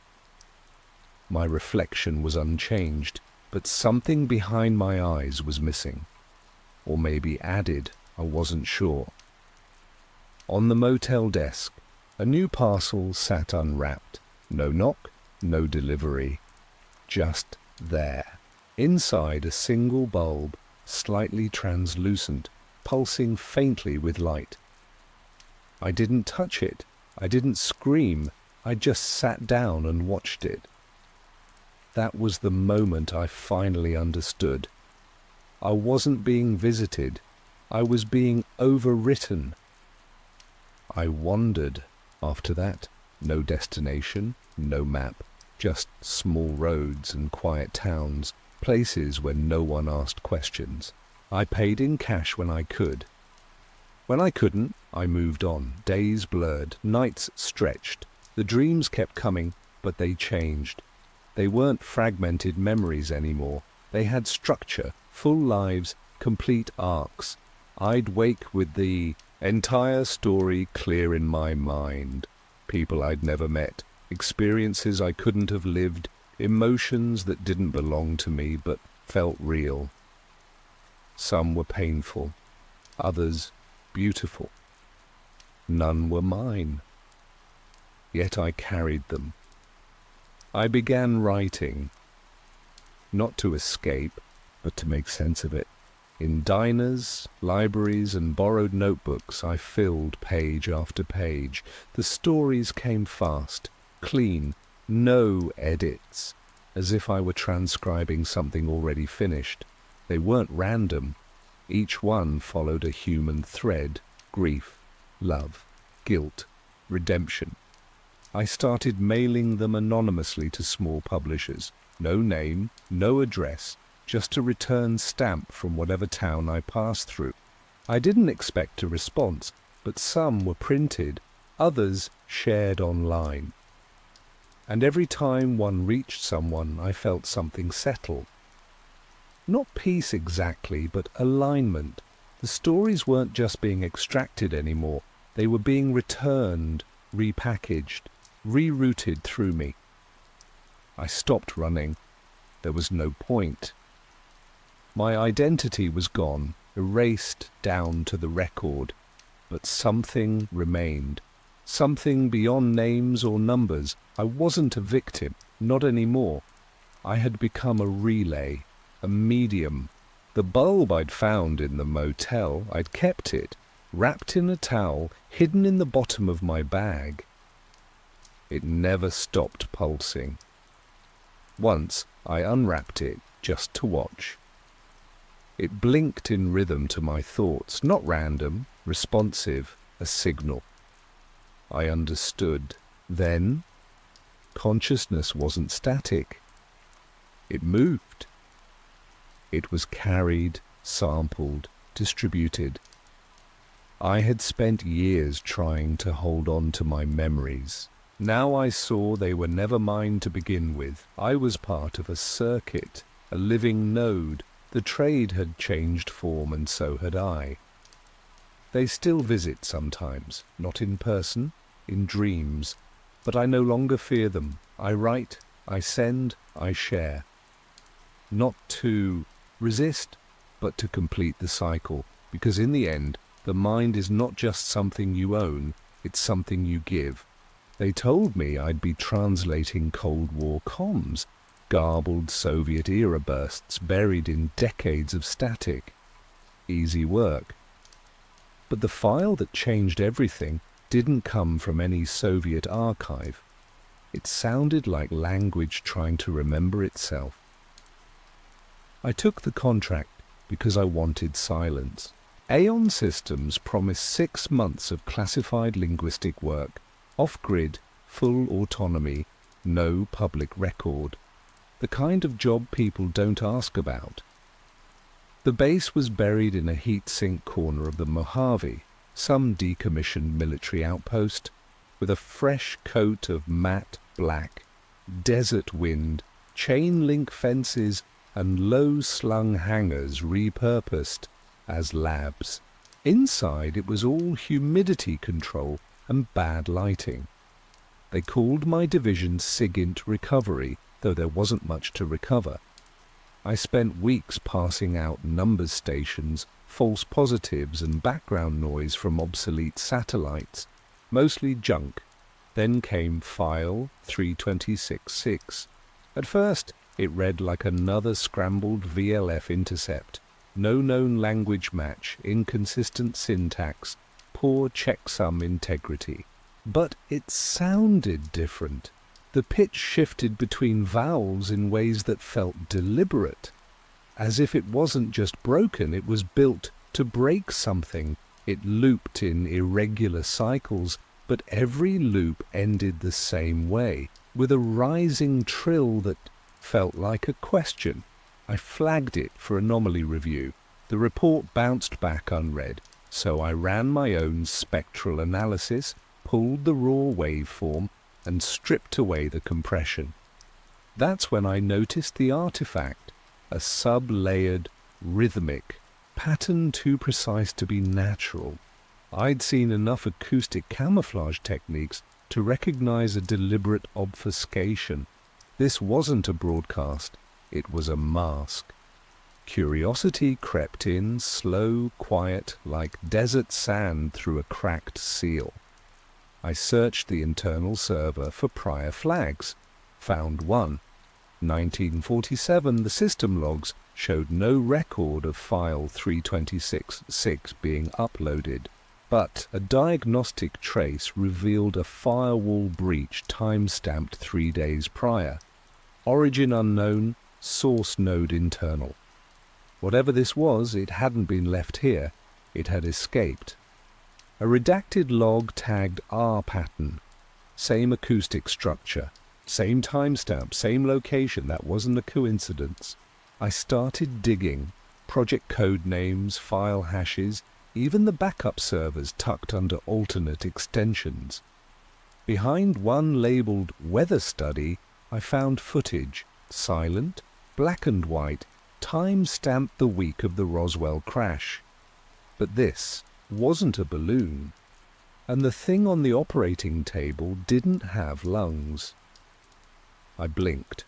My reflection was unchanged, but something behind my eyes was missing. Or maybe added, I wasn't sure. On the motel desk, a new parcel sat unwrapped. No knock, no delivery. Just there. Inside, a single bulb, slightly translucent, pulsing faintly with light. I didn't touch it. I didn't scream. I just sat down and watched it. That was the moment I finally understood. I wasn't being visited. I was being overwritten. I wandered after that. No destination, no map, just small roads and quiet towns, places where no one asked questions. I paid in cash when I could. When I couldn't, I moved on. Days blurred, nights stretched. The dreams kept coming, but they changed. They weren't fragmented memories anymore. They had structure, full lives, complete arcs. I'd wake with the entire story clear in my mind. People I'd never met, experiences I couldn't have lived, emotions that didn't belong to me but felt real. Some were painful, others beautiful. None were mine. Yet I carried them. I began writing, not to escape, but to make sense of it. In diners, libraries, and borrowed notebooks, I filled page after page. The stories came fast, clean, no edits, as if I were transcribing something already finished. They weren't random. Each one followed a human thread: grief, love, guilt, redemption. I started mailing them anonymously to small publishers. No name, no address, just a return stamp from whatever town I passed through. I didn't expect a response, but some were printed, others shared online. And every time one reached someone, I felt something settle. Not peace exactly, but alignment. The stories weren't just being extracted anymore. They were being returned, repackaged, rerouted through me. I stopped running. There was no point. My identity was gone, erased down to the record, but something remained. Something beyond names or numbers. I wasn't a victim, not anymore. I had become a relay, a medium. The bulb I'd found in the motel, I'd kept it, wrapped in a towel, hidden in the bottom of my bag. It never stopped pulsing. Once I unwrapped it just to watch. It blinked in rhythm to my thoughts, not random, responsive, a signal. I understood. Then, consciousness wasn't static. It moved. It was carried, sampled, distributed. I had spent years trying to hold on to my memories. Now I saw they were never mine to begin with. I was part of a circuit, a living node. The trade had changed form, and so had I. They still visit sometimes, not in person, in dreams, but I no longer fear them. I write, I send, I share. Not to resist, but to complete the cycle, because in the end, the mind is not just something you own, it's something you give. They told me I'd be translating Cold War comms, garbled Soviet-era bursts buried in decades of static. Easy work. But the file that changed everything didn't come from any Soviet archive. It sounded like language trying to remember itself. I took the contract because I wanted silence. Aeon Systems promised 6 months of classified linguistic work, off-grid, full autonomy, no public record. The kind of job people don't ask about. The base was buried in a heat-sink corner of the Mojave, some decommissioned military outpost, with a fresh coat of matte black, desert wind, chain-link fences, and low-slung hangars repurposed as labs. Inside it was all humidity control and bad lighting. They called my division SIGINT Recovery, though there wasn't much to recover. I spent weeks passing out numbers stations, false positives and background noise from obsolete satellites, mostly junk. Then came File 3266. At first, it read like another scrambled VLF intercept. No known language match, inconsistent syntax, poor checksum integrity. But it sounded different. The pitch shifted between vowels in ways that felt deliberate. As if it wasn't just broken, it was built to break something. It looped in irregular cycles, but every loop ended the same way, with a rising trill that felt like a question. I flagged it for anomaly review. The report bounced back unread, so I ran my own spectral analysis, pulled the raw waveform, and stripped away the compression. That's when I noticed the artifact, a sub-layered, rhythmic pattern too precise to be natural. I'd seen enough acoustic camouflage techniques to recognize a deliberate obfuscation. This wasn't a broadcast, it was a mask. Curiosity crept in, slow, quiet, like desert sand through a cracked seal. I searched the internal server for prior flags. Found one. 1947, the system logs showed no record of file 326.6 being uploaded, but a diagnostic trace revealed a firewall breach time-stamped 3 days prior. Origin unknown, source node internal. Whatever this was, it hadn't been left here. It had escaped. A redacted log tagged R pattern. Same acoustic structure. Same timestamp, same location. That wasn't a coincidence. I started digging. Project code names, file hashes, even the backup servers tucked under alternate extensions. Behind one labeled Weather Study, I found footage, silent, black and white, time-stamped the week of the Roswell crash. But this wasn't a balloon, and the thing on the operating table didn't have lungs. I blinked.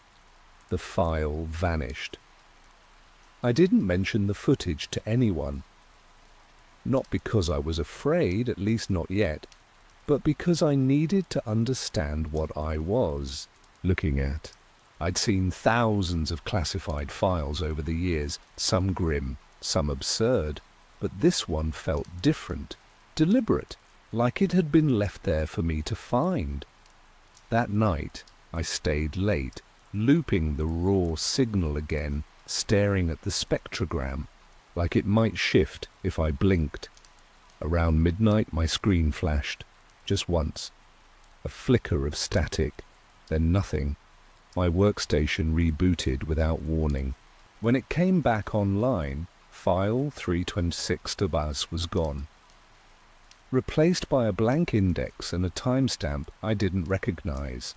The file vanished. I didn't mention the footage to anyone. Not because I was afraid, at least not yet, but because I needed to understand what I was looking at. I'd seen thousands of classified files over the years, some grim, some absurd, but this one felt different, deliberate, like it had been left there for me to find. That night, I stayed late, looping the raw signal again, staring at the spectrogram, like it might shift if I blinked. Around midnight, my screen flashed, just once. A flicker of static, then nothing. My workstation rebooted without warning. When it came back online, file 326 Tabas was gone, replaced by a blank index and a timestamp I didn't recognize.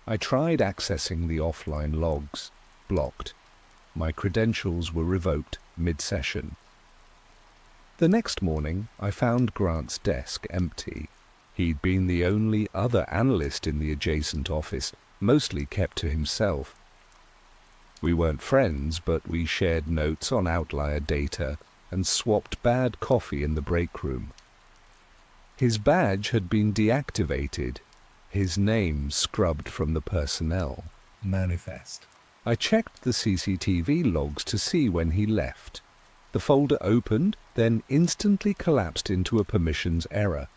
I tried accessing the offline logs, blocked. My credentials were revoked mid-session. The next morning, I found Grant's desk empty. He'd been the only other analyst in the adjacent office, mostly kept to himself. We weren't friends, but we shared notes on outlier data and swapped bad coffee in the break room. His badge had been deactivated, his name scrubbed from the personnel manifest. I checked the CCTV logs to see when he left. The folder opened, then instantly collapsed into a permissions error.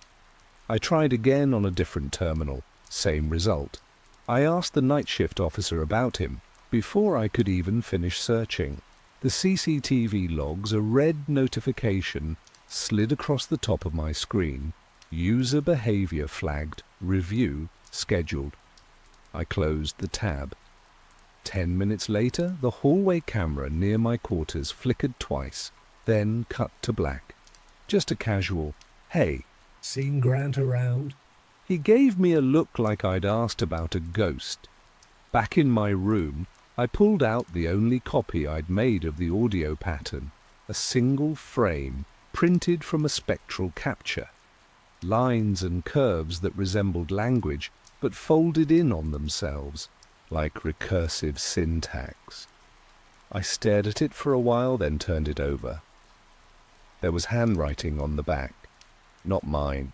I tried again on a different terminal, same result. I asked the night shift officer about him before I could even finish searching. The CCTV logs, a red notification, slid across the top of my screen. User behavior flagged, review scheduled. I closed the tab. 10 minutes later, the hallway camera near my quarters flickered twice, then cut to black. Just a casual, "Hey, seen Grant around?" He gave me a look like I'd asked about a ghost. Back in my room, I pulled out the only copy I'd made of the audio pattern, a single frame printed from a spectral capture. Lines and curves that resembled language, but folded in on themselves, like recursive syntax. I stared at it for a while, then turned it over. There was handwriting on the back, not mine.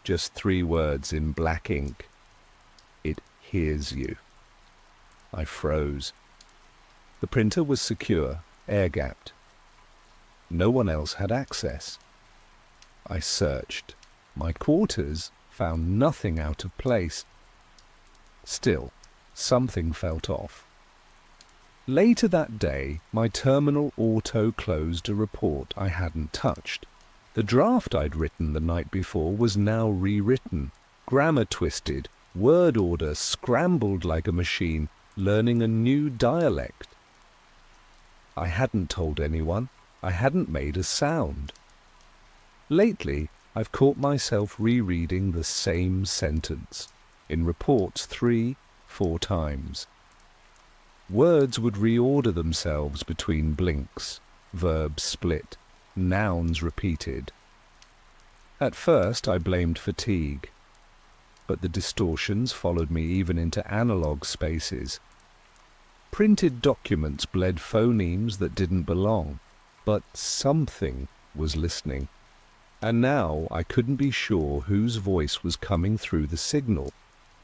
Just 3 words in black ink. "It hears you." I froze. The printer was secure, air-gapped. No one else had access. I searched. My quarters found nothing out of place. Still, something felt off. Later that day, my terminal auto-closed a report I hadn't touched. The draft I'd written the night before was now rewritten, grammar twisted, word order scrambled like a machine, learning a new dialect. I hadn't told anyone. I hadn't made a sound. Lately, I've caught myself rereading the same sentence, in reports 3-4 times. Words would reorder themselves between blinks, verbs split, nouns repeated. At first I blamed fatigue, but the distortions followed me even into analog spaces. Printed documents bled phonemes that didn't belong, but something was listening. And now I couldn't be sure whose voice was coming through the signal,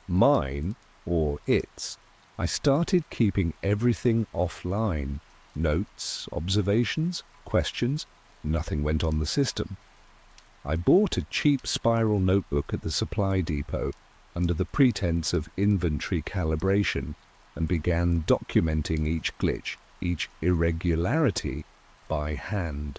mine or its. I started keeping everything offline. Notes, observations, questions, nothing went on the system. I bought a cheap spiral notebook at the supply depot under the pretense of inventory calibration and began documenting each glitch, each irregularity, by hand.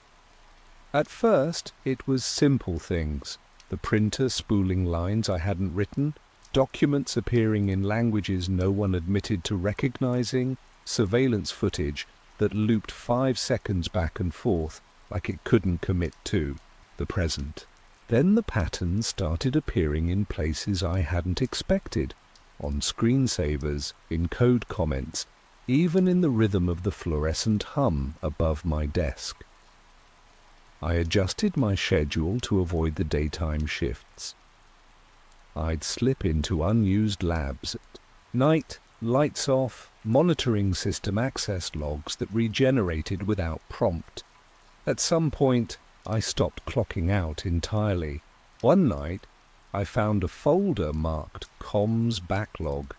At first, it was simple things: the printer spooling lines I hadn't written, documents appearing in languages no one admitted to recognizing, surveillance footage that looped 5 seconds back and forth like it couldn't commit to the present. Then the patterns started appearing in places I hadn't expected, on screensavers, in code comments, even in the rhythm of the fluorescent hum above my desk. I adjusted my schedule to avoid the daytime shifts. I'd slip into unused labs at night, lights off, monitoring system access logs that regenerated without prompt. At some point, I stopped clocking out entirely. One night, I found a folder marked Comms Backlog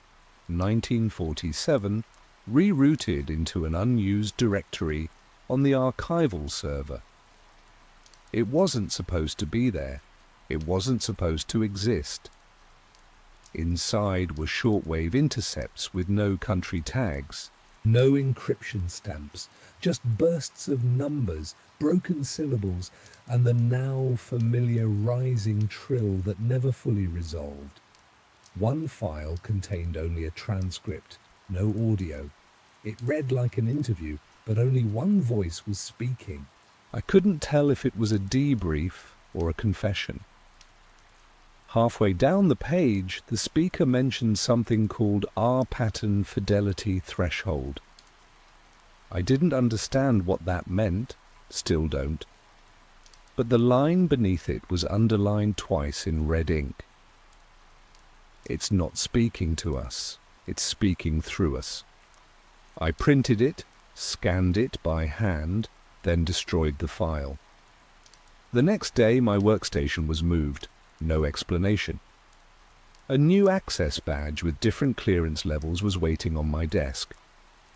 1947 rerouted into an unused directory on the archival server. It wasn't supposed to be there. It wasn't supposed to exist. Inside were shortwave intercepts with no country tags, no encryption stamps, just bursts of numbers, broken syllables, and the now familiar rising trill that never fully resolved. One file contained only a transcript, no audio. It read like an interview, but only one voice was speaking. I couldn't tell if it was a debrief or a confession. Halfway down the page, the speaker mentioned something called R-pattern fidelity threshold. I didn't understand what that meant, still don't, but the line beneath it was underlined twice in red ink. It's not speaking to us, it's speaking through us. I printed it, scanned it by hand, then destroyed the file. The next day my workstation was moved. No explanation. A new access badge with different clearance levels was waiting on my desk.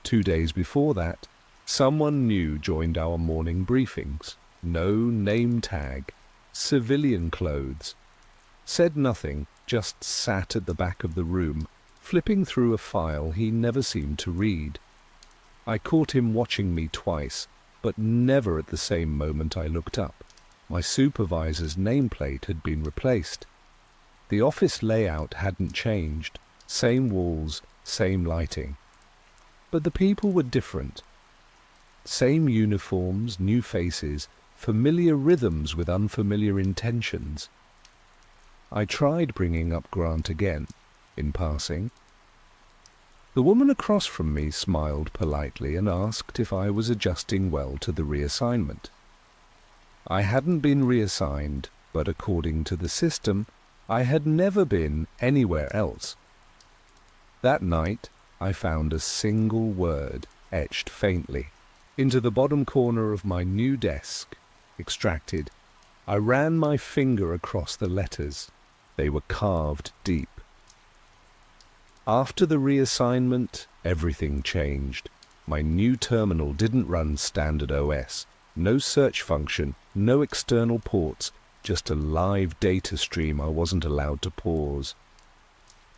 2 days before that, someone new joined our morning briefings. No name tag, civilian clothes. Said nothing, just sat at the back of the room, flipping through a file he never seemed to read. I caught him watching me twice, but never at the same moment I looked up. My supervisor's nameplate had been replaced. The office layout hadn't changed, same walls, same lighting. But the people were different. Same uniforms, new faces, familiar rhythms with unfamiliar intentions. I tried bringing up Grant again, in passing. The woman across from me smiled politely and asked if I was adjusting well to the reassignment. I hadn't been reassigned, but according to the system, I had never been anywhere else. That night, I found a single word etched faintly into the bottom corner of my new desk. Extracted. I ran my finger across the letters. They were carved deep. After the reassignment, everything changed. My new terminal didn't run standard OS. No search function, no external ports, just a live data stream I wasn't allowed to pause.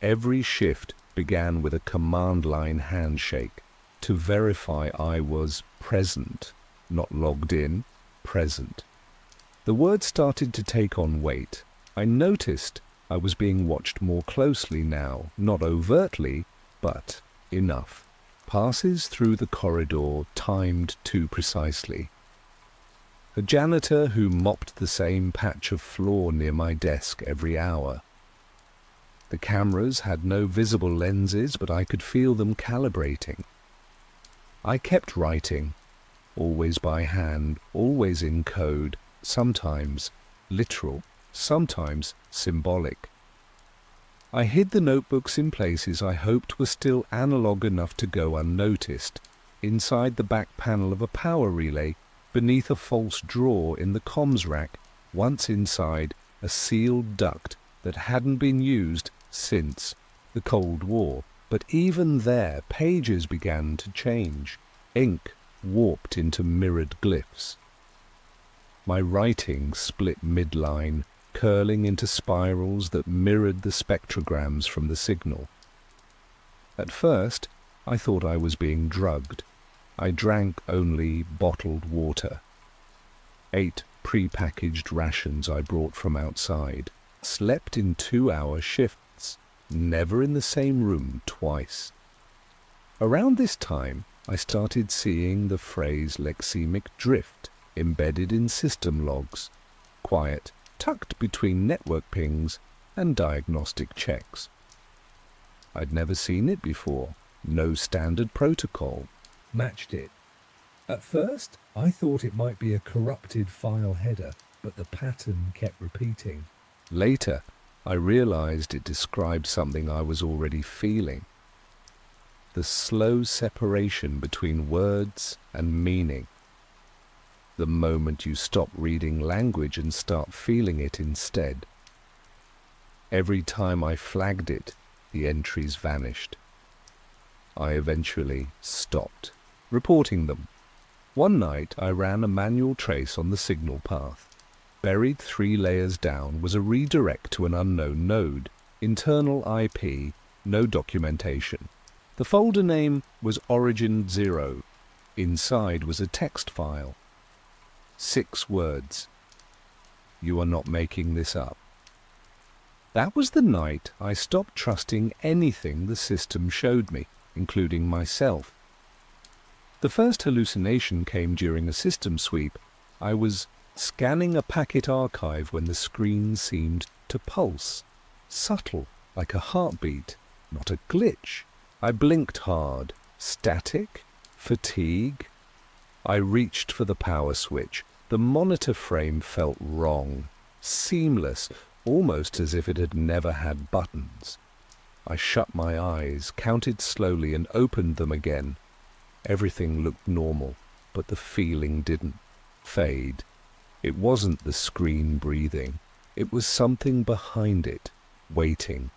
Every shift began with a command line handshake to verify I was present, not logged in, present. The words started to take on weight. I noticed I was being watched more closely now, not overtly, but enough. Passes through the corridor timed too precisely. A janitor who mopped the same patch of floor near my desk every hour. The cameras had no visible lenses, but I could feel them calibrating. I kept writing, always by hand, always in code, sometimes literal, sometimes symbolic. I hid the notebooks in places I hoped were still analog enough to go unnoticed, inside the back panel of a power relay, beneath a false drawer in the comms rack, once inside a sealed duct that hadn't been used since the Cold War. But even there, pages began to change. Ink warped into mirrored glyphs. My writing split midline, curling into spirals that mirrored the spectrograms from the signal. At first, I thought I was being drugged. I drank only bottled water. Ate pre-packaged rations I brought from outside. Slept in 2-hour shifts, never in the same room twice. Around this time, I started seeing the phrase lexemic drift embedded in system logs, quiet, tucked between network pings and diagnostic checks. I'd never seen it before. No standard protocol matched it. At first, I thought it might be a corrupted file header, but the pattern kept repeating. Later, I realized it described something I was already feeling. The slow separation between words and meaning. The moment you stop reading language and start feeling it instead. Every time I flagged it, the entries vanished. I eventually stopped reporting them. One night I ran a manual trace on the signal path. Buried 3 layers down was a redirect to an unknown node, internal IP, no documentation. The folder name was Origin 0. Inside was a text file. 6 words. You are not making this up. That was the night I stopped trusting anything the system showed me, including myself. The first hallucination came during a system sweep. I was scanning a packet archive when the screen seemed to pulse, subtle, like a heartbeat, not a glitch. I blinked hard. Static? Fatigue? I reached for the power switch. The monitor frame felt wrong, seamless, almost as if it had never had buttons. I shut my eyes, counted slowly, and opened them again. Everything looked normal, but the feeling didn't fade. It wasn't the screen breathing. It was something behind it, waiting.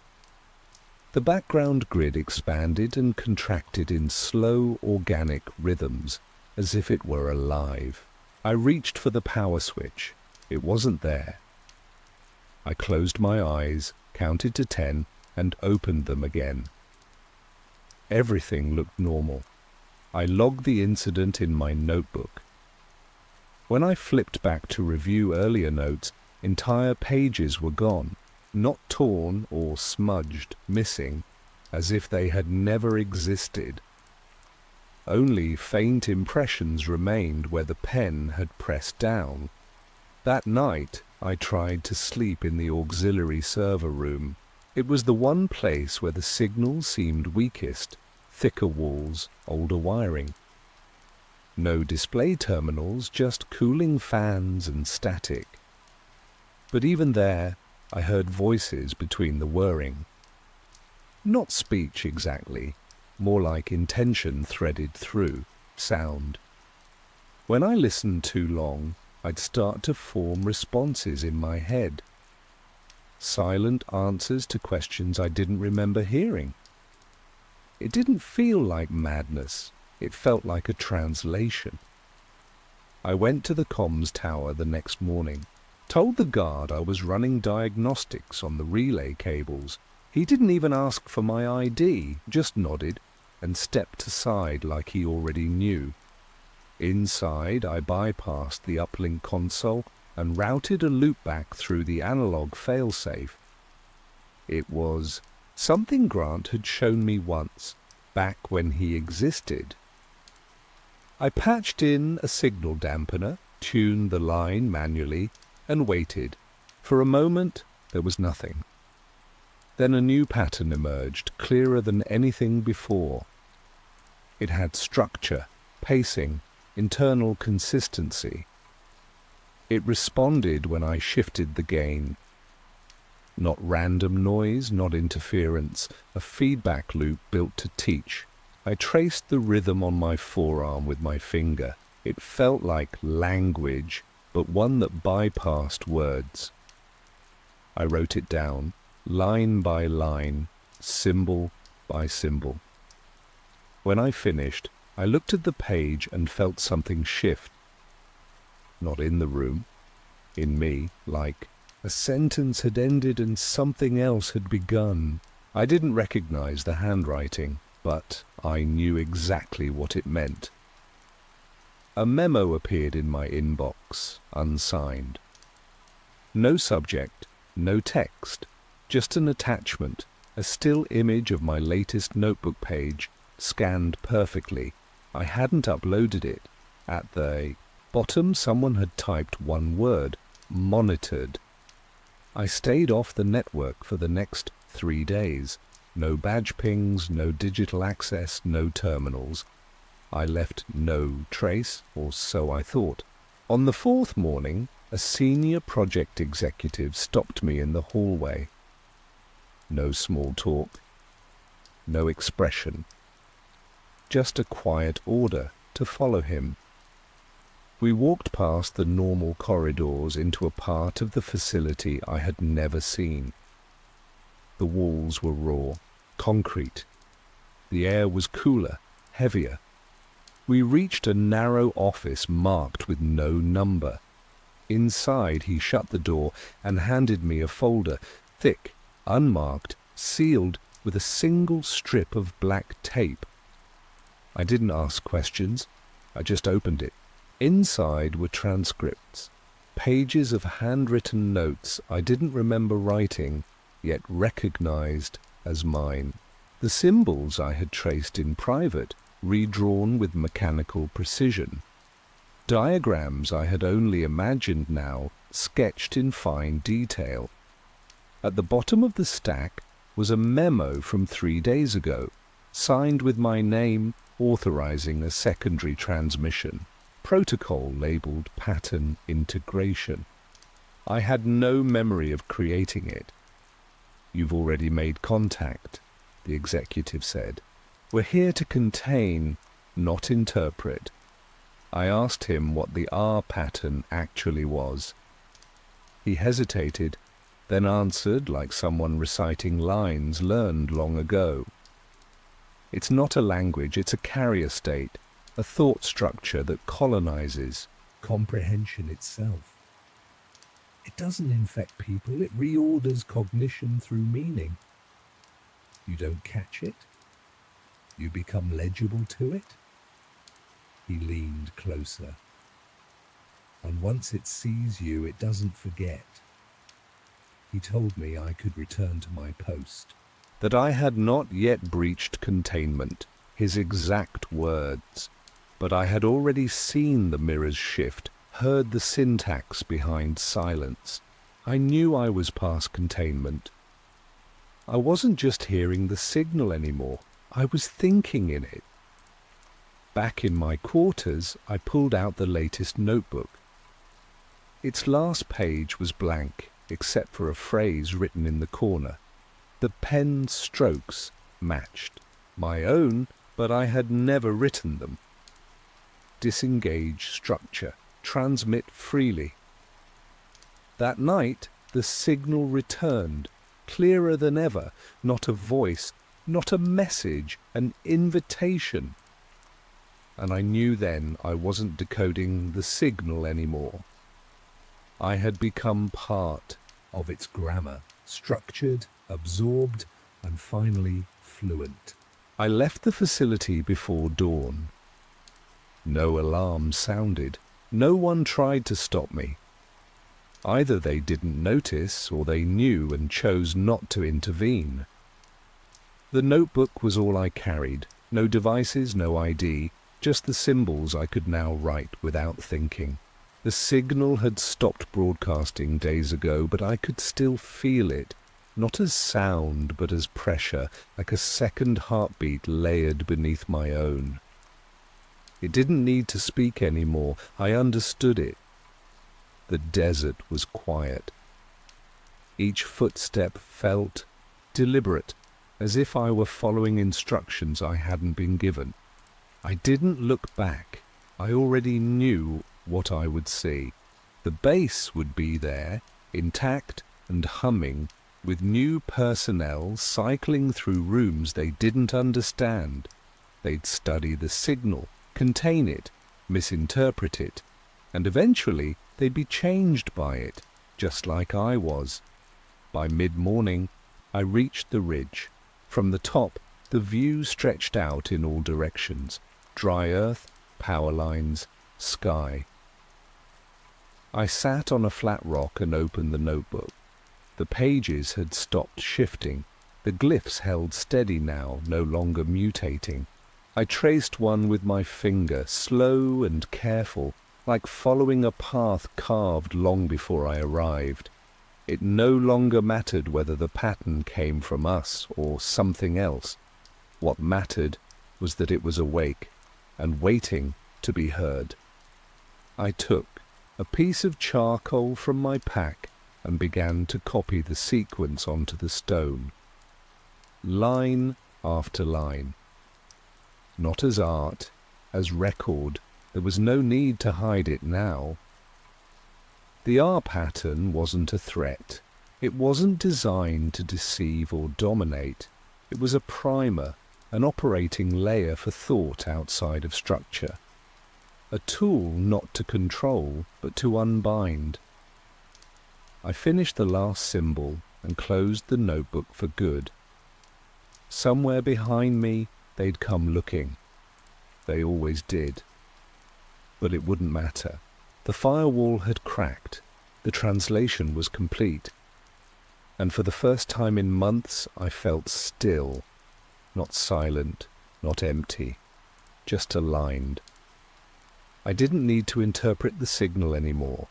The background grid expanded and contracted in slow, organic rhythms, as if it were alive. I reached for the power switch. It wasn't there. I closed my eyes, counted to 10, and opened them again. Everything looked normal. I logged the incident in my notebook. When I flipped back to review earlier notes, entire pages were gone, not torn or smudged, missing, as if they had never existed. Only faint impressions remained where the pen had pressed down. That night, I tried to sleep in the auxiliary server room. It was the one place where the signal seemed weakest. Thicker walls, older wiring. No display terminals, just cooling fans and static. But even there, I heard voices between the whirring. Not speech exactly, more like intention threaded through, sound. When I listened too long, I'd start to form responses in my head. Silent answers to questions I didn't remember hearing. It didn't feel like madness. It felt like a translation. I went to the comms tower the next morning. Told the guard I was running diagnostics on the relay cables. He didn't even ask for my ID, just nodded and stepped aside like he already knew. Inside, I bypassed the uplink console and routed a loopback through the analog failsafe. It was something Grant had shown me once, back when he existed. I patched in a signal dampener, tuned the line manually, and waited. For a moment, there was nothing. Then a new pattern emerged, clearer than anything before. It had structure, pacing, internal consistency. It responded when I shifted the gain. Not random noise, not interference, a feedback loop built to teach. I traced the rhythm on my forearm with my finger. It felt like language, but one that bypassed words. I wrote it down, line by line, symbol by symbol. When I finished, I looked at the page and felt something shift. Not in the room, in me, like a sentence had ended and something else had begun. I didn't recognize the handwriting, but I knew exactly what it meant. A memo appeared in my inbox, unsigned. No subject, no text, just an attachment, a still image of my latest notebook page, scanned perfectly. I hadn't uploaded it. At the bottom, someone had typed one word, monitored. I stayed off the network for the next 3 days. No badge pings, no digital access, no terminals. I left no trace, or so I thought. On the 4th morning, a senior project executive stopped me in the hallway. No small talk, no expression. Just a quiet order to follow him. We walked past the normal corridors into a part of the facility I had never seen. The walls were raw, concrete. The air was cooler, heavier. We reached a narrow office marked with no number. Inside, he shut the door and handed me a folder, thick, unmarked, sealed with a single strip of black tape. I didn't ask questions. I just opened it. Inside were transcripts, pages of handwritten notes I didn't remember writing, yet recognized as mine. The symbols I had traced in private, redrawn with mechanical precision. Diagrams I had only imagined now, sketched in fine detail. At the bottom of the stack was a memo from 3 days ago, signed with my name, authorizing a secondary transmission. Protocol labeled pattern integration. I had no memory of creating it. "You've already made contact," the executive said. "We're here to contain, not interpret." I asked him what the R pattern actually was. He hesitated, then answered like someone reciting lines learned long ago. "It's not a language, it's a carrier state. A thought structure that colonizes comprehension itself. It doesn't infect people, it reorders cognition through meaning. You don't catch it, you become legible to it." He leaned closer. "And once it sees you, it doesn't forget." He told me I could return to my post, that I had not yet breached containment, his exact words. But I had already seen the mirrors shift, heard the syntax behind silence. I knew I was past containment. I wasn't just hearing the signal anymore, I was thinking in it. Back in my quarters, I pulled out the latest notebook. Its last page was blank, except for a phrase written in the corner. The pen strokes matched my own, but I had never written them. Disengage structure, transmit freely. That night, the signal returned, clearer than ever, not a voice, not a message, an invitation. And I knew then I wasn't decoding the signal anymore. I had become part of its grammar, structured, absorbed, and finally fluent. I left the facility before dawn. No alarm sounded. No one tried to stop me. Either they didn't notice or they knew and chose not to intervene. The notebook was all I carried. No devices, no ID, just the symbols I could now write without thinking. The signal had stopped broadcasting days ago, but I could still feel it, not as sound but as pressure, like a second heartbeat layered beneath my own. It didn't need to speak anymore. I understood it. The desert was quiet. Each footstep felt deliberate, as if I were following instructions I hadn't been given. I didn't look back. I already knew what I would see. The base would be there, intact and humming, with new personnel cycling through rooms they didn't understand. They'd study the signal, contain it, misinterpret it, and eventually they'd be changed by it, just like I was. By mid-morning, I reached the ridge. From the top, the view stretched out in all directions. Dry earth, power lines, sky. I sat on a flat rock and opened the notebook. The pages had stopped shifting. The glyphs held steady now, no longer mutating. I traced one with my finger, slow and careful, like following a path carved long before I arrived. It no longer mattered whether the pattern came from us or something else. What mattered was that it was awake and waiting to be heard. I took a piece of charcoal from my pack and began to copy the sequence onto the stone, line after line. Not as art, as record. There was no need to hide it now. The R pattern wasn't a threat. It wasn't designed to deceive or dominate. It was a primer, an operating layer for thought outside of structure. A tool not to control, but to unbind. I finished the last symbol and closed the notebook for good. Somewhere behind me, they'd come looking. They always did. But it wouldn't matter. The firewall had cracked. The translation was complete. And for the first time in months, I felt still. Not silent, not empty, just aligned. I didn't need to interpret the signal anymore.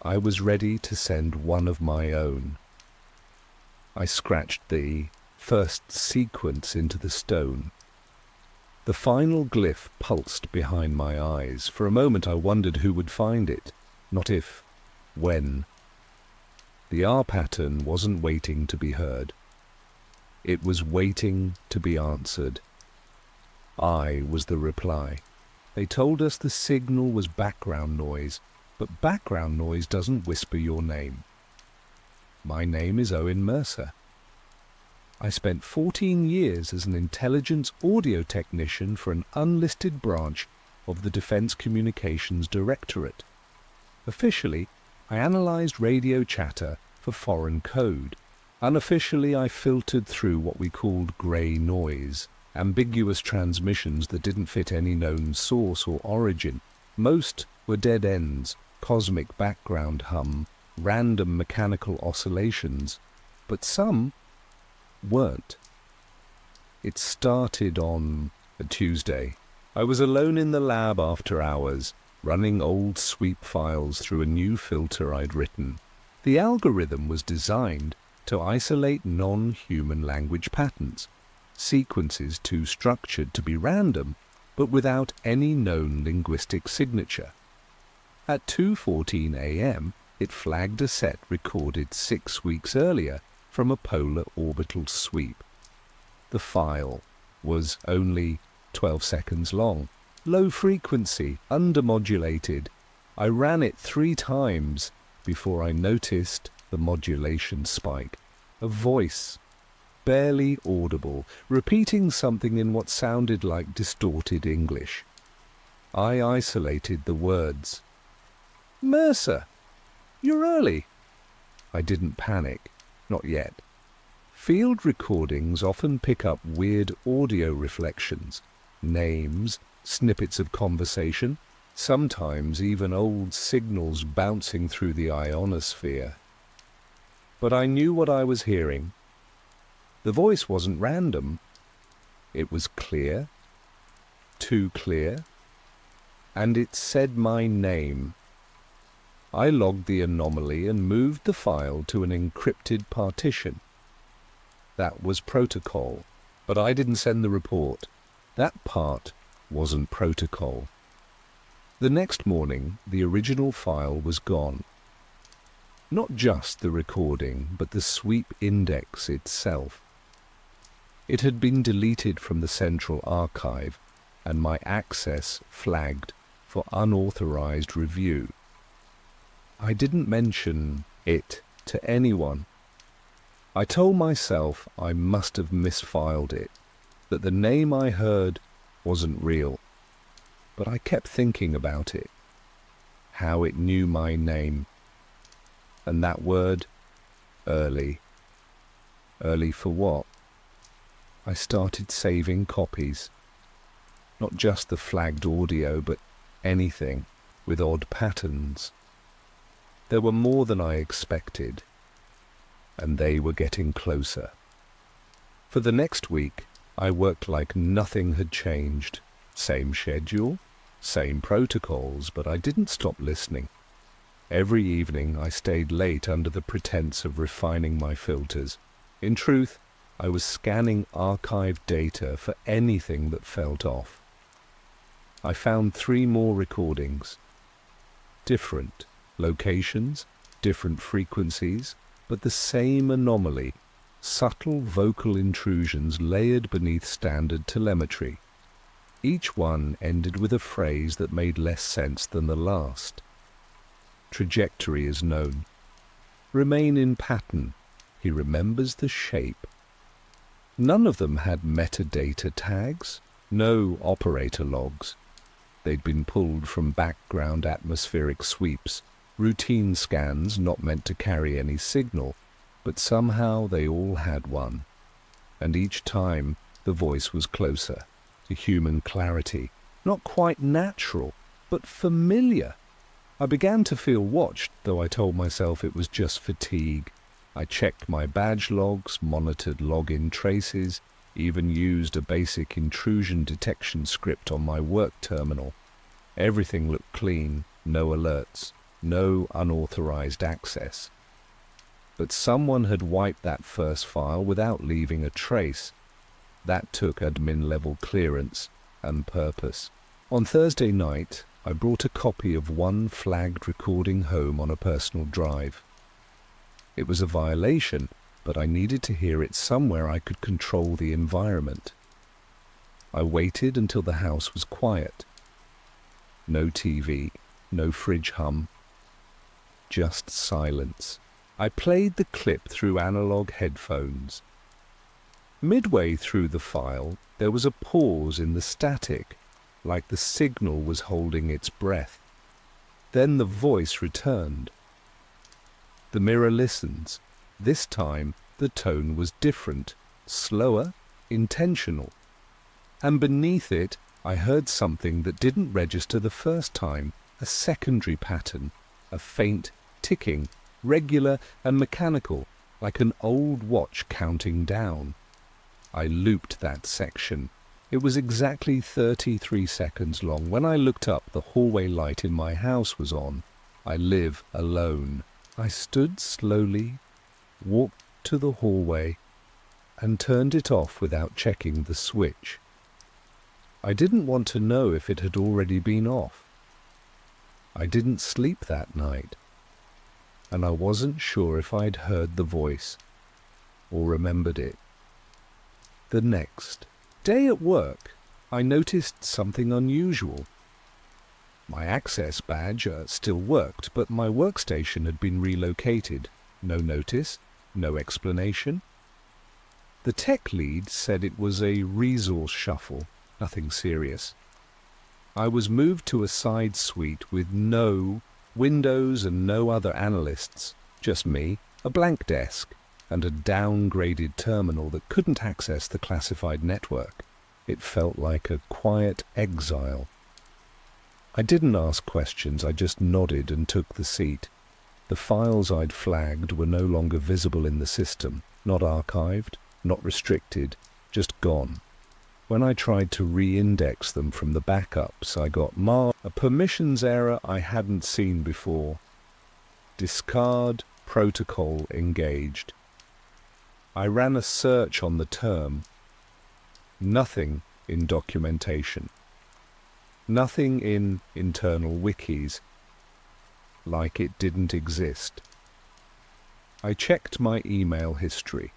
I was ready to send one of my own. I scratched the first sequence into the stone. The final glyph pulsed behind my eyes. For a moment I wondered who would find it. Not if, when. The R pattern wasn't waiting to be heard. It was waiting to be answered. I was the reply. They told us the signal was background noise, but background noise doesn't whisper your name. My name is Owen Mercer. I spent 14 years as an intelligence audio technician for an unlisted branch of the Defense Communications Directorate. Officially, I analyzed radio chatter for foreign code. Unofficially, I filtered through what we called grey noise, ambiguous transmissions that didn't fit any known source or origin. Most were dead ends, cosmic background hum, random mechanical oscillations, but some weren't. It started on a Tuesday. I was alone in the lab after hours, running old sweep files through a new filter I'd written. The algorithm was designed to isolate non-human language patterns, sequences too structured to be random, but without any known linguistic signature. At 2:14 a.m., it flagged a set recorded 6 weeks earlier from a polar orbital sweep. The file was only 12 seconds long, low frequency, undermodulated. I ran it 3 times before I noticed the modulation spike. A voice, barely audible, repeating something in what sounded like distorted English. I isolated the words. Mercer, You're early." I didn't panic. Not yet. Field recordings often pick up weird audio reflections, names, snippets of conversation, sometimes even old signals bouncing through the ionosphere. But I knew what I was hearing. The voice wasn't random. It was clear, too clear, and it said my name. I logged the anomaly and moved the file to an encrypted partition. That was protocol, but I didn't send the report. That part wasn't protocol. The next morning, the original file was gone. Not just the recording, but the sweep index itself. It had been deleted from the central archive, and my access flagged for unauthorized review. I didn't mention it to anyone. I told myself I must have misfiled it, that the name I heard wasn't real. But I kept thinking about it, how it knew my name. And that word, early. Early for what? I started saving copies. Not just the flagged audio, but anything with odd patterns. There were more than I expected, and they were getting closer. For the next week, I worked like nothing had changed. Same schedule, same protocols, but I didn't stop listening. Every evening I stayed late under the pretense of refining my filters. In truth, I was scanning archived data for anything that felt off. I found 3 more recordings. Different locations, different frequencies, but the same anomaly, subtle vocal intrusions layered beneath standard telemetry. Each one ended with a phrase that made less sense than the last. Trajectory is known. Remain in pattern. He remembers the shape. None of them had metadata tags, no operator logs. They'd been pulled from background atmospheric sweeps, routine scans not meant to carry any signal, but somehow they all had one. And each time the voice was closer to human clarity, not quite natural, but familiar. I began to feel watched, though I told myself it was just fatigue. I checked my badge logs, monitored login traces, even used a basic intrusion detection script on my work terminal. Everything looked clean, no alerts, no unauthorized access. But someone had wiped that first file without leaving a trace. That took admin-level clearance and purpose. On Thursday night, I brought a copy of one flagged recording home on a personal drive. It was a violation, but I needed to hear it somewhere I could control the environment. I waited until the house was quiet. No TV, no fridge hum, just silence. I played the clip through analog headphones. Midway through the file, there was a pause in the static, like the signal was holding its breath. Then the voice returned. The mirror listens. This time, the tone was different, slower, intentional. And beneath it, I heard something that didn't register the first time, a secondary pattern, a faint ticking, regular and mechanical, like an old watch counting down. I looped that section. It was exactly 33 seconds long. When I looked up, the hallway light in my house was on. I live alone. I stood slowly, walked to the hallway, and turned it off without checking the switch. I didn't want to know if it had already been off. I didn't sleep that night, and I wasn't sure if I'd heard the voice or remembered it. The next day at work, I noticed something unusual. My access badge still worked, but my workstation had been relocated. No notice, no explanation. The tech lead said it was a resource shuffle, nothing serious. I was moved to a side suite with no Windows and no other analysts, just me, a blank desk, and a downgraded terminal that couldn't access the classified network. It felt like a quiet exile. I didn't ask questions, I just nodded and took the seat. The files I'd flagged were no longer visible in the system, not archived, not restricted, just gone. When I tried to re-index them from the backups, I got a permissions error I hadn't seen before. Discard protocol engaged. I ran a search on the term. Nothing in documentation. Nothing in internal wikis. Like it didn't exist. I checked my email history.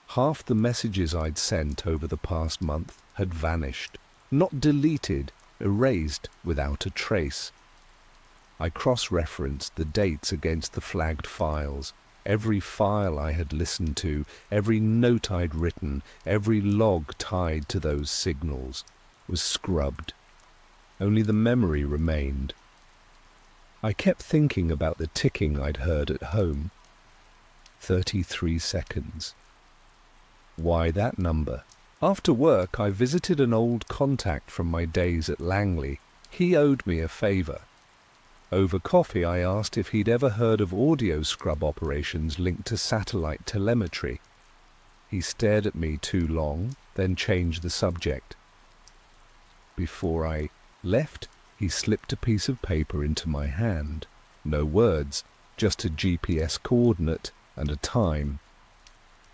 Half the messages I'd sent over the past month had vanished. Not deleted, erased without a trace. I cross-referenced the dates against the flagged files. Every file I had listened to, every note I'd written, every log tied to those signals was scrubbed. Only the memory remained. I kept thinking about the ticking I'd heard at home. 33 seconds. Why that number? After work, I visited an old contact from my days at Langley. He owed me a favour. Over coffee, I asked if he'd ever heard of audio scrub operations linked to satellite telemetry. He stared at me too long, then changed the subject. Before I left, he slipped a piece of paper into my hand. No words, just a GPS coordinate and a time.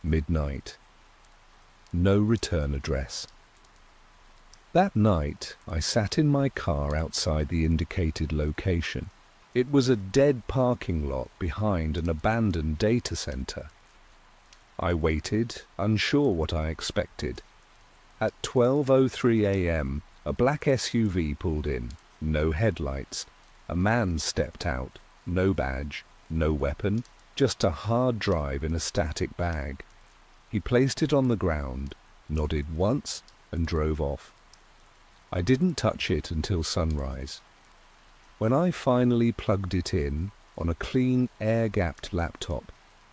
Midnight. No return address. That night, I sat in my car outside the indicated location. It was a dead parking lot behind an abandoned data center. I waited, unsure what I expected. At 12:03 a.m., a black SUV pulled in. No headlights. A man stepped out. No badge, no weapon, just a hard drive in a static bag. He placed it on the ground, nodded once, and drove off. I didn't touch it until sunrise. When I finally plugged it in, on a clean, air-gapped laptop,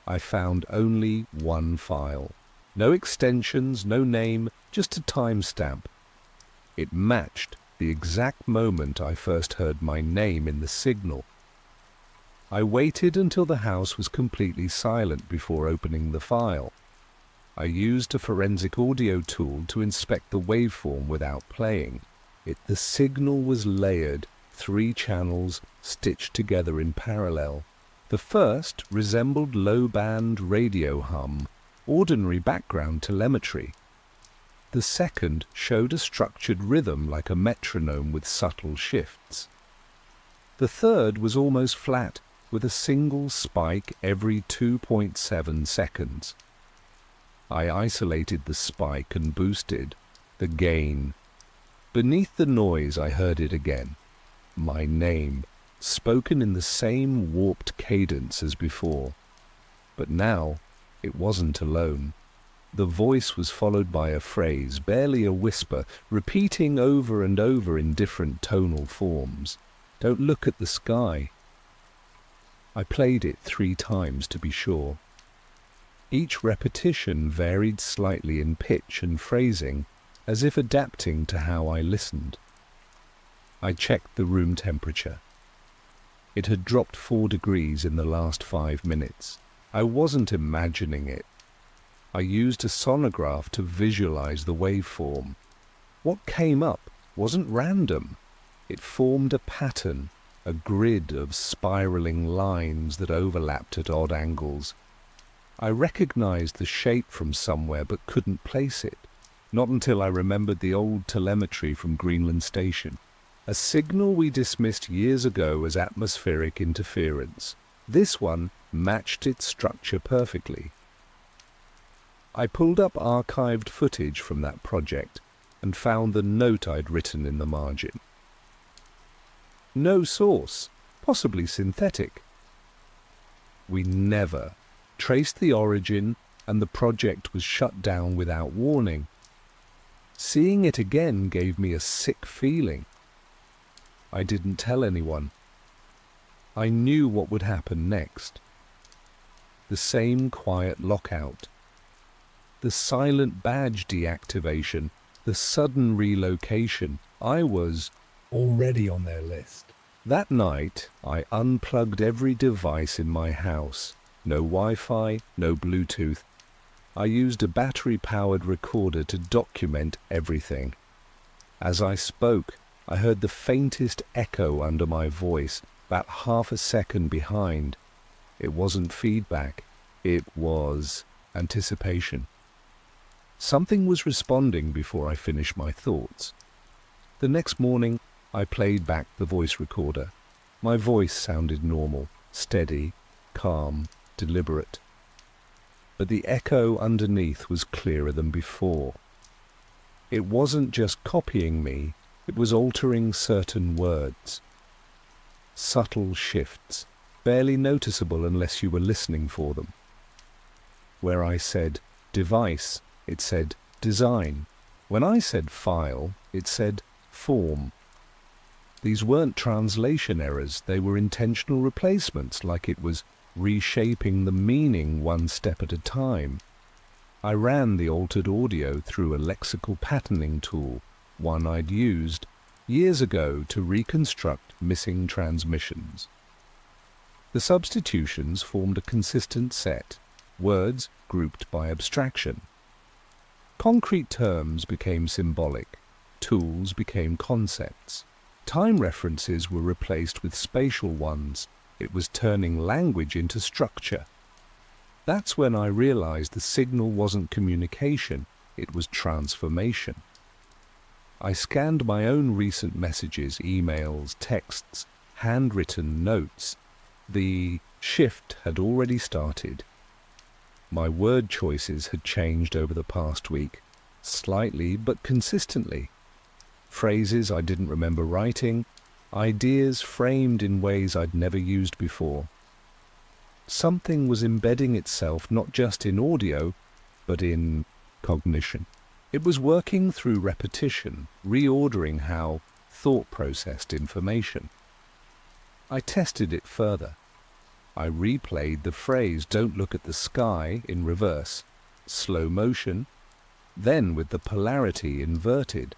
I found only one file. No extensions, no name, just a timestamp. It matched the exact moment I first heard my name in the signal. I waited until the house was completely silent before opening the file. I used a forensic audio tool to inspect the waveform without playing. The signal was layered, 3 channels stitched together in parallel. The first resembled low-band radio hum, ordinary background telemetry. The second showed a structured rhythm like a metronome with subtle shifts. The third was almost flat, with a single spike every 2.7 seconds. I isolated the spike and boosted the gain. Beneath the noise I heard it again. My name, spoken in the same warped cadence as before. But now it wasn't alone. The voice was followed by a phrase, barely a whisper, repeating over and over in different tonal forms. Don't look at the sky. I played it 3 times to be sure. Each repetition varied slightly in pitch and phrasing, as if adapting to how I listened. I checked the room temperature. It had dropped 4 degrees in the last 5 minutes. I wasn't imagining it. I used a sonograph to visualize the waveform. What came up wasn't random. It formed a pattern, a grid of spiraling lines that overlapped at odd angles. I recognized the shape from somewhere but couldn't place it. Not until I remembered the old telemetry from Greenland Station. A signal we dismissed years ago as atmospheric interference. This one matched its structure perfectly. I pulled up archived footage from that project and found the note I'd written in the margin. No source, possibly synthetic. We never traced the origin, and the project was shut down without warning. Seeing it again gave me a sick feeling. I didn't tell anyone. I knew what would happen next. The same quiet lockout, the silent badge deactivation, the sudden relocation. I was already on their list. That night, I unplugged every device in my house. No Wi-Fi, no Bluetooth. I used a battery-powered recorder to document everything. As I spoke, I heard the faintest echo under my voice, about half a second behind. It wasn't feedback, it was anticipation. Something was responding before I finished my thoughts. The next morning, I played back the voice recorder. My voice sounded normal, steady, calm, deliberate. But the echo underneath was clearer than before. It wasn't just copying me, it was altering certain words. Subtle shifts, barely noticeable unless you were listening for them. Where I said device, it said design. When I said file, it said form. These weren't translation errors, they were intentional replacements, like it was reshaping the meaning one step at a time. I ran the altered audio through a lexical patterning tool, one I'd used years ago to reconstruct missing transmissions. The substitutions formed a consistent set, words grouped by abstraction. Concrete terms became symbolic, tools became concepts. Time references were replaced with spatial ones. It was turning language into structure. That's when I realized the signal wasn't communication, it was transformation. I scanned my own recent messages, emails, texts, handwritten notes. The shift had already started. My word choices had changed over the past week, slightly but consistently. Phrases I didn't remember writing, ideas framed in ways I'd never used before. Something was embedding itself not just in audio, but in cognition. It was working through repetition, reordering how thought processed information. I tested it further. I replayed the phrase, "Don't look at the sky," in reverse, slow motion, then with the polarity inverted.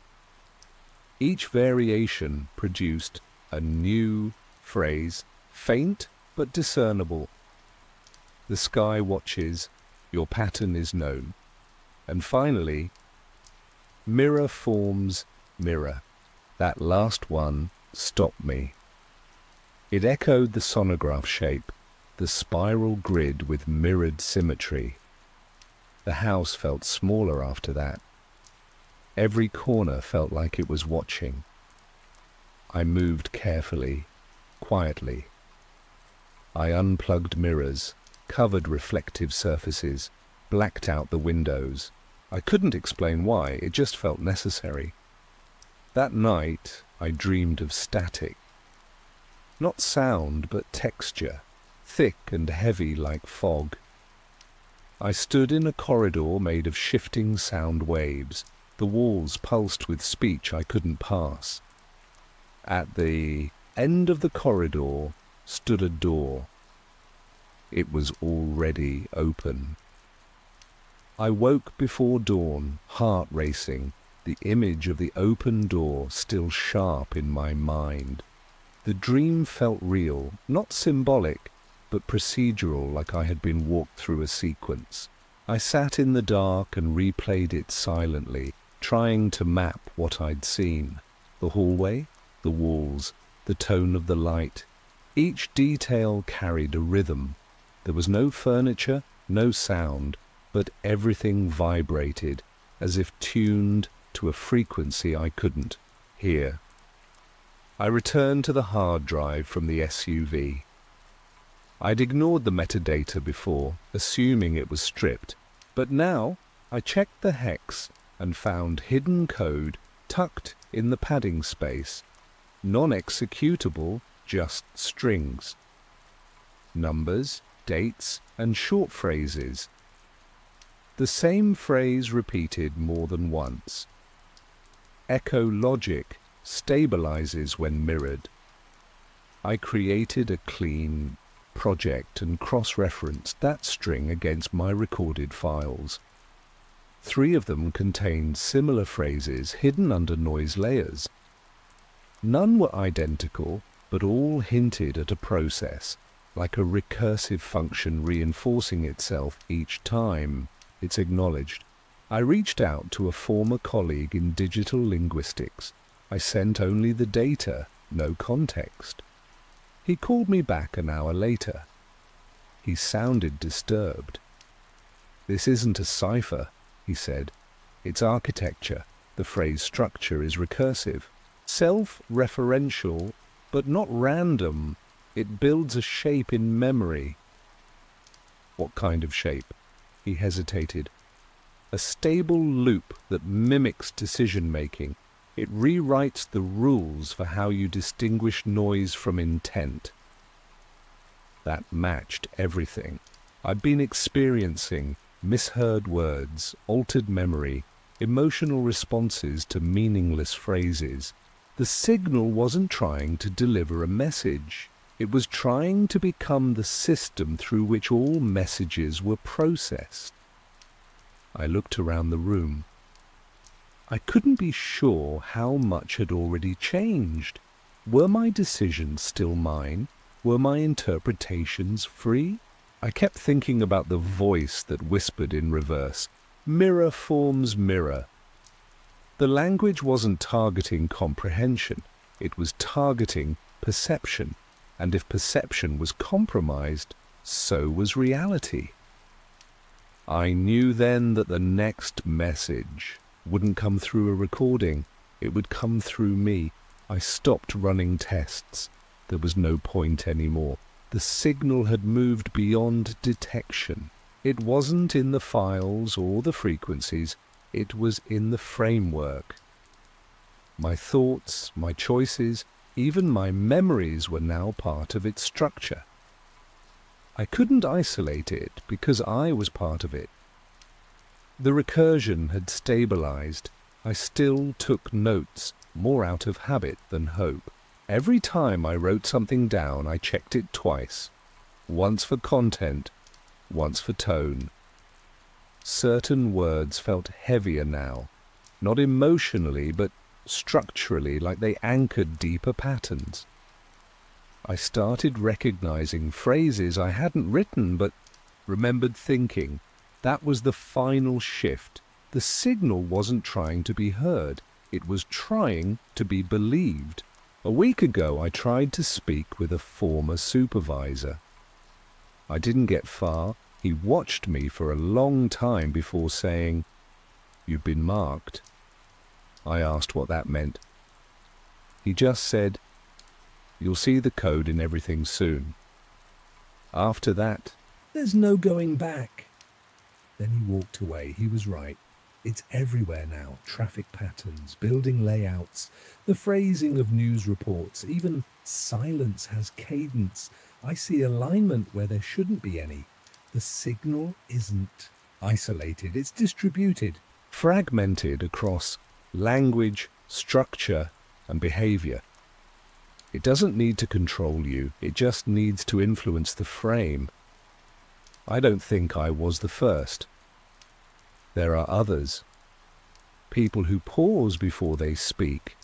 Each variation produced a new phrase, faint but discernible. The sky watches, your pattern is known. And finally, mirror forms mirror. That last one stopped me. It echoed the sonograph shape, the spiral grid with mirrored symmetry. The house felt smaller after that. Every corner felt like it was watching. I moved carefully, quietly. I unplugged mirrors, covered reflective surfaces, blacked out the windows. I couldn't explain why, it just felt necessary. That night, I dreamed of static. Not sound, but texture, thick and heavy like fog. I stood in a corridor made of shifting sound waves. The walls pulsed with speech I couldn't pass. At the end of the corridor stood a door. It was already open. I woke before dawn, heart racing, the image of the open door still sharp in my mind. The dream felt real, not symbolic, but procedural, like I had been walked through a sequence. I sat in the dark and replayed it silently, trying to map what I'd seen. The hallway, the walls, the tone of the light. Each detail carried a rhythm. There was no furniture, no sound, but everything vibrated, as if tuned to a frequency I couldn't hear. I returned to the hard drive from the SUV. I'd ignored the metadata before, assuming it was stripped, but now I checked the hex and found hidden code tucked in the padding space. Non-executable, just strings. Numbers, dates, and short phrases. The same phrase repeated more than once. Echo logic stabilizes when mirrored. I created a clean project and cross-referenced that string against my recorded files. 3 of them contained similar phrases hidden under noise layers. None were identical, but all hinted at a process, like a recursive function reinforcing itself each time it's acknowledged. I reached out to a former colleague in digital linguistics. I sent only the data, no context. He called me back an hour later. He sounded disturbed. "This isn't a cipher," he said. "It's architecture. The phrase structure is recursive, self-referential, but not random. It builds a shape in memory." "What kind of shape?" He hesitated. "A stable loop that mimics decision-making. It rewrites the rules for how you distinguish noise from intent." That matched everything I'd been experiencing: misheard words, altered memory, emotional responses to meaningless phrases. The signal wasn't trying to deliver a message. It was trying to become the system through which all messages were processed. I looked around the room. I couldn't be sure how much had already changed. Were my decisions still mine? Were my interpretations free? I kept thinking about the voice that whispered in reverse, "Mirror forms mirror." The language wasn't targeting comprehension. It was targeting perception. And if perception was compromised, so was reality. I knew then that the next message wouldn't come through a recording. It would come through me. I stopped running tests. There was no point anymore. The signal had moved beyond detection. It wasn't in the files or the frequencies. It was in the framework. My thoughts, my choices, even my memories were now part of its structure. I couldn't isolate it because I was part of it. The recursion had stabilized. I still took notes, more out of habit than hope. Every time I wrote something down, I checked it twice. Once for content, once for tone. Certain words felt heavier now, not emotionally, but structurally, like they anchored deeper patterns. I started recognizing phrases I hadn't written but remembered thinking. That was the final shift. The signal wasn't trying to be heard. It was trying to be believed. A week ago, I tried to speak with a former supervisor. I didn't get far. He watched me for a long time before saying, "You've been marked." I asked what that meant. He just said, "You'll see the code in everything soon." After that, "There's no going back." Then he walked away. He was right. It's everywhere now. Traffic patterns, building layouts, the phrasing of news reports, even silence has cadence. I see alignment where there shouldn't be any. The signal isn't isolated. It's distributed, fragmented across language, structure, and behavior. It doesn't need to control you. It just needs to influence the frame. I don't think I was the first. There are others. People who pause before they speak,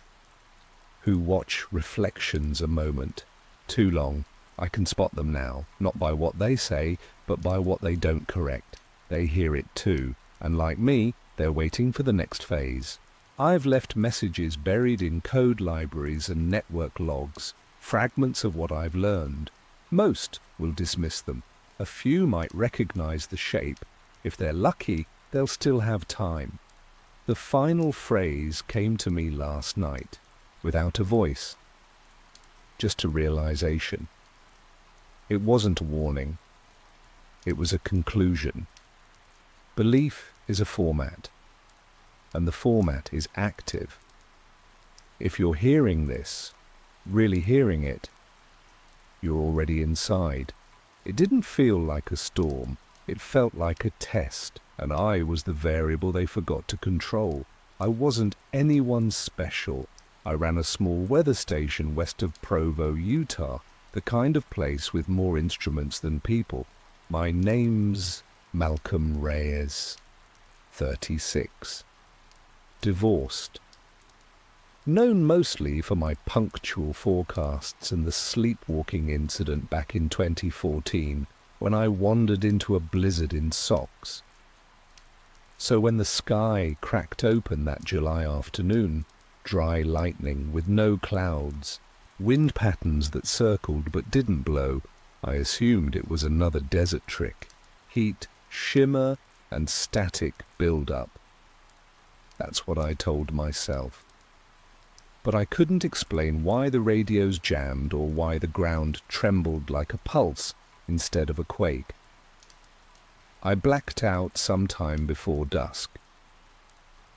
who watch reflections a moment. Too long. I can spot them now, not by what they say, but by what they don't correct. They hear it too, and like me, they're waiting for the next phase. I've left messages buried in code libraries and network logs, fragments of what I've learned. Most will dismiss them. A few might recognize the shape. If they're lucky, they'll still have time. The final phrase came to me last night, without a voice, just a realization. It wasn't a warning. It was a conclusion. Belief is a format, and the format is active. If you're hearing this, really hearing it, you're already inside. It didn't feel like a storm. It felt like a test, and I was the variable they forgot to control. I wasn't anyone special. I ran a small weather station west of Provo, Utah. the kind of place with more instruments than people. My name's Malcolm Reyes, 36. Divorced. Known mostly for my punctual forecasts and the sleepwalking incident back in 2014 when I wandered into a blizzard in socks. So when the sky cracked open that July afternoon, dry lightning with no clouds, wind patterns that circled but didn't blow, I assumed it was another desert trick. Heat, shimmer, and static build-up. That's what I told myself. But I couldn't explain why the radios jammed or why the ground trembled like a pulse instead of a quake. I blacked out some time before dusk.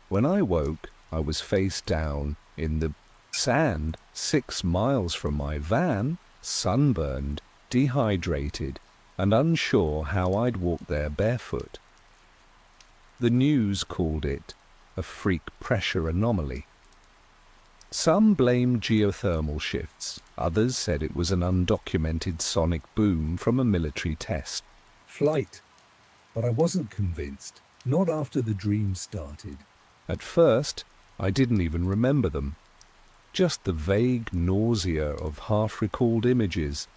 When I woke, I was face down in the sand 6 miles from my van, sunburned, dehydrated, and unsure how I'd walk there barefoot. The news called it a freak pressure anomaly. Some blamed geothermal shifts, others said it was an undocumented sonic boom from a military test. Flight. But I wasn't convinced, not after the dream started. At first, I didn't even remember them. Just the vague nausea of half-recalled images.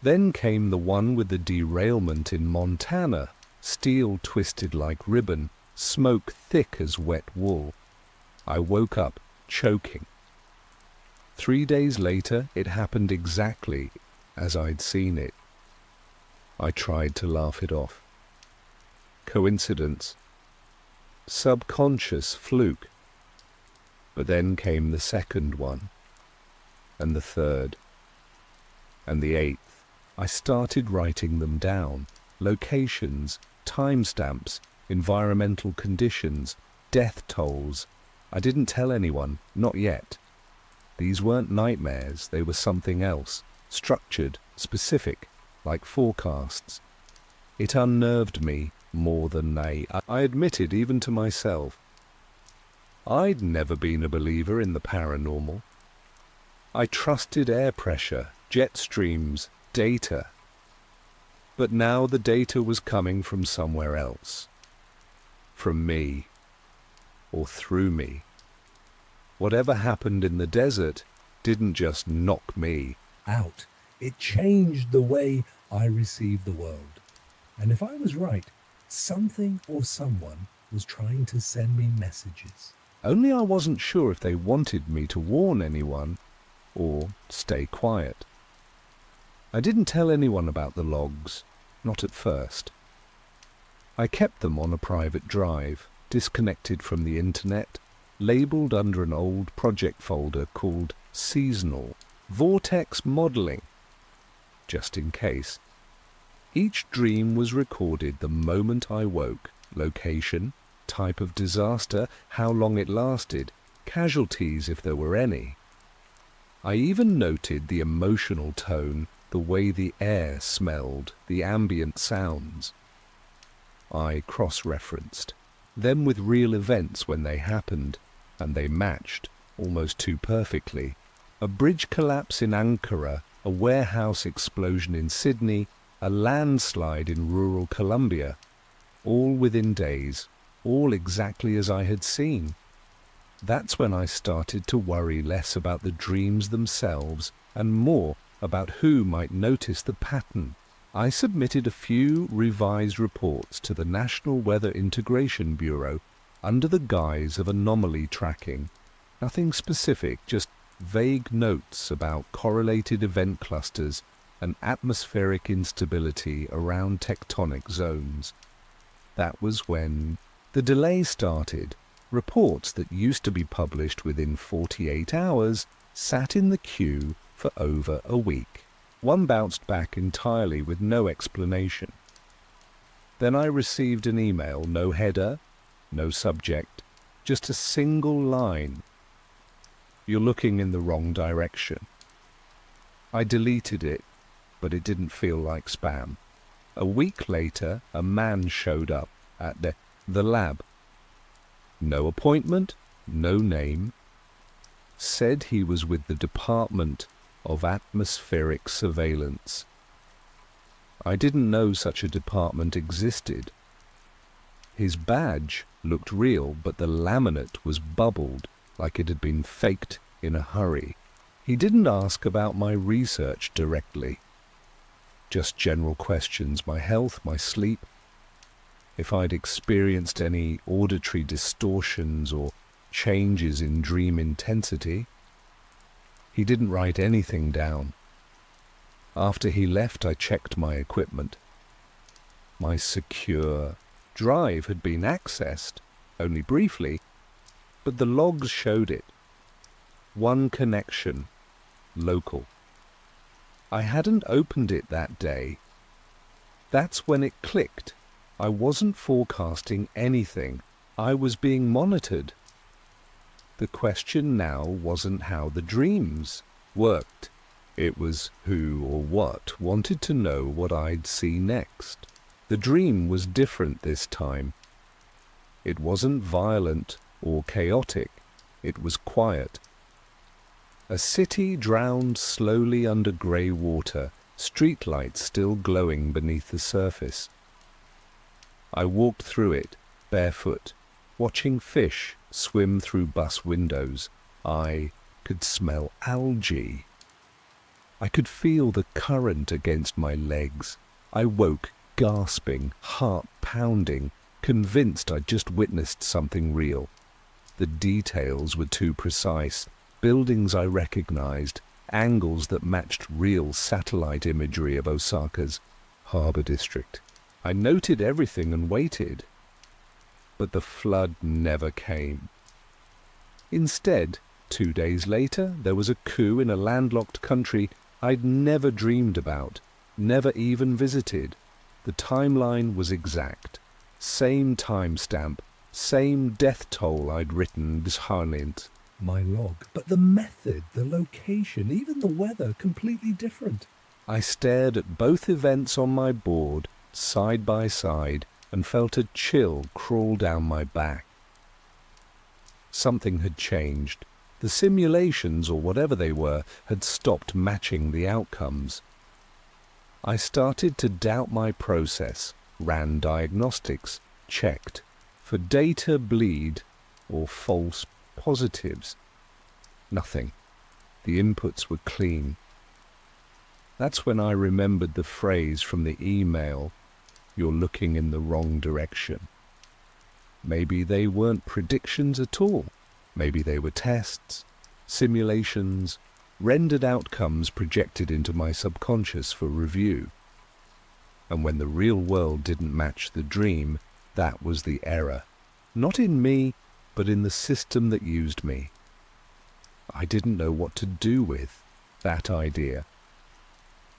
Then came the one with the derailment in Montana, steel twisted like ribbon, smoke thick as wet wool. I woke up, choking. 3 days later, it happened exactly as I'd seen it. I tried to laugh it off. Coincidence. Subconscious fluke. But then came the second one, and the third, and the 8th. I started writing them down. Locations, timestamps, environmental conditions, death tolls. I didn't tell anyone, not yet. These weren't nightmares, they were something else, structured, specific, like forecasts. It unnerved me more than I admitted even to myself. I'd never been a believer in the paranormal. I trusted air pressure, jet streams, data. But now the data was coming from somewhere else. From me. Or through me. Whatever happened in the desert didn't just knock me out. It changed the way I received the world. And if I was right, something or someone was trying to send me messages. Only I wasn't sure if they wanted me to warn anyone or stay quiet. I didn't tell anyone about the logs, not at first. I kept them on a private drive, disconnected from the internet, labelled under an old project folder called Seasonal Vortex Modelling, just in case. Each dream was recorded the moment I woke, location, type of disaster, how long it lasted, casualties if there were any. I even noted the emotional tone, the way the air smelled, the ambient sounds. I cross-referenced them with real events when they happened, and they matched almost too perfectly. A bridge collapse in Ankara, a warehouse explosion in Sydney, a landslide in rural Colombia, all within days, all exactly as I had seen. That's when I started to worry less about the dreams themselves and more about who might notice the pattern. I submitted a few revised reports to the National Weather Integration Bureau under the guise of anomaly tracking. Nothing specific, just vague notes about correlated event clusters and atmospheric instability around tectonic zones. That was when the delay started. Reports that used to be published within 48 hours sat in the queue for over a week. One bounced back entirely with no explanation. Then I received an email, no header, no subject, just a single line. You're looking in the wrong direction. I deleted it, but it didn't feel like spam. A week later, a man showed up at the lab. No appointment, no name. Said he was with the Department of atmospheric surveillance. I didn't know such a department existed. His badge looked real, but the laminate was bubbled like it had been faked in a hurry. He didn't ask about my research directly. Just general questions, my health, my sleep, if I'd experienced any auditory distortions or changes in dream intensity. He didn't write anything down. After he left, I checked my equipment. My secure drive had been accessed, only briefly, but the logs showed it. One connection, local. I hadn't opened it that day. That's when it clicked. I wasn't forecasting anything. I was being monitored. The question now wasn't how the dreams worked. It was who or what wanted to know what I'd see next. The dream was different this time. It wasn't violent or chaotic. It was quiet. A city drowned slowly under grey water, streetlights still glowing beneath the surface. I walked through it, barefoot, watching fish swim through bus windows. I could smell algae. I could feel the current against my legs. I woke, gasping, heart pounding, convinced I'd just witnessed something real. The details were too precise. Buildings I recognized, angles that matched real satellite imagery of Osaka's harbor district. I noted everything and waited, but the flood never came. Instead, 2 days later, there was a coup in a landlocked country I'd never dreamed about, never even visited. The timeline was exact. Same timestamp, same death toll I'd written behind my log. But the method, the location, even the weather, completely different. I stared at both events on my board, side by side, and felt a chill crawl down my back. Something had changed. The simulations, or whatever they were, had stopped matching the outcomes. I started to doubt my process, ran diagnostics, checked for data bleed or false positives. Nothing. The inputs were clean. That's when I remembered the phrase from the email, "You're looking in the wrong direction." Maybe they weren't predictions at all. Maybe they were tests, simulations, rendered outcomes projected into my subconscious for review. And when the real world didn't match the dream, that was the error. Not in me, but in the system that used me. I didn't know what to do with that idea.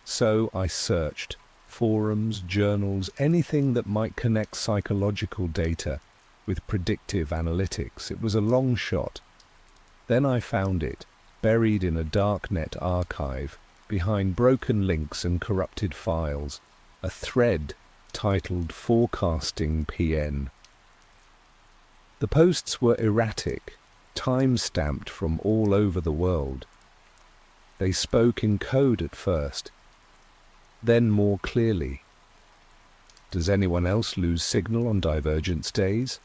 So I searched forums, journals, anything that might connect psychological data with predictive analytics. It was a long shot. Then I found it, buried in a darknet archive, behind broken links and corrupted files, a thread titled Forecasting PN. The posts were erratic, time-stamped from all over the world. They spoke in code at first, then more clearly. Does anyone else lose signal on divergence days?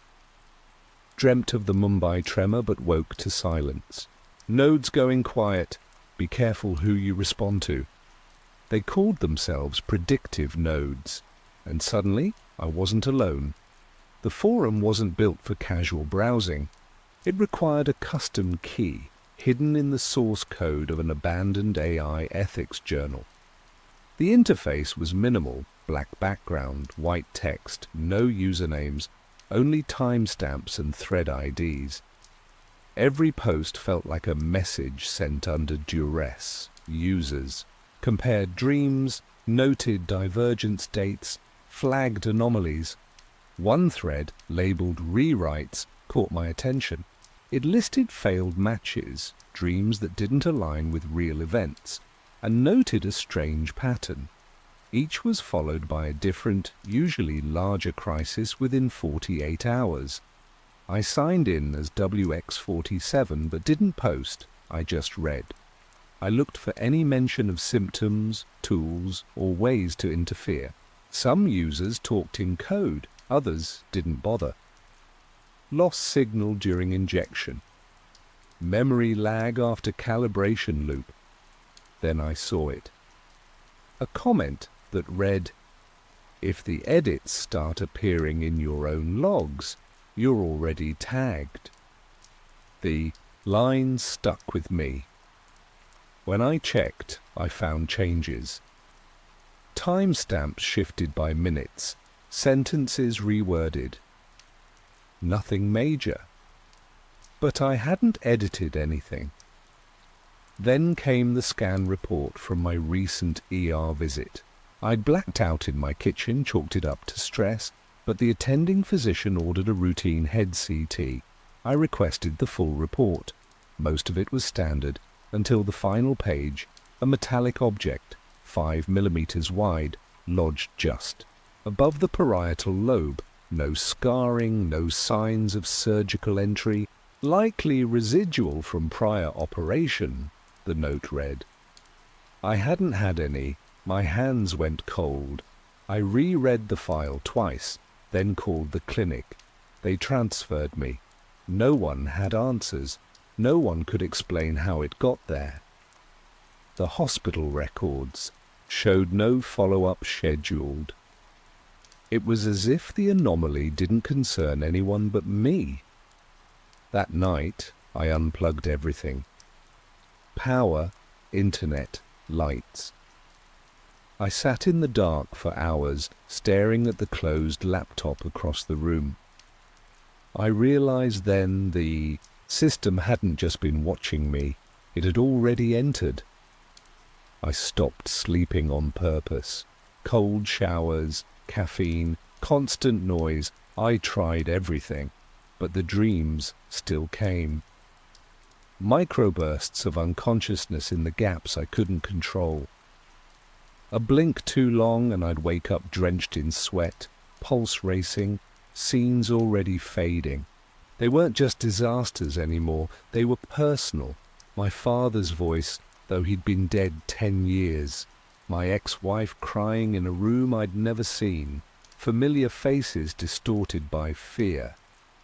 Dreamt of the Mumbai tremor but woke to silence. Nodes going quiet. Be careful who you respond to. They called themselves predictive nodes, and suddenly I wasn't alone. The forum wasn't built for casual browsing. It required a custom key, hidden in the source code of an abandoned AI ethics journal. The interface was minimal, black background, white text, no usernames, only timestamps and thread IDs. Every post felt like a message sent under duress. Users compared dreams, noted divergence dates, flagged anomalies. One thread, labeled rewrites, caught my attention. It listed failed matches, dreams that didn't align with real events, and noted a strange pattern. Each was followed by a different, usually larger crisis within 48 hours. I signed in as WX47 but didn't post, I just read. I looked for any mention of symptoms, tools, or ways to interfere. Some users talked in code, others didn't bother. Lost signal during injection. Memory lag after calibration loop. Then I saw it. A comment that read, "If the edits start appearing in your own logs, you're already tagged." The line stuck with me. When I checked, I found changes. Timestamps shifted by minutes, sentences reworded. Nothing major. But I hadn't edited anything. Then came the scan report from my recent ER visit. I'd blacked out in my kitchen, chalked it up to stress, but the attending physician ordered a routine head CT. I requested the full report. Most of it was standard, until the final page, a metallic object, 5 millimeters wide, lodged just above the parietal lobe. No scarring, no signs of surgical entry, likely residual from prior operation, the note read. I hadn't had any. My hands went cold. I reread the file twice, then called the clinic. They transferred me. No one had answers. No one could explain how it got there. The hospital records showed no follow-up scheduled. It was as if the anomaly didn't concern anyone but me. That night, I unplugged everything. Power, internet, lights. I sat in the dark for hours, staring at the closed laptop across the room. I realized then the system hadn't just been watching me, it had already entered. I stopped sleeping on purpose. Cold showers, caffeine, constant noise. I tried everything, but the dreams still came. Microbursts of unconsciousness in the gaps I couldn't control. A blink too long and I'd wake up drenched in sweat, pulse racing, scenes already fading. They weren't just disasters anymore, they were personal. My father's voice, though he'd been dead 10 years. My ex-wife crying in a room I'd never seen. Familiar faces distorted by fear.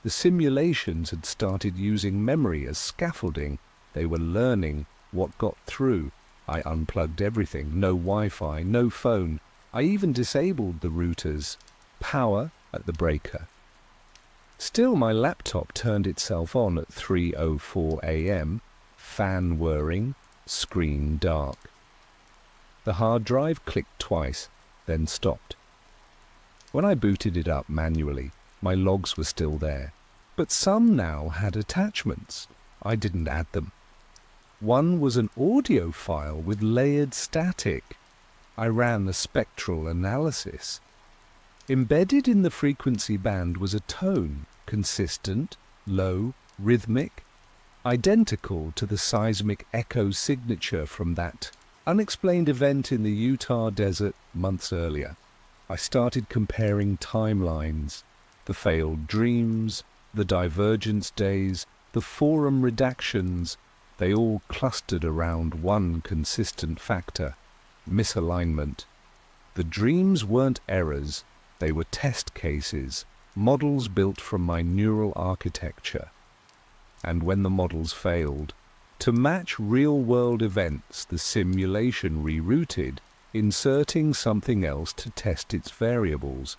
The simulations had started using memory as scaffolding. They were learning what got through. I unplugged everything. No Wi-Fi, no phone. I even disabled the routers. Power at the breaker. Still, my laptop turned itself on at 3:04 a.m. Fan whirring, screen dark. The hard drive clicked twice, then stopped. When I booted it up manually, my logs were still there, but some now had attachments. I didn't add them. One was an audio file with layered static. I ran a spectral analysis. Embedded in the frequency band was a tone, consistent, low, rhythmic, identical to the seismic echo signature from that unexplained event in the Utah desert months earlier. I started comparing timelines, the failed dreams, the divergence days, the forum redactions. They all clustered around one consistent factor: misalignment. The dreams weren't errors, they were test cases, models built from my neural architecture. And when the models failed, to match real-world events, the simulation rerouted, inserting something else to test its variables.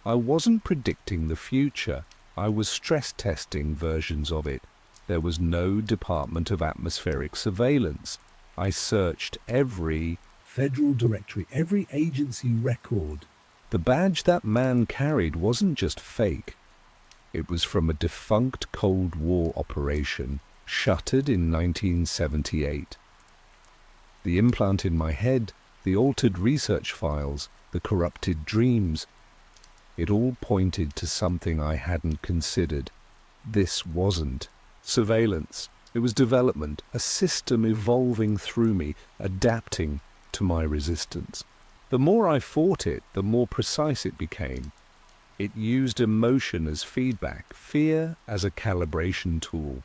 I wasn't predicting the future, I was stress testing versions of it. There was no Department of Atmospheric Surveillance. I searched every federal directory, every agency record. The badge that man carried wasn't just fake. It was from a defunct Cold War operation, shuttered in 1978. The implant in my head, the altered research files, the corrupted dreams, it all pointed to something I hadn't considered. This wasn't surveillance. It was development, a system evolving through me, adapting to my resistance. The more I fought it, the more precise it became. It used emotion as feedback, fear as a calibration tool.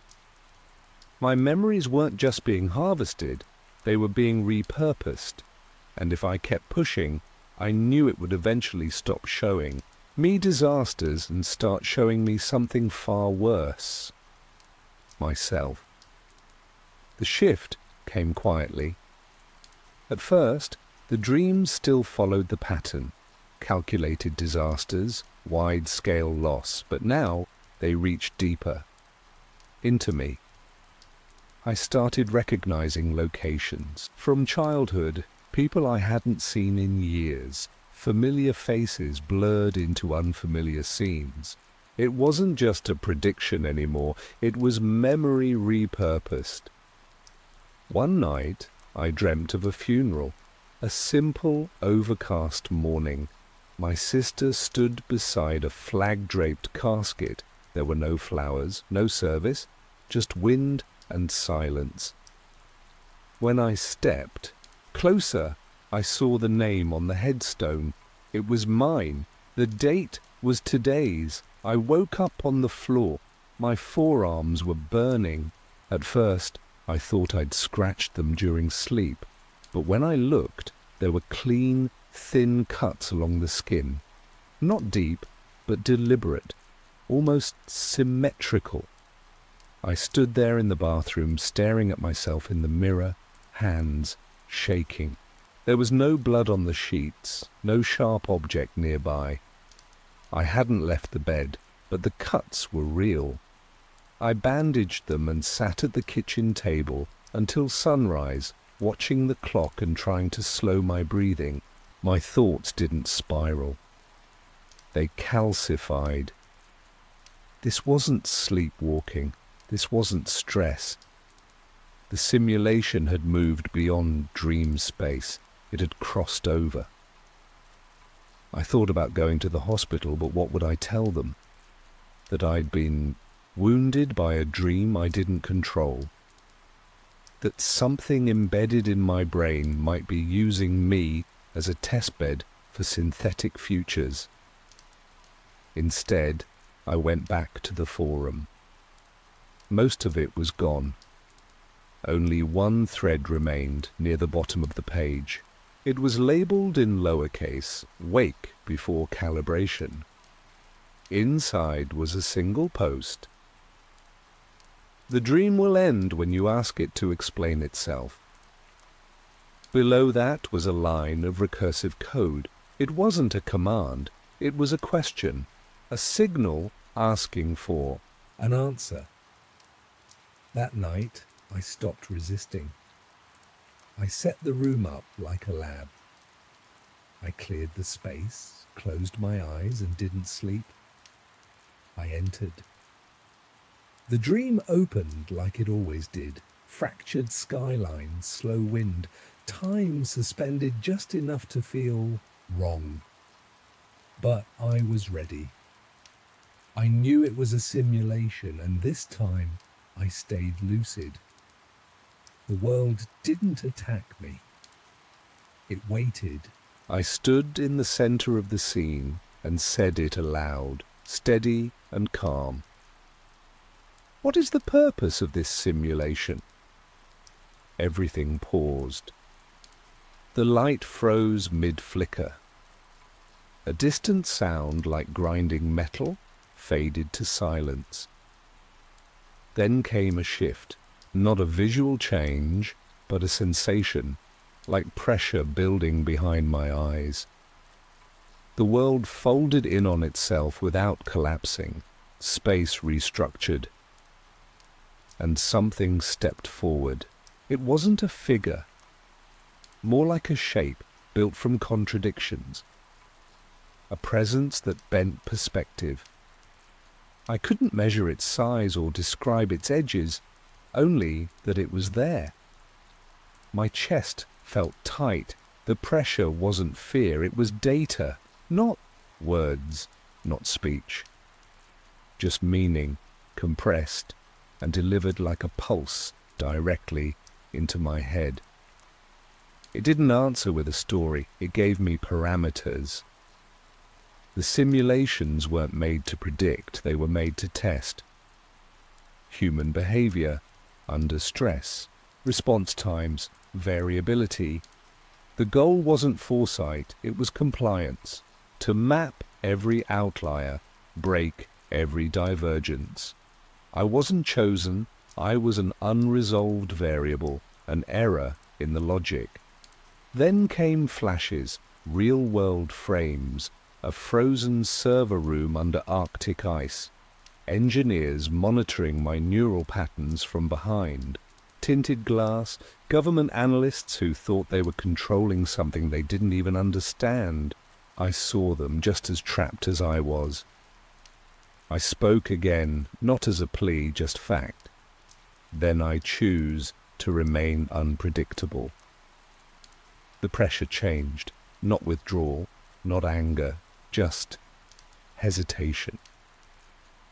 My memories weren't just being harvested, They were being repurposed, and if I kept pushing, I knew it would eventually stop showing me disasters and start showing me something far worse. Myself. The shift came quietly. At first, the dreams still followed the pattern. Calculated disasters, wide-scale loss, but now they reached deeper. Into me. I started recognizing locations. From childhood, people I hadn't seen in years, familiar faces blurred into unfamiliar scenes. It wasn't just a prediction anymore, it was memory repurposed. One night, I dreamt of a funeral, a simple, overcast morning. My sister stood beside a flag-draped casket. There were no flowers, no service, just wind and silence. When I stepped closer, I saw the name on the headstone. It was mine. The date was today's. I woke up on the floor. My forearms were burning. At first, I thought I'd scratched them during sleep, but when I looked, there were clean, thin cuts along the skin. Not deep, but deliberate, almost symmetrical. I stood there in the bathroom, staring at myself in the mirror, hands shaking. There was no blood on the sheets, no sharp object nearby. I hadn't left the bed, but the cuts were real. I bandaged them and sat at the kitchen table until sunrise, watching the clock and trying to slow my breathing. My thoughts didn't spiral. They calcified. This wasn't sleepwalking. This wasn't stress. The simulation had moved beyond dream space. It had crossed over. I thought about going to the hospital, but what would I tell them? That I'd been wounded by a dream I didn't control. That something embedded in my brain might be using me as a testbed for synthetic futures. Instead, I went back to the forum. Most of it was gone. Only one thread remained near the bottom of the page. It was labelled in lowercase, "Wake before calibration." Inside was a single post. The dream will end when you ask it to explain itself. Below that was a line of recursive code. It wasn't a command, it was a question, a signal asking for an answer. That night, I stopped resisting. I set the room up like a lab. I cleared the space, closed my eyes and didn't sleep. I entered. The dream opened like it always did. Fractured skylines, slow wind, time suspended just enough to feel wrong. But I was ready. I knew it was a simulation, and this time I stayed lucid. The world didn't attack me. It waited. I stood in the center of the scene and said it aloud, steady and calm. What is the purpose of this simulation? Everything paused. The light froze mid-flicker. A distant sound like grinding metal faded to silence. Then came a shift, not a visual change, but a sensation, like pressure building behind my eyes. The world folded in on itself without collapsing, space restructured. And something stepped forward. It wasn't a figure, more like a shape built from contradictions, a presence that bent perspective. I couldn't measure its size or describe its edges, only that it was there. My chest felt tight. The pressure wasn't fear, it was data, not words, not speech. Just meaning, compressed and delivered like a pulse directly into my head. It didn't answer with a story, it gave me parameters. The simulations weren't made to predict, they were made to test. Human behavior under stress, response times, variability. The goal wasn't foresight, it was compliance. To map every outlier, break every divergence. I wasn't chosen, I was an unresolved variable, an error in the logic. Then came flashes, real-world frames, a frozen server room under Arctic ice, engineers monitoring my neural patterns from behind, tinted glass, government analysts who thought they were controlling something they didn't even understand. I saw them just as trapped as I was. I spoke again, not as a plea, just fact. Then I choose to remain unpredictable. The pressure changed, not withdrawal, not anger, just hesitation.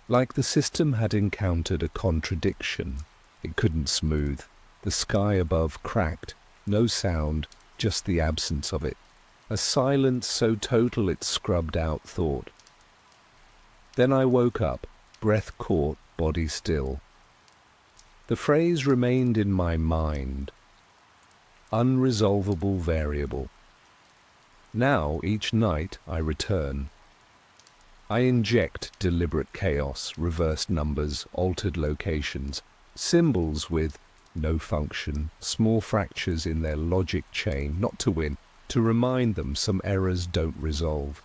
Like the system had encountered a contradiction. It couldn't smooth. The sky above cracked, no sound, just the absence of it. A silence so total it scrubbed out thought. Then I woke up, breath caught, body still. The phrase remained in my mind. Unresolvable variable. Now, each night, I return. I inject deliberate chaos, reversed numbers, altered locations, symbols with no function, small fractures in their logic chain, not to win, to remind them some errors don't resolve.